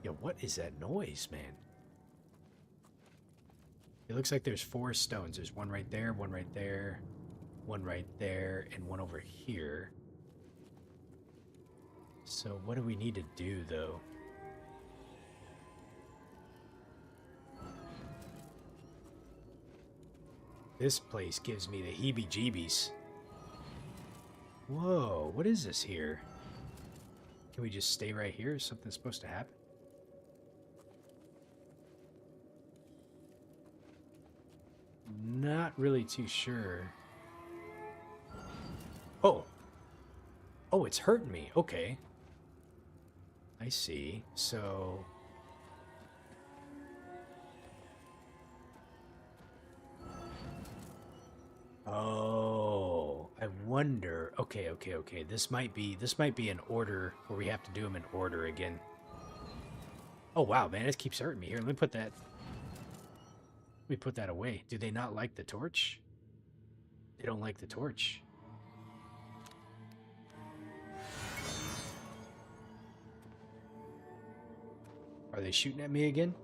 Yo, what is that noise, man? It looks like there's 4 stones. There's one right there, one right there, one right there, and one over here. So what do we need to do, though? This place gives me the heebie-jeebies. Whoa, what is this here? Can we just stay right here? Is something supposed to happen? Not really too sure. Oh. Oh, it's hurting me. Okay. I see. So... Oh, I wonder. Okay. This might be an order where we have to do them in order again. Oh wow, man, this keeps hurting me. Here, let me put that away. Do they not like the torch? They don't like the torch. Are they shooting at me again?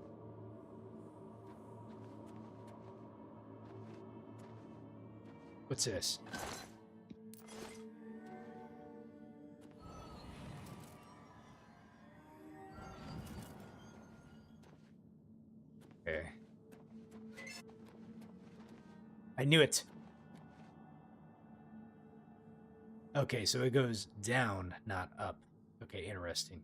What's this? Okay. I knew it. Okay, so it goes down, not up. Okay, interesting.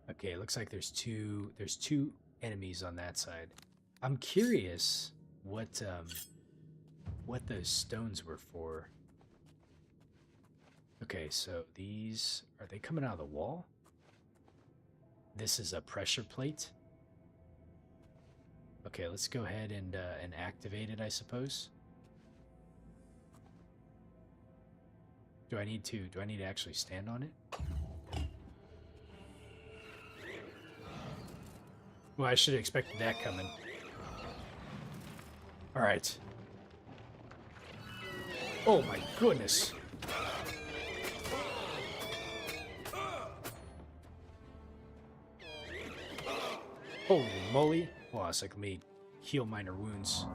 Okay, it looks like there's two enemies on that side. I'm curious what those stones were for. Okay, so these, are they coming out of the wall? This is a pressure plate. Okay, let's go ahead and activate it, I suppose. Do I need to actually stand on it? Well, I should have expected that coming. All right. Oh my goodness. Holy moly. Well, it's like, let me heal minor wounds.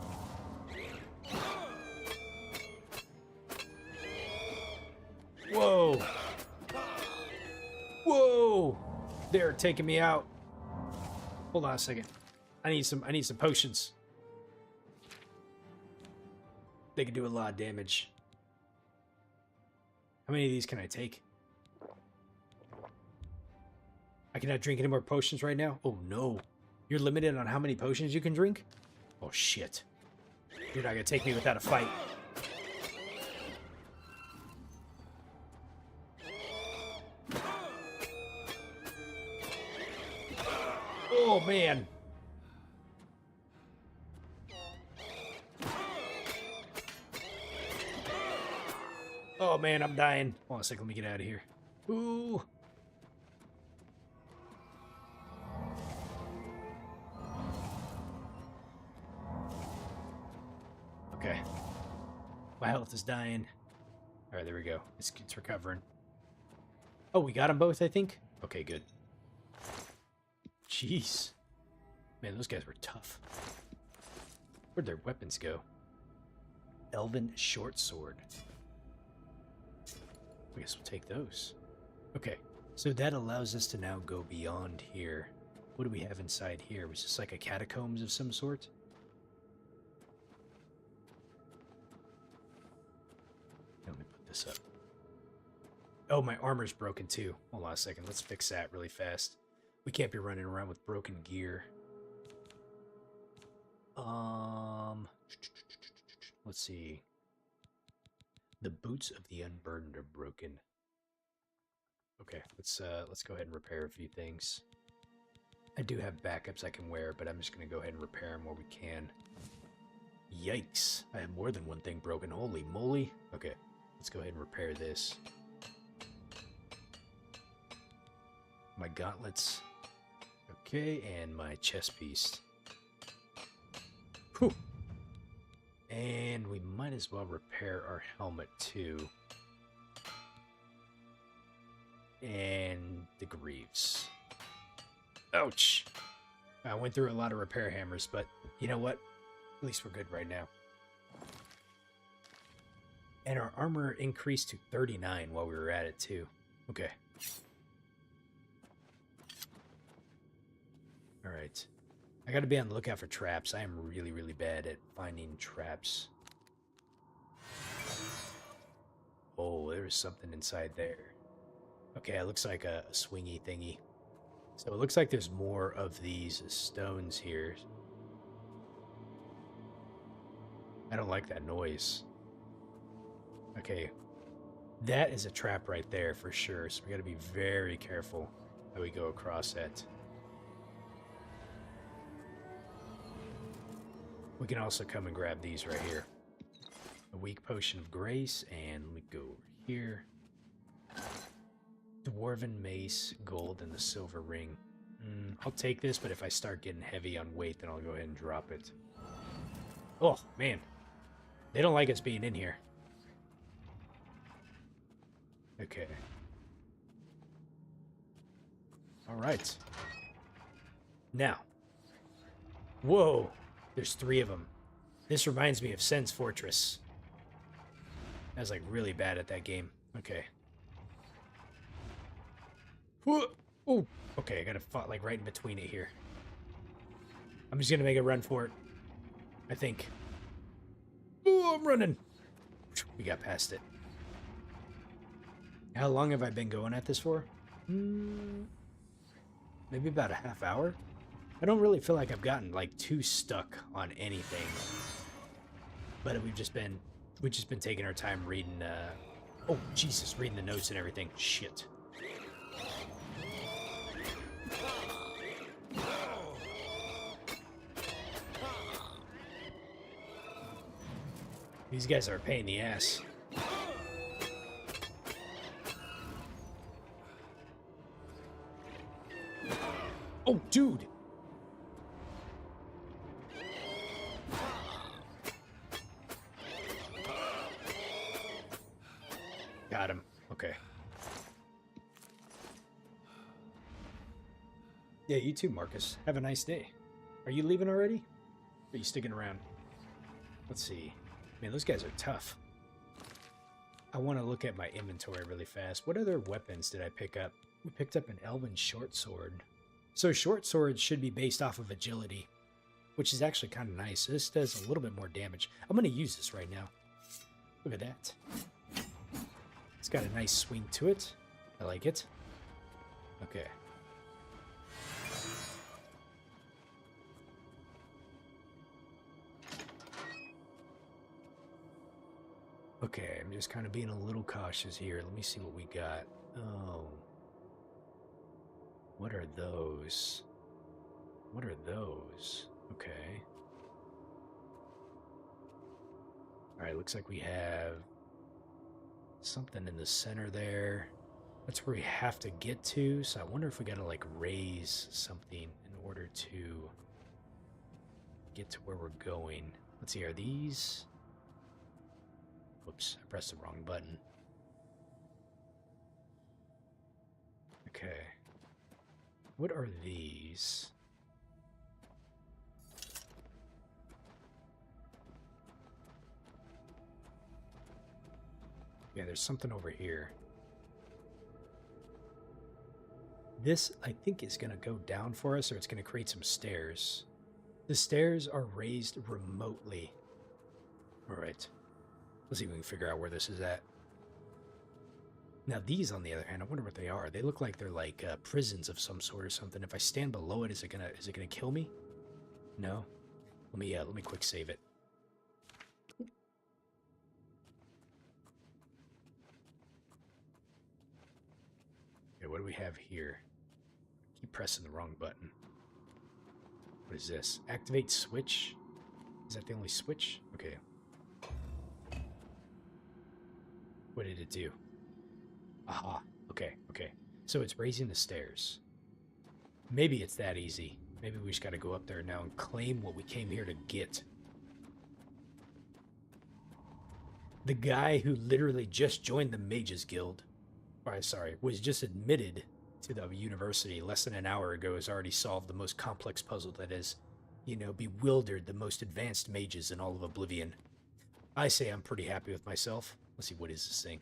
Whoa. Whoa. They're taking me out. Hold on a second. I need some potions. They can do a lot of damage. How many of these can I take? I cannot drink any more potions right now? Oh no. You're limited on how many potions you can drink? Oh shit. You're not gonna take me without a fight. Oh man. Oh man, I'm dying. Hold on a second, let me get out of here. Ooh. Okay. My health is dying. Alright, there we go. It's recovering. Oh, we got them both, I think? Okay, good. Jeez. Man, those guys were tough. Where'd their weapons go? Elven short sword. I guess we'll take those. Okay, so that allows us to now go beyond here. What do we have inside here? Was this like a catacombs of some sort? Let me put this up. Oh, my armor's broken too. Hold on a second. Let's fix that really fast. We can't be running around with broken gear. Let's see. The boots of the unburdened are broken. Okay, let's go ahead and repair a few things. I do have backups I can wear, but I'm just gonna go ahead and repair them where we can. Yikes! I have more than one thing broken. Holy moly! Okay, let's go ahead and repair this. My gauntlets. Okay, and my chest piece. Whew. And we might as well repair our helmet too. And the greaves. Ouch! I went through a lot of repair hammers, but you know what? At least we're good right now. And our armor increased to 39 while we were at it too. Okay. Alright. I gotta be on the lookout for traps. I am really, really bad at finding traps. Oh, there's something inside there. Okay, it looks like a swingy thingy. So it looks like there's more of these stones here. I don't like that noise. Okay. That is a trap right there for sure. So we gotta be very careful how we go across that. We can also come and grab these right here. A weak potion of grace, and let me go over here. Dwarven mace, gold, and the silver ring. I'll take this, but if I start getting heavy on weight, then I'll go ahead and drop it. Oh, man. They don't like us being in here. Okay. Alright. Now. Whoa. There's 3 of them. This reminds me of Sen's Fortress. I was like really bad at that game. Okay. Oh, okay. I gotta fight like right in between it here. I'm just gonna make a run for it. I think. Oh, I'm running. We got past it. How long have I been going at this for? Maybe about a half hour. I don't really feel like I've gotten like too stuck on anything, but we've just been taking our time reading. Oh Jesus, reading the notes and everything. Shit. These guys are a pain in the ass. Oh, dude. Got him. Okay. Yeah, you too, Marcus. Have a nice day. Are you leaving already? Or are you sticking around? Let's see. Man, those guys are tough. I want to look at my inventory really fast. What other weapons did I pick up? We picked up an elven short sword. So short swords should be based off of agility, which is actually kind of nice. This does a little bit more damage. I'm going to use this right now. Look at that. It's got a nice swing to it. I like it. Okay. Okay, I'm just kind of being a little cautious here. Let me see what we got. Oh. What are those? What are those? Okay. Alright, looks like we have something in the center there. That's where we have to get to, so I wonder if we gotta, like, raise something in order to get to where we're going. Let's see, are these... Whoops, I pressed the wrong button. Okay. What are these? Yeah, there's something over here. This, I think, is going to go down for us, or it's going to create some stairs. The stairs are raised remotely. All right. Let's see if we can figure out where this is at. Now, these, on the other hand, I wonder what they are. They look like they're like prisons of some sort or something. If I stand below it, is it gonna kill me? No. Let me quick save it. Okay, what do we have here? Keep pressing the wrong button. What is this? Activate switch? Is that the only switch? Okay. What did it do? Aha. Okay, okay. So it's raising the stairs. Maybe it's that easy. Maybe we just gotta go up there now and claim what we came here to get. The guy who literally just joined the Mages Guild, was just admitted to the university less than an hour ago, has already solved the most complex puzzle that has, bewildered the most advanced mages in all of Oblivion. I say I'm pretty happy with myself. Let's see, what is this thing?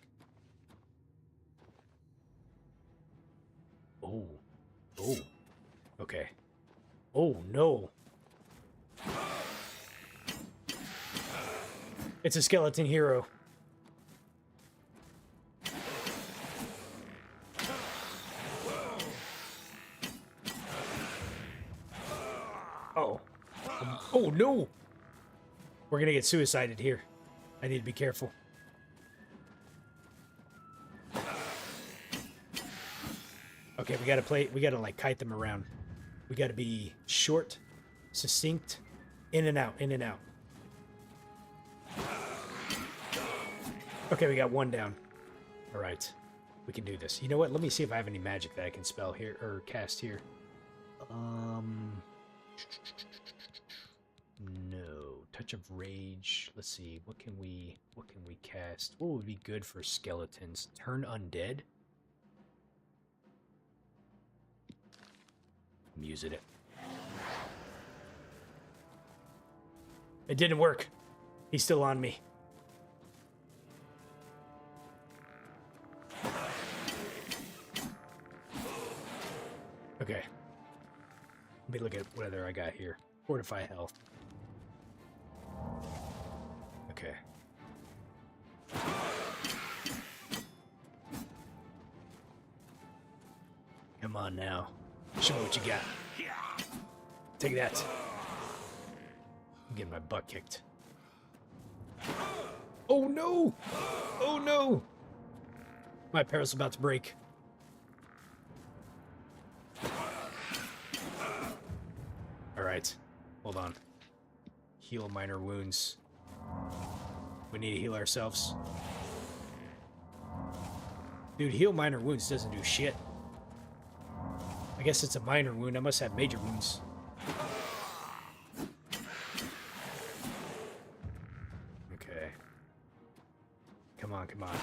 Oh. Oh. Okay. Oh, no. It's a skeleton hero. Oh. Oh, no! We're gonna get suicided here. I need to be careful. Okay, we gotta like kite them around. We gotta be short, succinct, in and out, in and out. Okay, we got one down. All right, we can do this. You know what? Let me see if I have any magic that I can spell here, or cast here. No. Touch of Rage. Let's see, what can we cast? What would be good for skeletons? Turn undead? I'm using it. It didn't work. He's still on me. Okay. Let me look at whether I got here. Fortify health. Okay. Come on now. Show me what you got. Take that. I'm getting my butt kicked. Oh no! Oh no! My apparel's about to break. Alright. Hold on. Heal minor wounds. We need to heal ourselves. Dude, heal minor wounds doesn't do shit. I guess it's a minor wound. I must have major wounds. Okay. Come on, come on.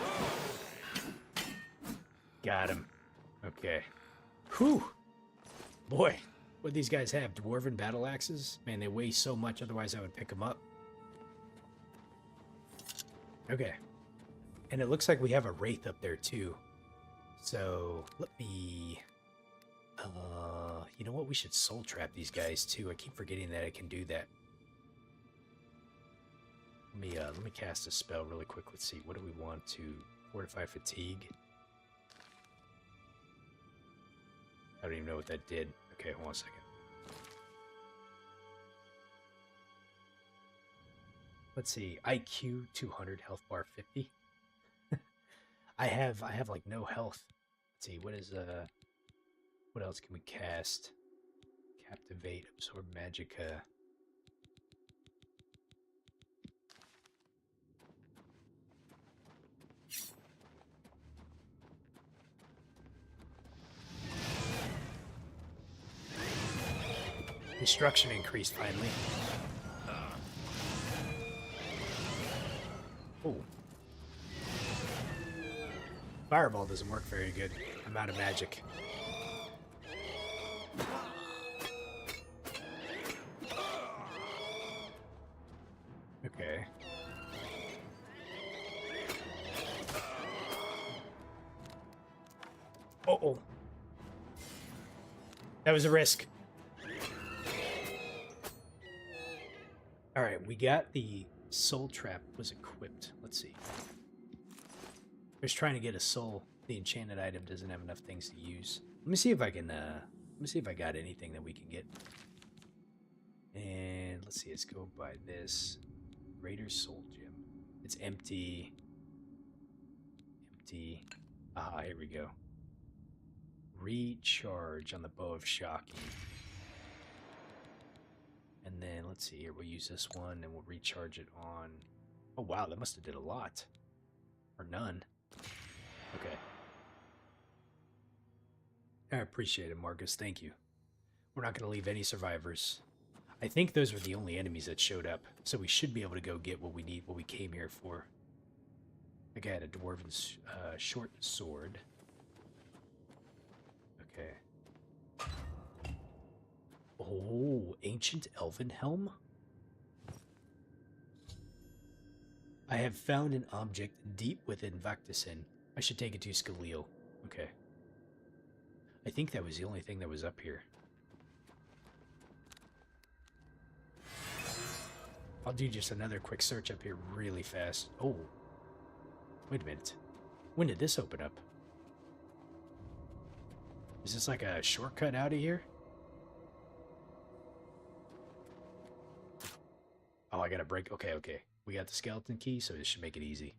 Got him. Okay. Whew! Boy, what these guys have? Dwarven battle axes? Man, they weigh so much, otherwise I would pick them up. Okay. And it looks like we have a wraith up there, too. So, let me... you know what? We should soul trap these guys, too. I keep forgetting that I can do that. Let me cast a spell really quick. Let's see. What do we want to... Fortify fatigue? I don't even know what that did. Okay, hold on a second. Let's see. IQ 200, health bar 50. I have like no health. Let's see. What else can we cast? Captivate, absorb magicka. Destruction increased finally. Oh. Fireball doesn't work very good. I'm out of magic. Okay. Uh-oh. That was a risk. Alright, we got the soul trap was equipped. Let's see. Just trying to get a soul. The enchanted item doesn't have enough things to use. Let me see if I can, let me see if I got anything that we can get. And let's see, let's go by this. Greater Soul Gem. It's empty. Empty. Ah, here we go. Recharge on the Bow of Shocking. And then, let's see here, we'll use this one and we'll recharge it on... Oh, wow, that must have did a lot. Or none. Okay. I appreciate it, Marcus. Thank you. We're not going to leave any survivors. I think those were the only enemies that showed up, so we should be able to go get what we need, what we came here for. I think I had a dwarven short sword. Okay. Oh, ancient elven helm? I have found an object deep within Vaktasin. I should take it to Scalil. Okay. I think that was the only thing that was up here. I'll do just another quick search up here really fast. Oh. Wait a minute. When did this open up? Is this like a shortcut out of here? Oh, I gotta break. Okay, okay. We got the skeleton key, so this should make it easy.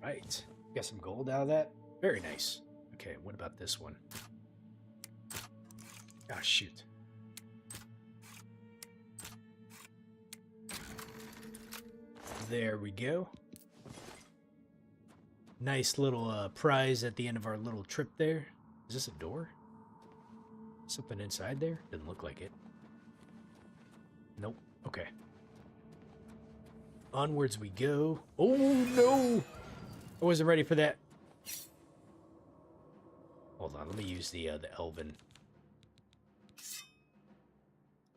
Alright. Got some gold out of that. Very nice. Okay, what about this one? Ah, shoot. There we go. Nice little prize at the end of our little trip there. Is this a door? Something inside there? Doesn't look like it. Nope. Okay. Onwards we go. Oh, no! I wasn't ready for that. Hold on, let me use the elven.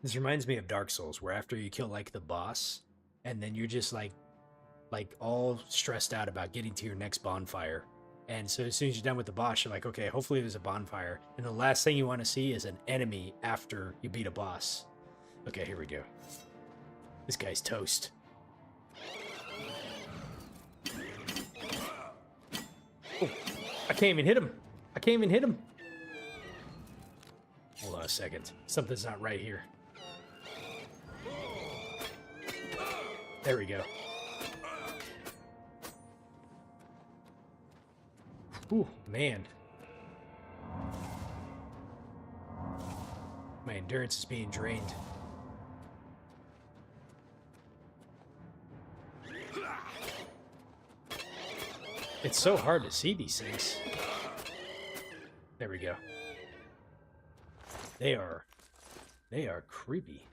This reminds me of Dark Souls, where after you kill, like, the boss, and then you're just, like all stressed out about getting to your next bonfire. And so as soon as you're done with the boss, you're like, okay, hopefully there's a bonfire. And the last thing you want to see is an enemy after you beat a boss. Okay, here we go. This guy's toast. Oh, I can't even hit him. I can't even hit him. Hold on a second. Something's not right here. There we go. Ooh, man. My endurance is being drained. It's so hard to see these things. There we go. They are creepy.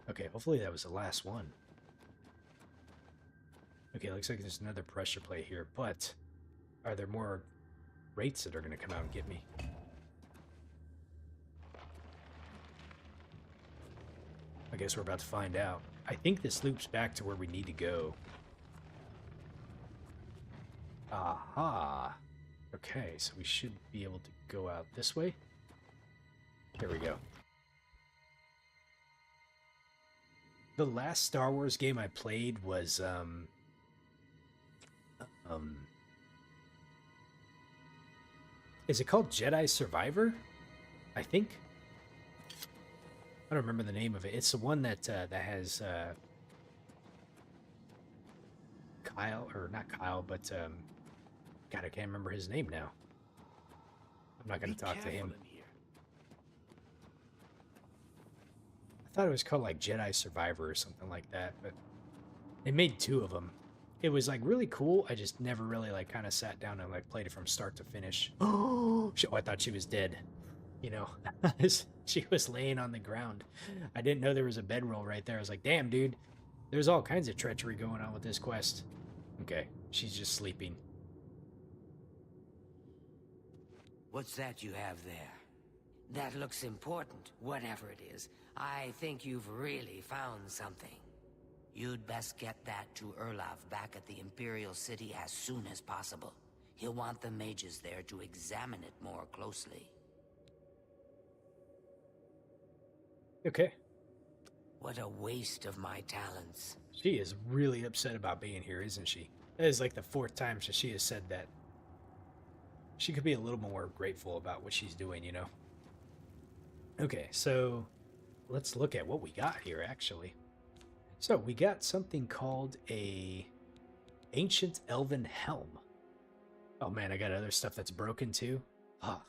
Okay, hopefully that was the last one. Okay, looks like there's another pressure plate here, but are there more wraiths that are going to come out and get me? I guess we're about to find out. I think this loops back to where we need to go. Aha. Okay, so we should be able to go out this way. There we go. The last Star Wars game I played was, is it called Jedi Survivor? I think. I don't remember the name of it. It's the one that that has Kyle, or not Kyle, but God, I can't remember his name now. I'm not going to talk to him. I thought it was called like Jedi Survivor or something like that, but they made 2 of them. It was like really cool. I just never really like kind of sat down and like played it from start to finish. Oh, I thought she was dead. You know, she was laying on the ground. I didn't know there was a bedroll right there. I was like, damn, dude, there's all kinds of treachery going on with this quest. Okay, she's just sleeping. What's that you have there? That looks important, whatever it is. I think you've really found something. You'd best get that to Erlaf back at the Imperial City as soon as possible. He'll want the mages there to examine it more closely. Okay. What a waste of my talents. She is really upset about being here, isn't she? That is like the 4th time she has said that. She could be a little more grateful about what she's doing, you know? Okay, so let's look at what we got here, actually. So we got something called a Ancient Elven Helm. Oh man, I got other stuff that's broken too. Ah.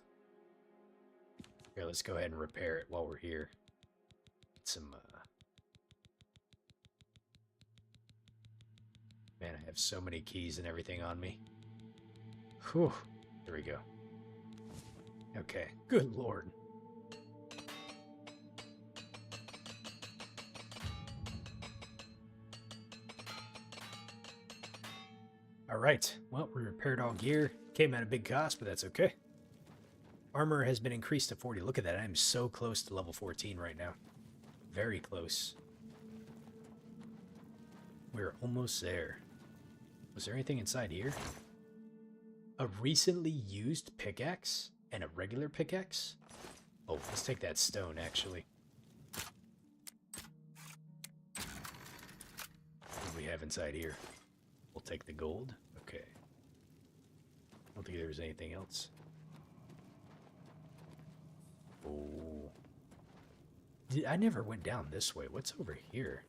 Here, let's go ahead and repair it while we're here. Get some, Man, I have so many keys and everything on me. Whew. There we go. Okay. Good lord. Alright. Well, we repaired all gear. Came at a big cost, but that's okay. Armor has been increased to 40. Look at that. I'm so close to level 14 right now. Very close. We're almost there. Was there anything inside here? A recently used pickaxe and a regular pickaxe? Oh, let's take that stone, actually. What do we have inside here? We'll take the gold. Okay. I don't think there was anything else. Oh. I never went down this way. What's over here?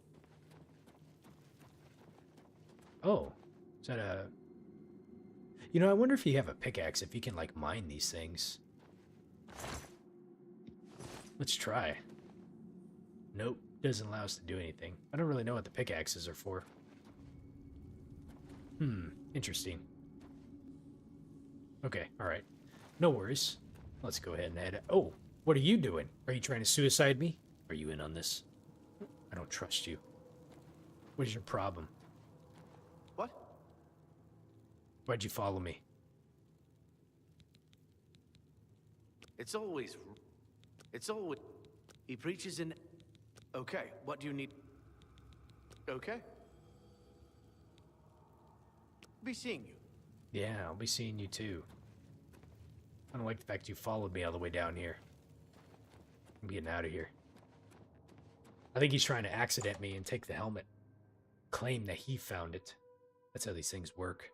Oh. Is that a... You know, I wonder if you have a pickaxe, if you can, like, mine these things. Let's try. Nope. Doesn't allow us to do anything. I don't really know what the pickaxes are for. Interesting. Okay, alright. No worries. Let's go ahead and head it. Oh, what are you doing? Are you trying to suicide me? Are you in on this? I don't trust you. What is your problem? What? Why'd you follow me? It's always... He preaches in... Okay, what do you need? Okay. Be seeing you. Yeah, I'll be seeing you too. I don't like the fact you followed me all the way down here. I'm getting out of here. I think he's trying to accident me and take the helmet. Claim that he found it. That's how these things work.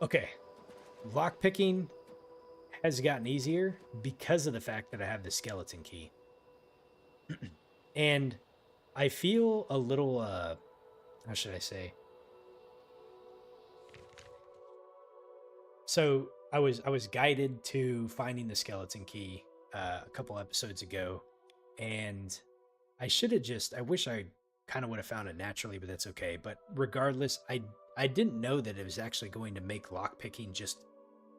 Okay. Lockpicking has gotten easier because of the fact that I have the skeleton key. And I feel a little, how should I say? So I was guided to finding the skeleton key a couple episodes ago, and I wish I kind of would have found it naturally, but that's okay. But regardless, I didn't know that it was actually going to make lockpicking just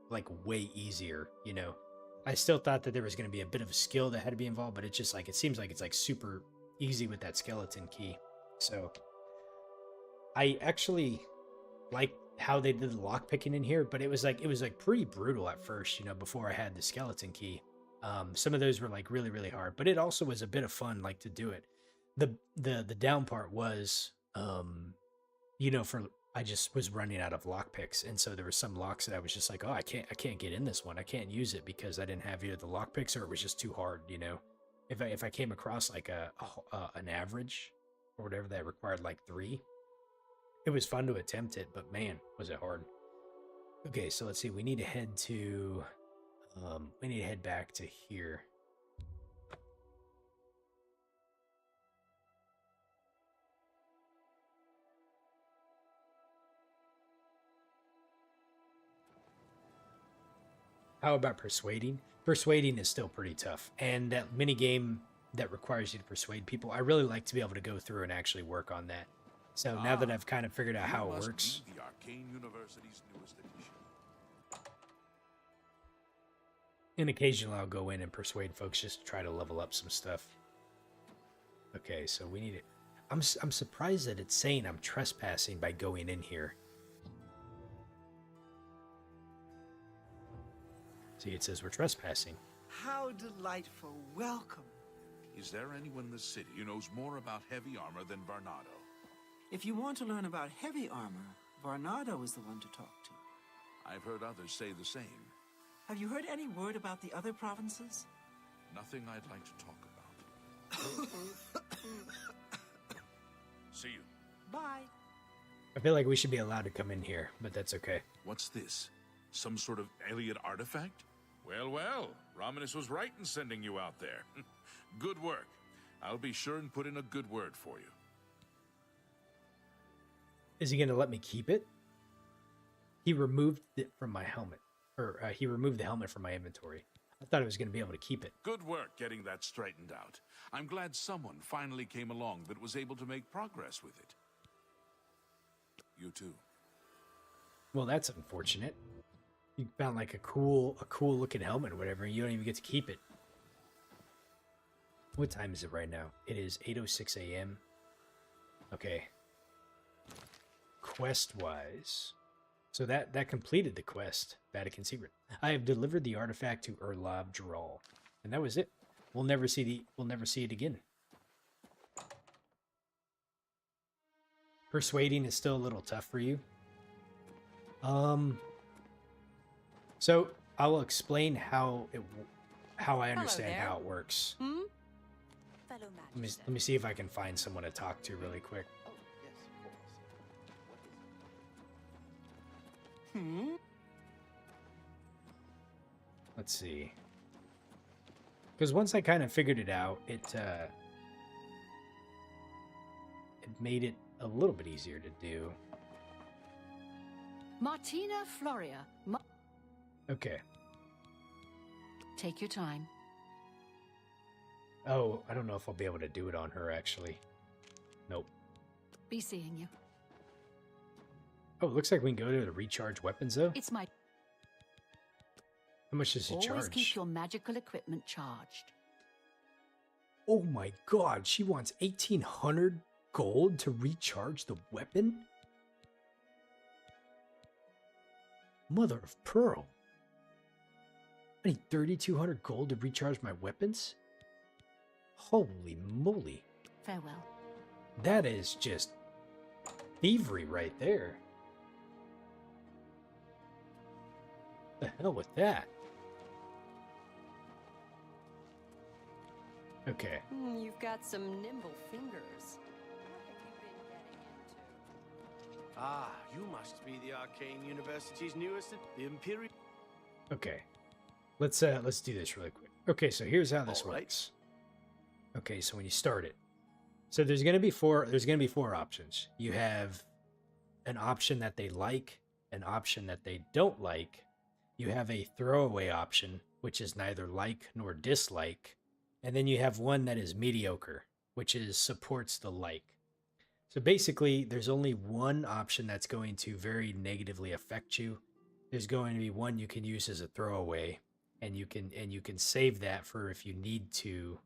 like way easier, you know. I still thought that there was going to be a bit of a skill that had to be involved, but it's just like, it seems like it's like super easy with that skeleton key. So I actually like how they did the lockpicking in here, but it was like pretty brutal at first, you know, before I had the skeleton key. Some of those were like really, really hard, but it also was a bit of fun, like, to do it. The down part was, you know, I just was running out of lockpicks, and so there were some locks that I was just like, oh, I can't get in this one. I can't use it because I didn't have either the lockpicks or it was just too hard, you know. If I came across like an average or whatever that required like 3, it was fun to attempt it, but man, was it hard. Okay, so let's see. We need to head to. We need to head back to here. How about persuading? Persuading is still pretty tough. And that mini game that requires you to persuade people, I really like to be able to go through and actually work on that. So now that I've kind of figured out how it works. The Arcane University's newest edition. And occasionally I'll go in and persuade folks just to try to level up some stuff. Okay, so we need it. I'm surprised that it's saying I'm trespassing by going in here. See, it says we're trespassing. How delightful. Welcome. Is there anyone in the city who knows more about heavy armor than Varnado? If you want to learn about heavy armor, Varnado is the one to talk to. I've heard others say the same. Have you heard any word about the other provinces? Nothing I'd like to talk about. See you. Bye. I feel like we should be allowed to come in here, but that's okay. What's this? Some sort of Ayleid artifact? Well, well, Romanus was right in sending you out there. Good work. I'll be sure and put in a good word for you. Is he going to let me keep it? He removed it from my helmet. Or he removed the helmet from my inventory. I thought I was going to be able to keep it. Good work getting that straightened out. I'm glad someone finally came along that was able to make progress with it. You too. Well, that's unfortunate. You found like a cool looking helmet or whatever, and you don't even get to keep it. What time is it right now? It is 8:06 a.m. Okay. Quest-wise. So that completed the quest, Vatican Secret. I have delivered the artifact to Erlob Dral. And that was it. We'll never see it again. Persuading is still a little tough for you. So I will explain how I understand how it works. Hmm? Let me see if I can find someone to talk to really quick. Hmm? Let's see. Because once I kind of figured it out, it made it a little bit easier to do. Martina Floria. Okay. Take your time. Oh, I don't know if I'll be able to do it on her, actually. Nope. Be seeing you. Oh, it looks like we can go to the recharge weapons, though. It's my... How much does it charge? Always keep your magical equipment charged. Oh my god, she wants 1,800 gold to recharge the weapon? Mother of pearl. I need 3,200 gold to recharge my weapons? Holy moly. Farewell. That is just thievery right there. The hell with that? Okay. You've got some nimble fingers. What have you been getting into? Ah, you must be the Arcane University's newest, the Imperial. Okay. Let's do this really quick. Okay, so here's how this works. Okay, so when you start it. So there's going to be four options. You have an option that they like, an option that they don't like. You have a throwaway option, which is neither like nor dislike. And then you have one that is mediocre, which is supports the like. So basically, there's only one option that's going to very negatively affect you. There's going to be one you can use as a throwaway, and you can save that for if you need to.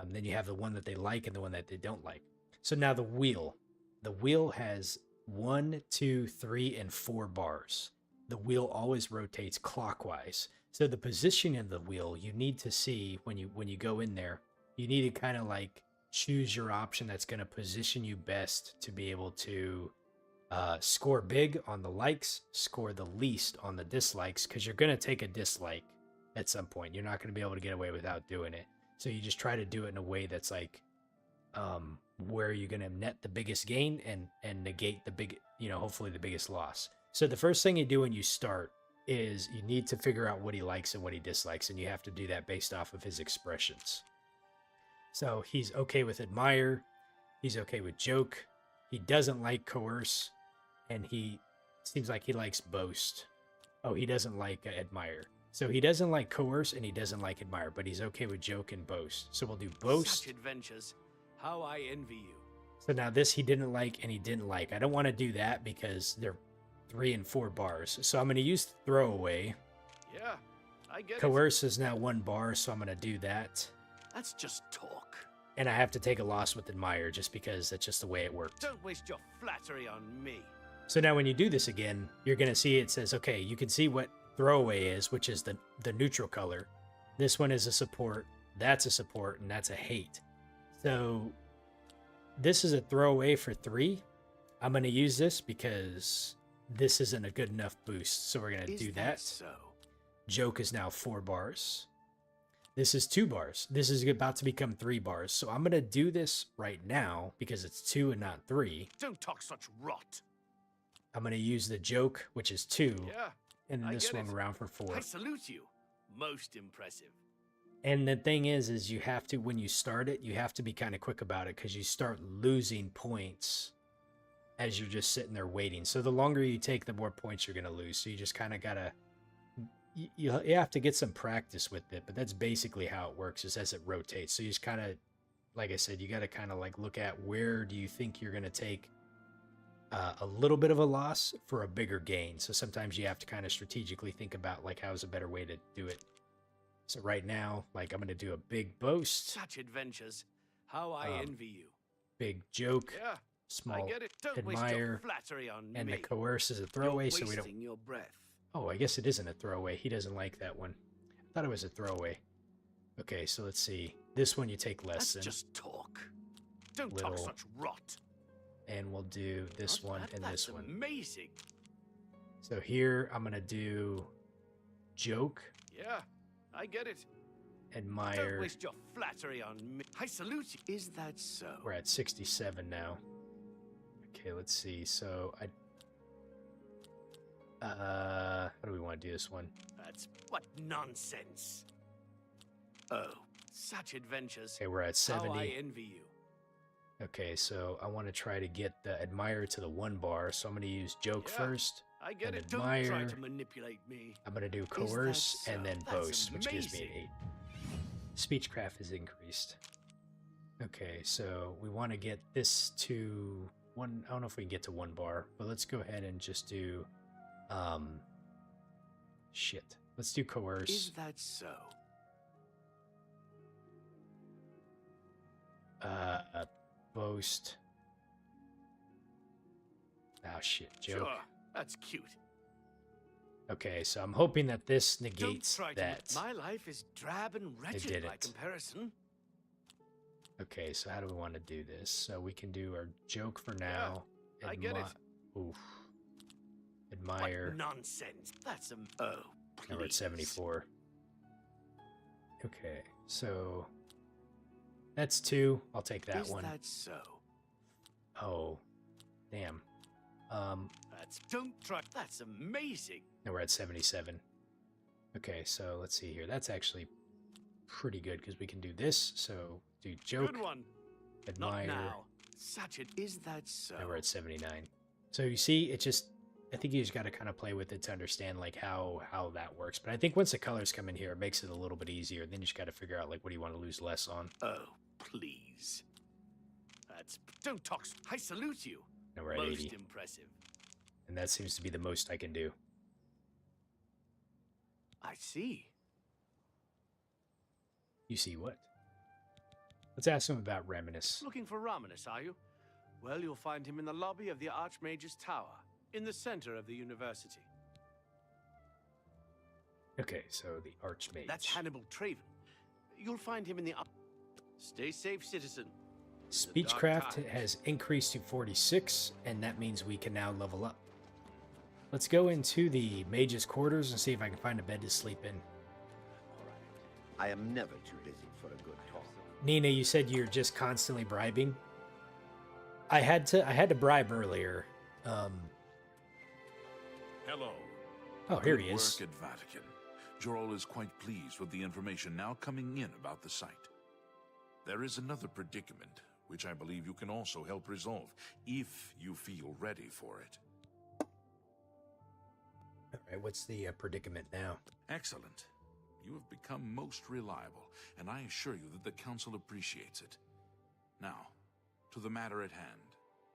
Then you have the one that they like and the one that they don't like. So now the wheel. The wheel has 1, 2, 3, and 4 bars. The wheel always rotates clockwise. So the position of the wheel, you need to see when you go in there, you need to kind of like choose your option that's going to position you best to be able to score big on the likes, score the least on the dislikes, because you're going to take a dislike at some point. You're not going to be able to get away without doing it. So you just try to do it in a way that's like where you're going to net the biggest gain and negate the big, hopefully the biggest loss. So the first thing you do when you start is you need to figure out what he likes and what he dislikes, and you have to do that based off of his expressions. So he's okay with admire, he's okay with joke, he doesn't like coerce, and he seems like he likes boast. Oh, he doesn't like admire. So he doesn't like coerce and he doesn't like admire, but he's okay with joke and boast. So we'll do boast. Such adventures. How I envy you. So now this he didn't like and he didn't like. I don't want to do that because they're 3 and 4 bars. So I'm going to use throwaway. Yeah, I get Coerce is now 1 bar, so I'm going to do that. That's just talk. And I have to take a loss with admire just because that's just the way it worked. Don't waste your flattery on me. So now when you do this again, you're going to see it says, okay, you can see what throwaway is, which is the neutral color. This one is a support, that's a support, and that's a hate. So this is a throwaway for 3. I'm going to use this because this isn't a good enough boost. So we're going to do that. So? Joke is now 4 bars. This is 2 bars. This is about to become 3 bars. So I'm going to do this right now because it's 2 and not 3. Don't talk such rot. I'm going to use the joke, which is 2. Yeah, and then this one around for 4. I salute you. Most impressive. And the thing is you have to, when you start it, you have to be kind of quick about it because you start losing points as you're just sitting there waiting. So the longer you take, the more points you're going to lose. So you just kind of got to, you have to get some practice with it, but that's basically how it works is as it rotates. So you just kind of, like I said, you got to kind of like look at where do you think you're going to take a little bit of a loss for a bigger gain. So sometimes you have to kind of strategically think about like how's a better way to do it. So right now, like I'm going to do a big boast. Such adventures. How I envy you. Big joke. Yeah, small I get it. Don't admire. Waste your flattery on and me. the coerce is a throwaway, You're so we don't. wasting your breath. Oh, I guess it isn't a throwaway. He doesn't like that one. I thought it was a throwaway. Okay, so let's see. This one you take less That's than. just talk. Don't Little. talk such rot. And we'll do this one and this one. Amazing. So here I'm gonna do joke, Yeah, I get it. admire. Don't waste your flattery on me. I salute you. Is that so? We're at 67 now. Okay, let's see. So how do we want to do this one? That's what nonsense. Oh, such adventures. Okay, we're at 70. How I envy you. Okay, so I want to try to get the admire to the 1 bar. So I'm going to use joke first. I get and it. Admire. Don't try to manipulate me. I'm going to do coerce and then boast, which gives me an 8. Speechcraft is increased. Okay, so we want to get this to 1. I don't know if we can get to 1 bar, but let's go ahead and just do shit. Let's do coerce. Is that so? Boast. Oh shit, joke. Sure, that's cute. Okay, so I'm hoping that this Don't negates try that. to. My life is drab and wretched by didn't. comparison. Okay, so how do we want to do this? So we can do our joke for now. I get it. Oof. Admire. What nonsense. That's oh. Now we're at Please. 74. Okay, so that's 2. I'll take that one. Is that so? Oh, damn. Don't try. That's amazing. Now we're at 77. Okay, so let's see here. That's actually pretty good because we can do this. So do joke, Good one. admire. Not now. Such it. Is that so? Now we're at 79. So you see, it just, I think you just got to kind of play with it to understand like how that works. But I think once the colors come in here, it makes it a little bit easier. Then you just got to figure out like what do you want to lose less on. Oh, please. Don't talk. I salute you. Now we're at Most 80. impressive. And that seems to be the most I can do. I see. You see what? Let's ask him about Reminisce. Looking for Reminisce, are you? Well, you'll find him in the lobby of the Archmage's Tower, in the center of the university. Okay, so the Archmage. That's Hannibal Traven. You'll find him in the... Stay safe, citizen. Speechcraft has increased to 46, and that means we can now level up. Let's go into the mage's quarters and see if I can find a bed to sleep in. I am never too busy for a good talk. Nina, you said you're just constantly bribing. I had to bribe earlier. Hello. Oh, here Good he is. Work at Vatican. Jorol is quite pleased with the information now coming in about the site. There is another predicament, which I believe you can also help resolve, if you feel ready for it. All right, what's the predicament now? Excellent. You have become most reliable, and I assure you that the Council appreciates it. Now, to the matter at hand.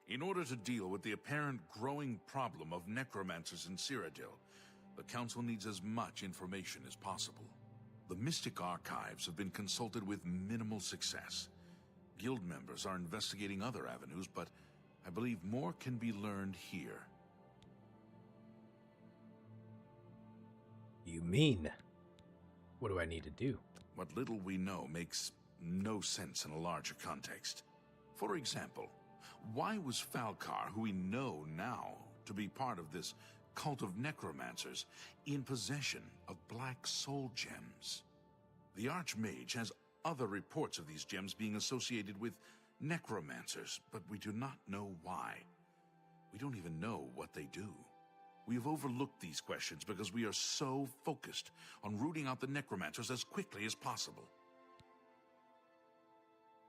In order to deal with the apparent growing problem of necromancers in Cyrodiil, the Council needs as much information as possible. The Mystic Archives have been consulted with minimal success. Guild members are investigating other avenues, but I believe more can be learned here. You mean? What do I need to do? What little we know makes no sense in a larger context. For example, why was Falcar, who we know now to be part of this cult of necromancers, in possession of black soul gems? The Archmage has other reports of these gems being associated with necromancers, but we do not know why. We don't even know what they do. We have overlooked these questions because we are so focused on rooting out the necromancers as quickly as possible.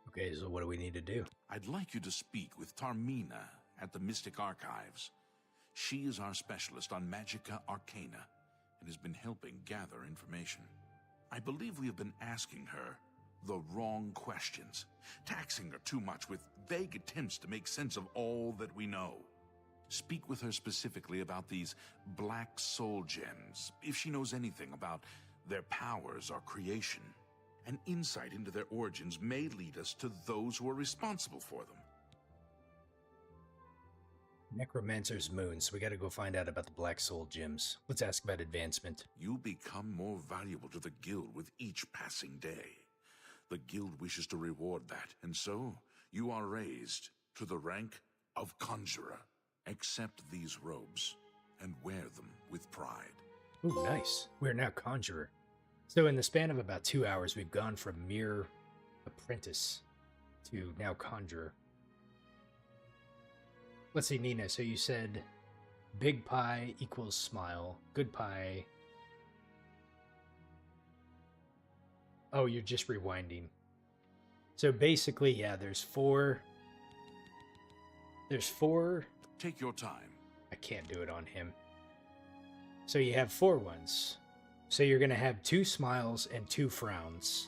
Okay, so what do we need to do? I'd like you to speak with Tarmina at the Mystic Archives. She is our specialist on Magica Arcana and has been helping gather information. I believe we have been asking her the wrong questions, taxing her too much with vague attempts to make sense of all that we know. Speak with her specifically about these black soul gems, if she knows anything about their powers or creation. An insight into their origins may lead us to those who are responsible for them. Necromancer's moon, so we gotta go find out about the black soul gems. Let's ask about advancement. You become more valuable to the guild with each passing day. The guild wishes to reward that, and so you are raised to the rank of conjurer. Accept these robes and wear them with pride. Ooh, nice. We're now conjurer. So in the span of about 2 hours, we've gone from mere apprentice to now conjurer. Let's see, Nina, so you said big pie equals smile, good pie. Oh, you're just rewinding. So basically, yeah, there's four. Take your time. I can't do it on him. So you have 4 ones. So you're going to have 2 smiles and 2 frowns.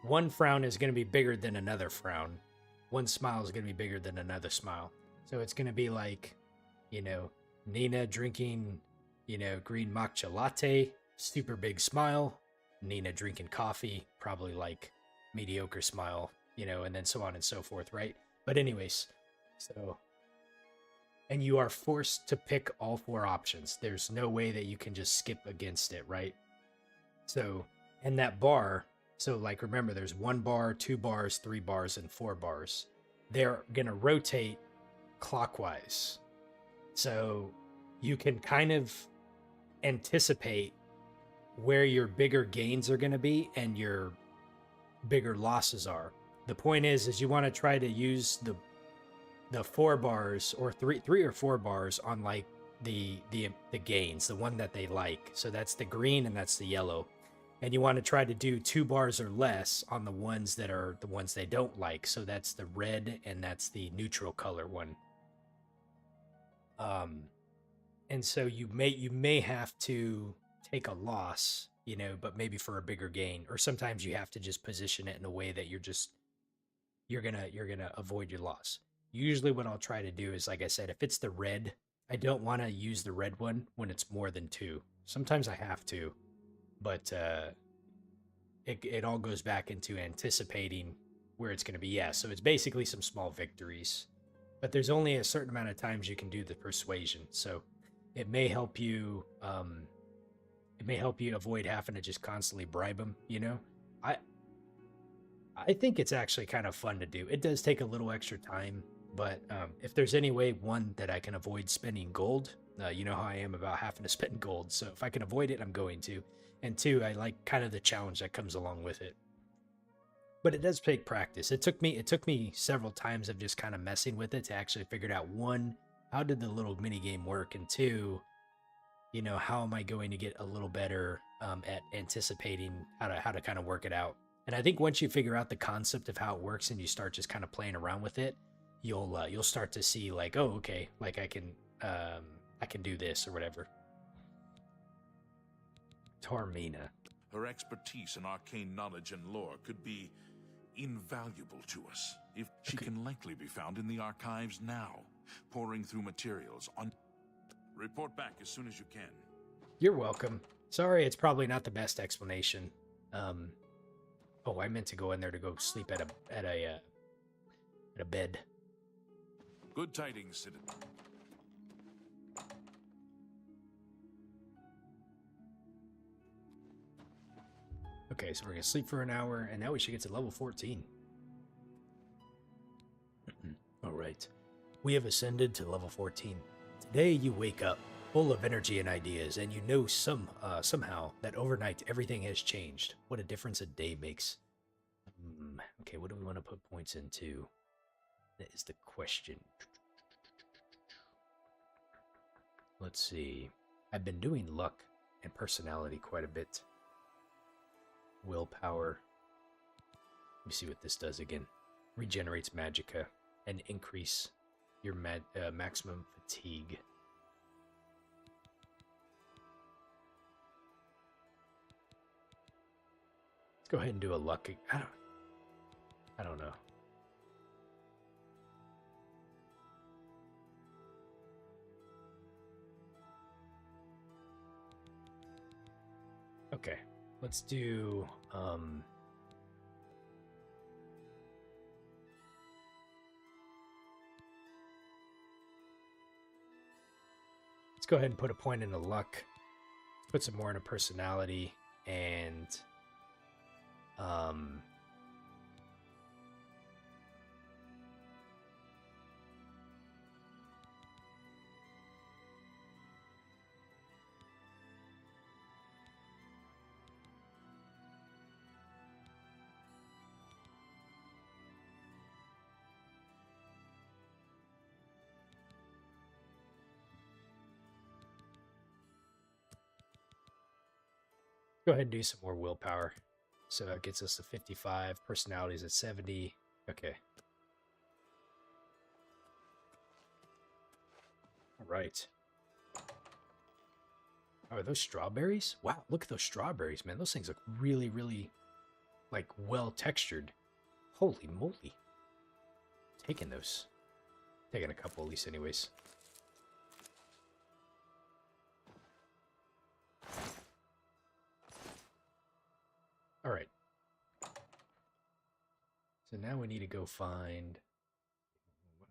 One frown is going to be bigger than another frown. One smile is going to be bigger than another smile. So it's going to be like, you know, Nina drinking, you know, green matcha latte, super big smile. Nina drinking coffee, probably like mediocre smile, you know, and then so on and so forth, right? But anyways, so... And you are forced to pick all 4 options. There's no way that you can just skip against it, right? So, and that bar, so like remember there's 1 bar, 2 bars, 3 bars, and 4 bars. They're gonna rotate clockwise. So you can kind of anticipate where your bigger gains are gonna be and your bigger losses are. The point is you want to try to use the 4 bars or 3 or 4 bars on like the gains, the one that they like. So that's the green and that's the yellow. And you want to try to do 2 bars or less on the ones that are the ones they don't like. So that's the red and that's the neutral color one. And so you may have to take a loss, you know, but maybe for a bigger gain. Or sometimes you have to just position it in a way that you're gonna avoid your loss. Usually what I'll try to do is, like I said, if it's the red, I don't want to use the red one when it's more than 2. Sometimes I have to, but it all goes back into anticipating where it's going to be. Yeah, so it's basically some small victories. But there's only a certain amount of times you can do the persuasion. So it may help you avoid having to just constantly bribe them, you know? I think it's actually kind of fun to do. It does take a little extra time, but if there's any way, 1, that I can avoid spending gold, you know how I am about having to spend gold. So if I can avoid it, I'm going to. And 2, I like kind of the challenge that comes along with it. But it does take practice. It took me several times of just kind of messing with it to actually figure out, 1, how did the little mini game work, and 2, you know, how am I going to get a little better at anticipating how to kind of work it out. And I think once you figure out the concept of how it works and you start just kind of playing around with it, you'll start to see like, oh, okay, like I can do this or whatever. Tarmina. Her expertise in arcane knowledge and lore could be invaluable to us. If she can likely be found in the archives now, poring through materials on. Report back as soon as you can. You're welcome. Sorry, it's probably not the best explanation. Oh, I meant to go in there to go sleep at a bed. Good tidings, citizen. Okay, so we're gonna sleep for an hour, and now we should get to level 14. All right, we have ascended to level 14. Today you wake up full of energy and ideas, and you know somehow that overnight everything has changed. What a difference a day makes. Okay, what do we want to put points into? That is the question. Let's see. I've been doing luck and personality quite a bit. Willpower. Let me see what this does again. Regenerates magicka and increase your maximum fatigue. Let's go ahead and do a luck. I don't know. Okay, let's do let's go ahead and put a point into luck. Put some more into personality and go ahead and do some more willpower. So that gets us to 55. Personality's at 70. Okay. All right. Oh, are those strawberries? Wow, look at those strawberries, man. Those things look really, really, like, well textured. Holy moly. Taking those. Taking a couple at least anyways. All right. So now we need to go find.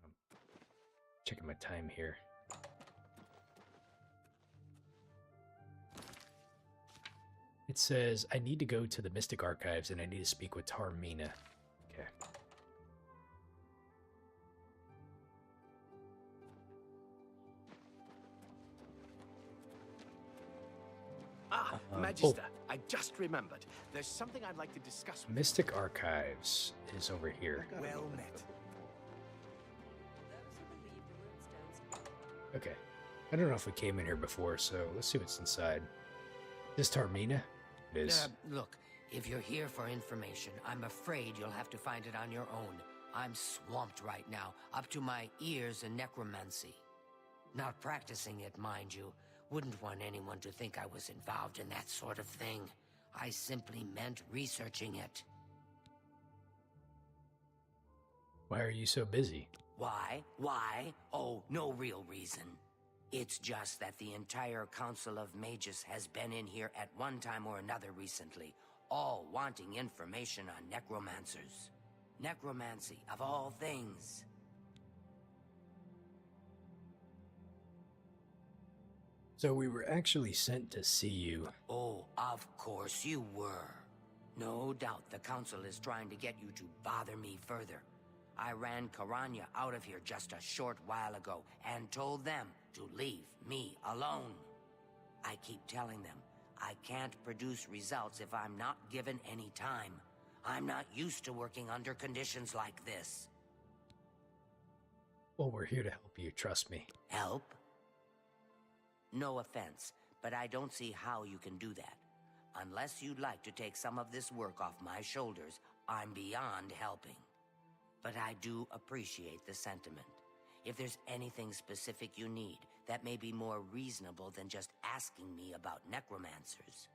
I'm checking my time here. It says I need to go to the Mystic Archives and I need to speak with Tarmina. Okay. Magister, I just remembered. There's something I'd like to discuss with Mystic Archives is over here. Well met. Okay. I don't know if we came in here before, so let's see what's inside. Is this Tarmina? It is. Look, if you're here for information, I'm afraid you'll have to find it on your own. I'm swamped right now, up to my ears in necromancy. Not practicing it, mind you. Wouldn't want anyone to think I was involved in that sort of thing. I simply meant researching it. Why are you so busy? Why? Why? Oh, no real reason. It's just that the entire Council of Mages has been in here at one time or another recently, all wanting information on necromancers. Necromancy, of all things. So we were actually sent to see you. Oh, of course you were. No doubt the Council is trying to get you to bother me further. I ran Karanya out of here just a short while ago and told them to leave me alone. I keep telling them I can't produce results if I'm not given any time. I'm not used to working under conditions like this. Well, we're here to help you, trust me. Help? No offense, but I don't see how you can do that. Unless you'd like to take some of this work off my shoulders, I'm beyond helping. But I do appreciate the sentiment. If there's anything specific you need, that may be more reasonable than just asking me about necromancers.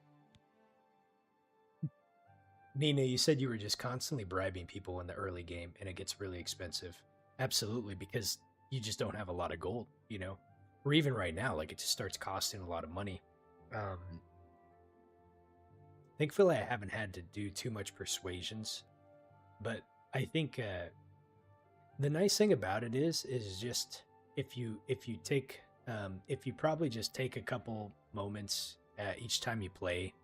Nina, you said you were just constantly bribing people in the early game, and it gets really expensive. Absolutely, because you just don't have a lot of gold, you know? Or even right now, like, it just starts costing a lot of money. Thankfully, I haven't had to do too much persuasions, but I think the nice thing about it is just if you probably just take a couple moments each time you play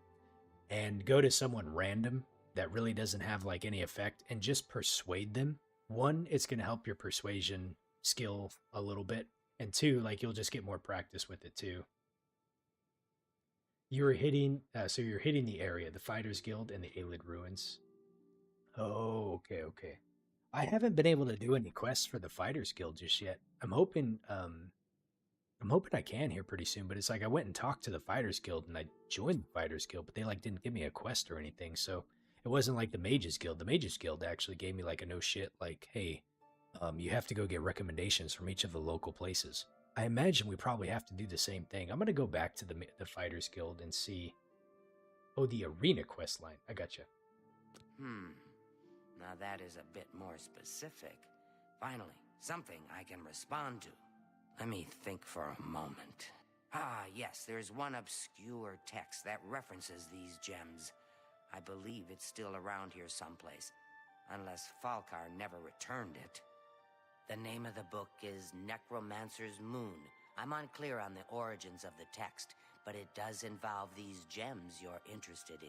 and go to someone random that really doesn't have like any effect and just persuade them. One, it's going to help your persuasion skill a little bit, and two, like you'll just get more practice with it too. You're hitting the area, the Fighters Guild and the Ayleid Ruins. Oh, okay. I haven't been able to do any quests for the Fighters Guild just yet. I'm hoping I can here pretty soon, but it's like I went and talked to the Fighters Guild and I joined the Fighters Guild, but they like didn't give me a quest or anything, so it wasn't like the Mages Guild. The Mages Guild actually gave me like a no shit, like, hey, you have to go get recommendations from each of the local places. I imagine we probably have to do the same thing. I'm going to go back to the Fighters Guild and see... Oh, the arena quest line. I gotcha. Now that is a bit more specific. Finally, something I can respond to. Let me think for a moment. Ah, yes, there's one obscure text that references these gems. I believe it's still around here someplace, unless Falkar never returned it. The name of the book is Necromancer's Moon. I'm unclear on the origins of the text, but it does involve these gems you're interested in.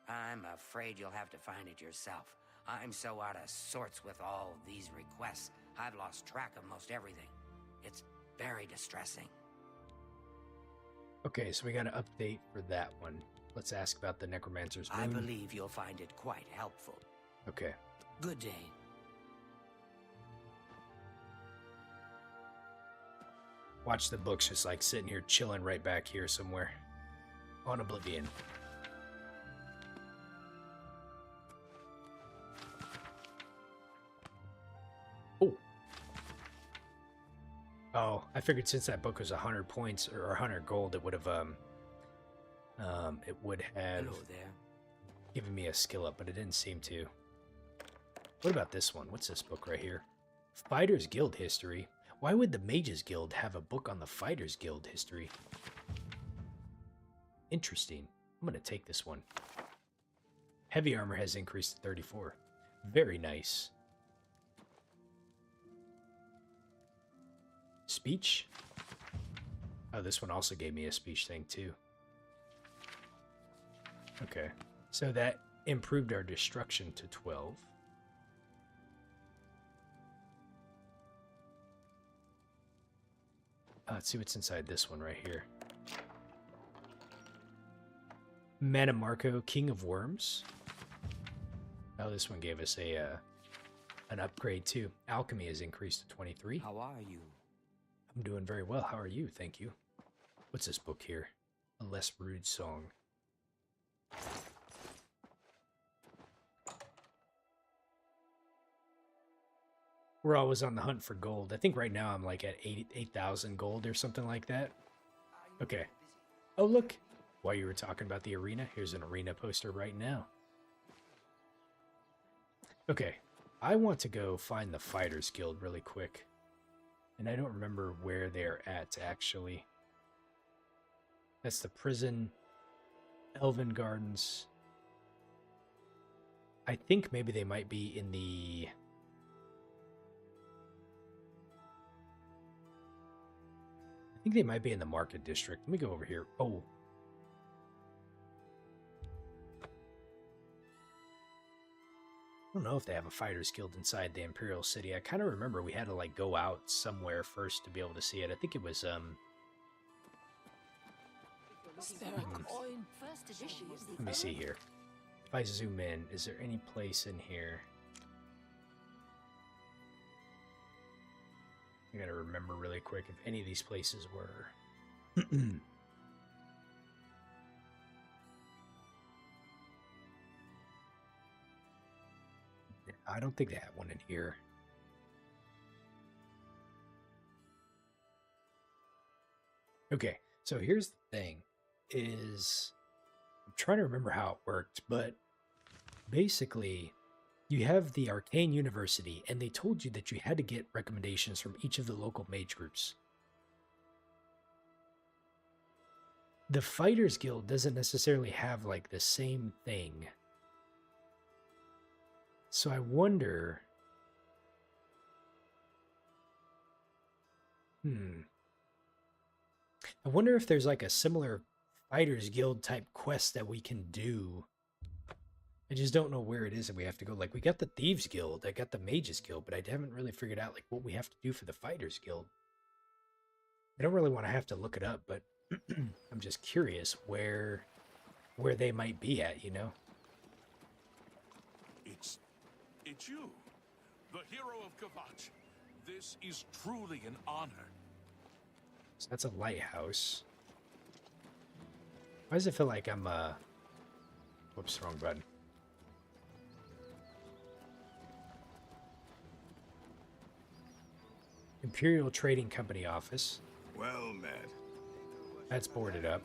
I'm afraid you'll have to find it yourself. I'm so out of sorts with all these requests, I've lost track of most everything. It's very distressing. Okay, so we got an update for that one. Let's ask about the Necromancer's Moon. I believe you'll find it quite helpful. Okay. Good day. Watch the books just like sitting here chilling right back here somewhere on Oblivion. Oh, I figured since that book was 100 points or 100 gold, it would have Hello there. Given me a skill up, but it didn't seem to. What about this one? What's this book right here? Fighters Guild History. Why would the Mages Guild have a book on the Fighters Guild history? Interesting. I'm going to take this one. Heavy armor has increased to 34. Very nice. Speech? Oh, this one also gave me a speech thing too. Okay. So that improved our destruction to 12. Let's see what's inside this one right here. Manamarco, King of Worms. Oh, this one gave us an upgrade too. Alchemy has increased to 23. How are you? I'm doing very well. How are you? Thank you. What's this book here? A Less Rude Song. We're always on the hunt for gold. I think right now I'm like at 8,000 gold or something like that. Okay. Oh, look. While you were talking about the arena, here's an arena poster right now. Okay. I want to go find the Fighters Guild really quick. And I don't remember where they're at, actually. That's the prison. Elven Gardens. I think maybe they might be in the... I think they might be in the Market District. Let me go over here. Oh. I don't know if they have a Fighters Guild inside the Imperial City. I kind of remember we had to like go out somewhere first to be able to see it. I think it was let me see here. If I zoom in, is there any place in here? I gotta remember really quick if any of these places were. I don't think they have one in here. Okay, so here's the thing, is I'm trying to remember how it worked, but basically you have the Arcane University, and they told you that you had to get recommendations from each of the local mage groups. The Fighters Guild doesn't necessarily have like the same thing. So I wonder... I wonder if there's like a similar Fighters Guild type quest that we can do. I just don't know where it is that we have to go. Like, we got the Thieves Guild, I got the Mages Guild, but I haven't really figured out like what we have to do for the Fighters Guild. I don't really want to have to look it up, but I'm just curious where they might be at, you know? It's you, the hero of Kvatch. This is truly an honor. So that's a lighthouse. Why does it feel like I'm, whoops, wrong button. Imperial Trading Company office. Well met. That's boarded up.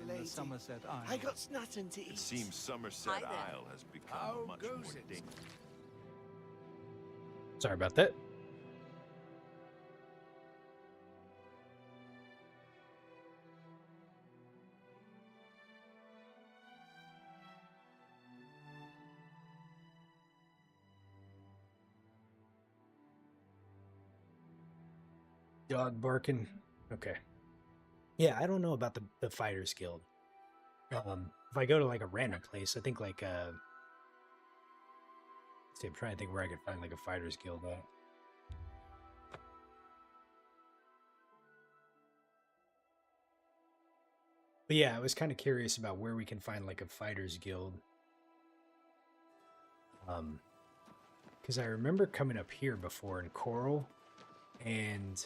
In the Somerset Isle. I got nothing to eat. It seems Somerset Isle has become much more dangerous. Sorry about that. Dog barking. Okay. Yeah, I don't know about the Fighters Guild. If I go to like a random place, I think like let's see, I'm trying to think where I could find like a Fighters Guild at. But yeah, I was kind of curious about where we can find like a Fighters Guild. Because I remember coming up here before in Coral, and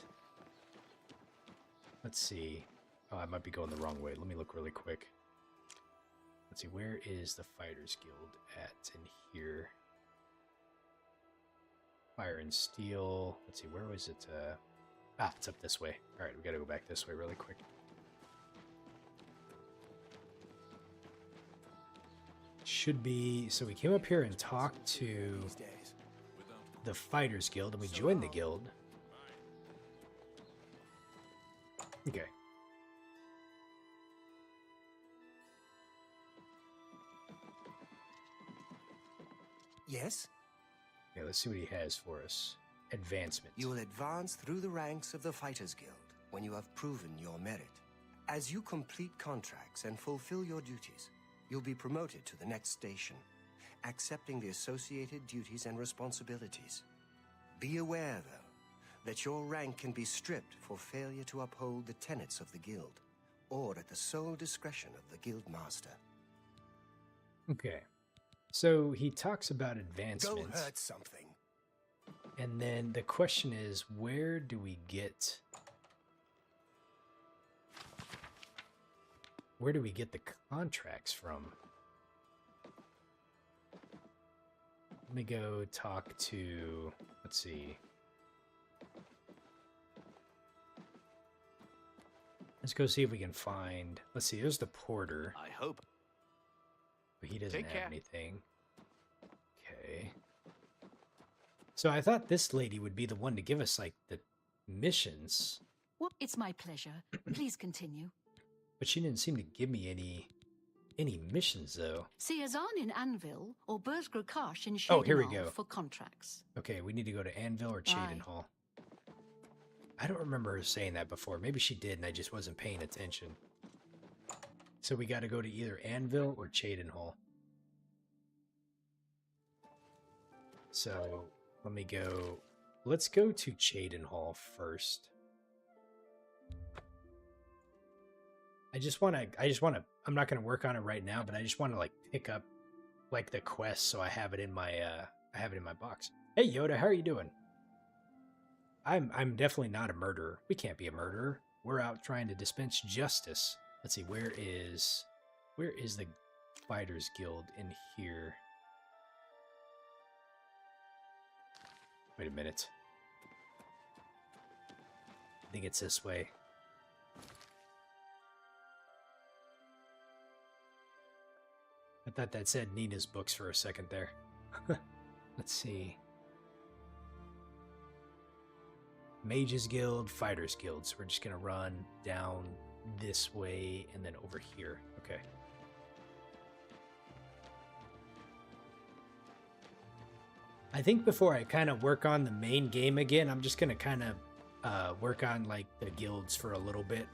let's see. Oh, I might be going the wrong way. Let me look really quick. Let's see, where is the Fighters Guild at in here? Fire and Steel. Let's see, where was it? It's up this way. All right, we gotta go back this way really quick. Should be, so we came up here and talked to the Fighters Guild, and we joined the guild. Okay. Yes? Yeah, let's see what he has for us. Advancement. You will advance through the ranks of the Fighters Guild when you have proven your merit. As you complete contracts and fulfill your duties, you'll be promoted to the next station, accepting the associated duties and responsibilities. Be aware, though, that your rank can be stripped for failure to uphold the tenets of the guild, or at the sole discretion of the guild master. Okay. So he talks about advancement. Go hurt something. And then the question is, where do we get the contracts from? Let me go talk to, let's see. Let's go see if we can find, let's see, there's the porter. I hope. But he doesn't Take have care. anything. Okay. So I thought this lady would be the one to give us, like, the missions. Well, it's my pleasure. Please continue. But she didn't seem to give me any missions, though. See Azan in Anvil or Berggrakash in Oh, here we Shadenhall go. for contracts. Okay, we need to go to Anvil or Cheydinhall. I don't remember her saying that before. Maybe she did and I just wasn't paying attention. So we got to go to either Anvil or Cheydinhall. So let me go. Let's go to Cheydinhall first. I just want to, I'm not going to work on it right now, but I just want to like pick up like the quest so I have it in my, box. Hey Yoda, how are you doing? I'm definitely not a murderer. We can't be a murderer. We're out trying to dispense justice. Let's see, where is the Fighters Guild in here? Wait a minute. I think it's this way. I thought that said Nina's books for a second there. Let's see. Mages Guild, Fighters Guild. So we're just going to run down this way and then over here. Okay. I think before I kind of work on the main game again, I'm just going to kind of work on like the guilds for a little bit.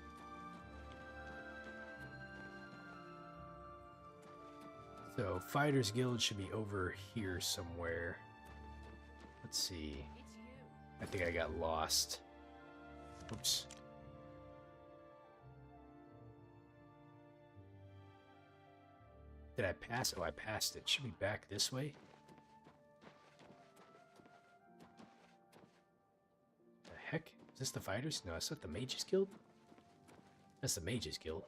So Fighters Guild should be over here somewhere. Let's see. I think I got lost. Oops. Did I pass? Oh, I passed it. Should be back this way. The heck? Is this the Fighters? No, it's not the Mages Guild. That's the Mages Guild.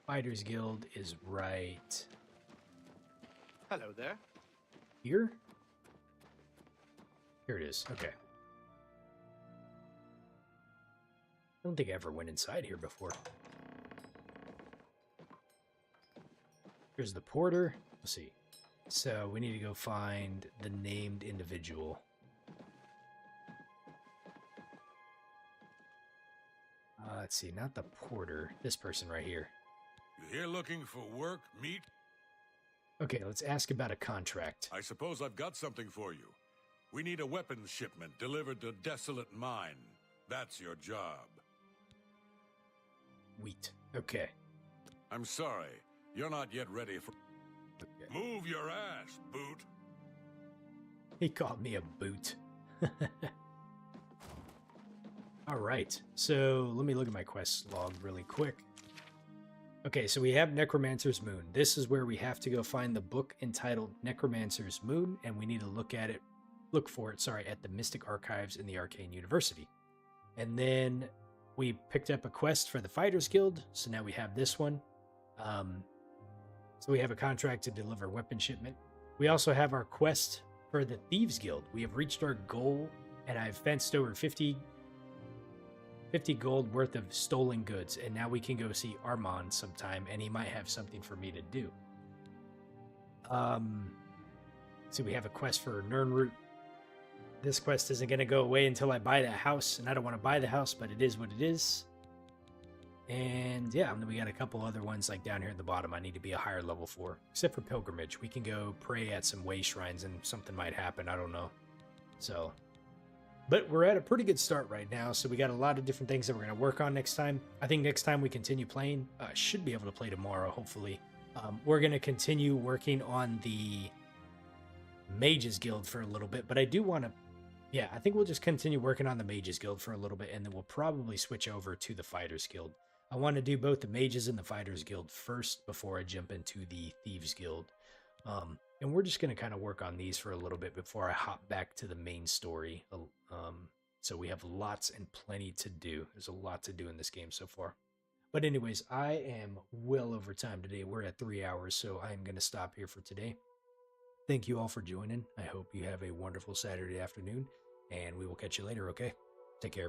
Fighters Guild is right Hello there. here. Here it is. Okay. I don't think I ever went inside here before. Here's the porter. Let's see. So we need to go find the named individual. Let's see. Not the porter. This person right here. You here looking for work, meat? Okay, let's ask about a contract. I suppose I've got something for you. We need a weapons shipment delivered to Desolate Mine. That's your job. Wheat. Okay. I'm sorry. You're not yet ready for... Okay. Move your ass, boot. He called me a boot. All right. So let me look at my quest log really quick. Okay, so we have Necromancer's Moon. This is where we have to go find the book entitled Necromancer's Moon, and we need to look for it, at the Mystic Archives in the Arcane University. And then we picked up a quest for the Fighters Guild, so now we have this one. So we have a contract to deliver weapon shipment. We also have our quest for the Thieves Guild. We have reached our goal, and I've fenced over 50 gold worth of stolen goods, and now we can go see Armand sometime, and he might have something for me to do. So we have a quest for Nirnroot. This quest isn't going to go away until I buy that house, and I don't want to buy the house, but it is what it is. And yeah, and then we got a couple other ones like down here at the bottom I need to be a higher level for, except for Pilgrimage. We can go pray at some way shrines and something might happen, I don't know. So... but we're at a pretty good start right now, so we got a lot of different things that we're going to work on next time. I think next time we continue playing, should be able to play tomorrow, hopefully. We're going to continue working on the Mages Guild for a little bit, but I do want to... yeah, I think we'll just continue working on the Mages Guild for a little bit, and then we'll probably switch over to the Fighters Guild. I want to do both the Mages and the Fighters Guild first before I jump into the Thieves Guild. And we're just going to kind of work on these for a little bit before I hop back to the main story. So we have lots and plenty to do. There's a lot to do in this game so far. But anyways, I am well over time today. We're at 3 hours, so I'm going to stop here for today. Thank you all for joining. I hope you have a wonderful Saturday afternoon, and we will catch you later, okay? Take care.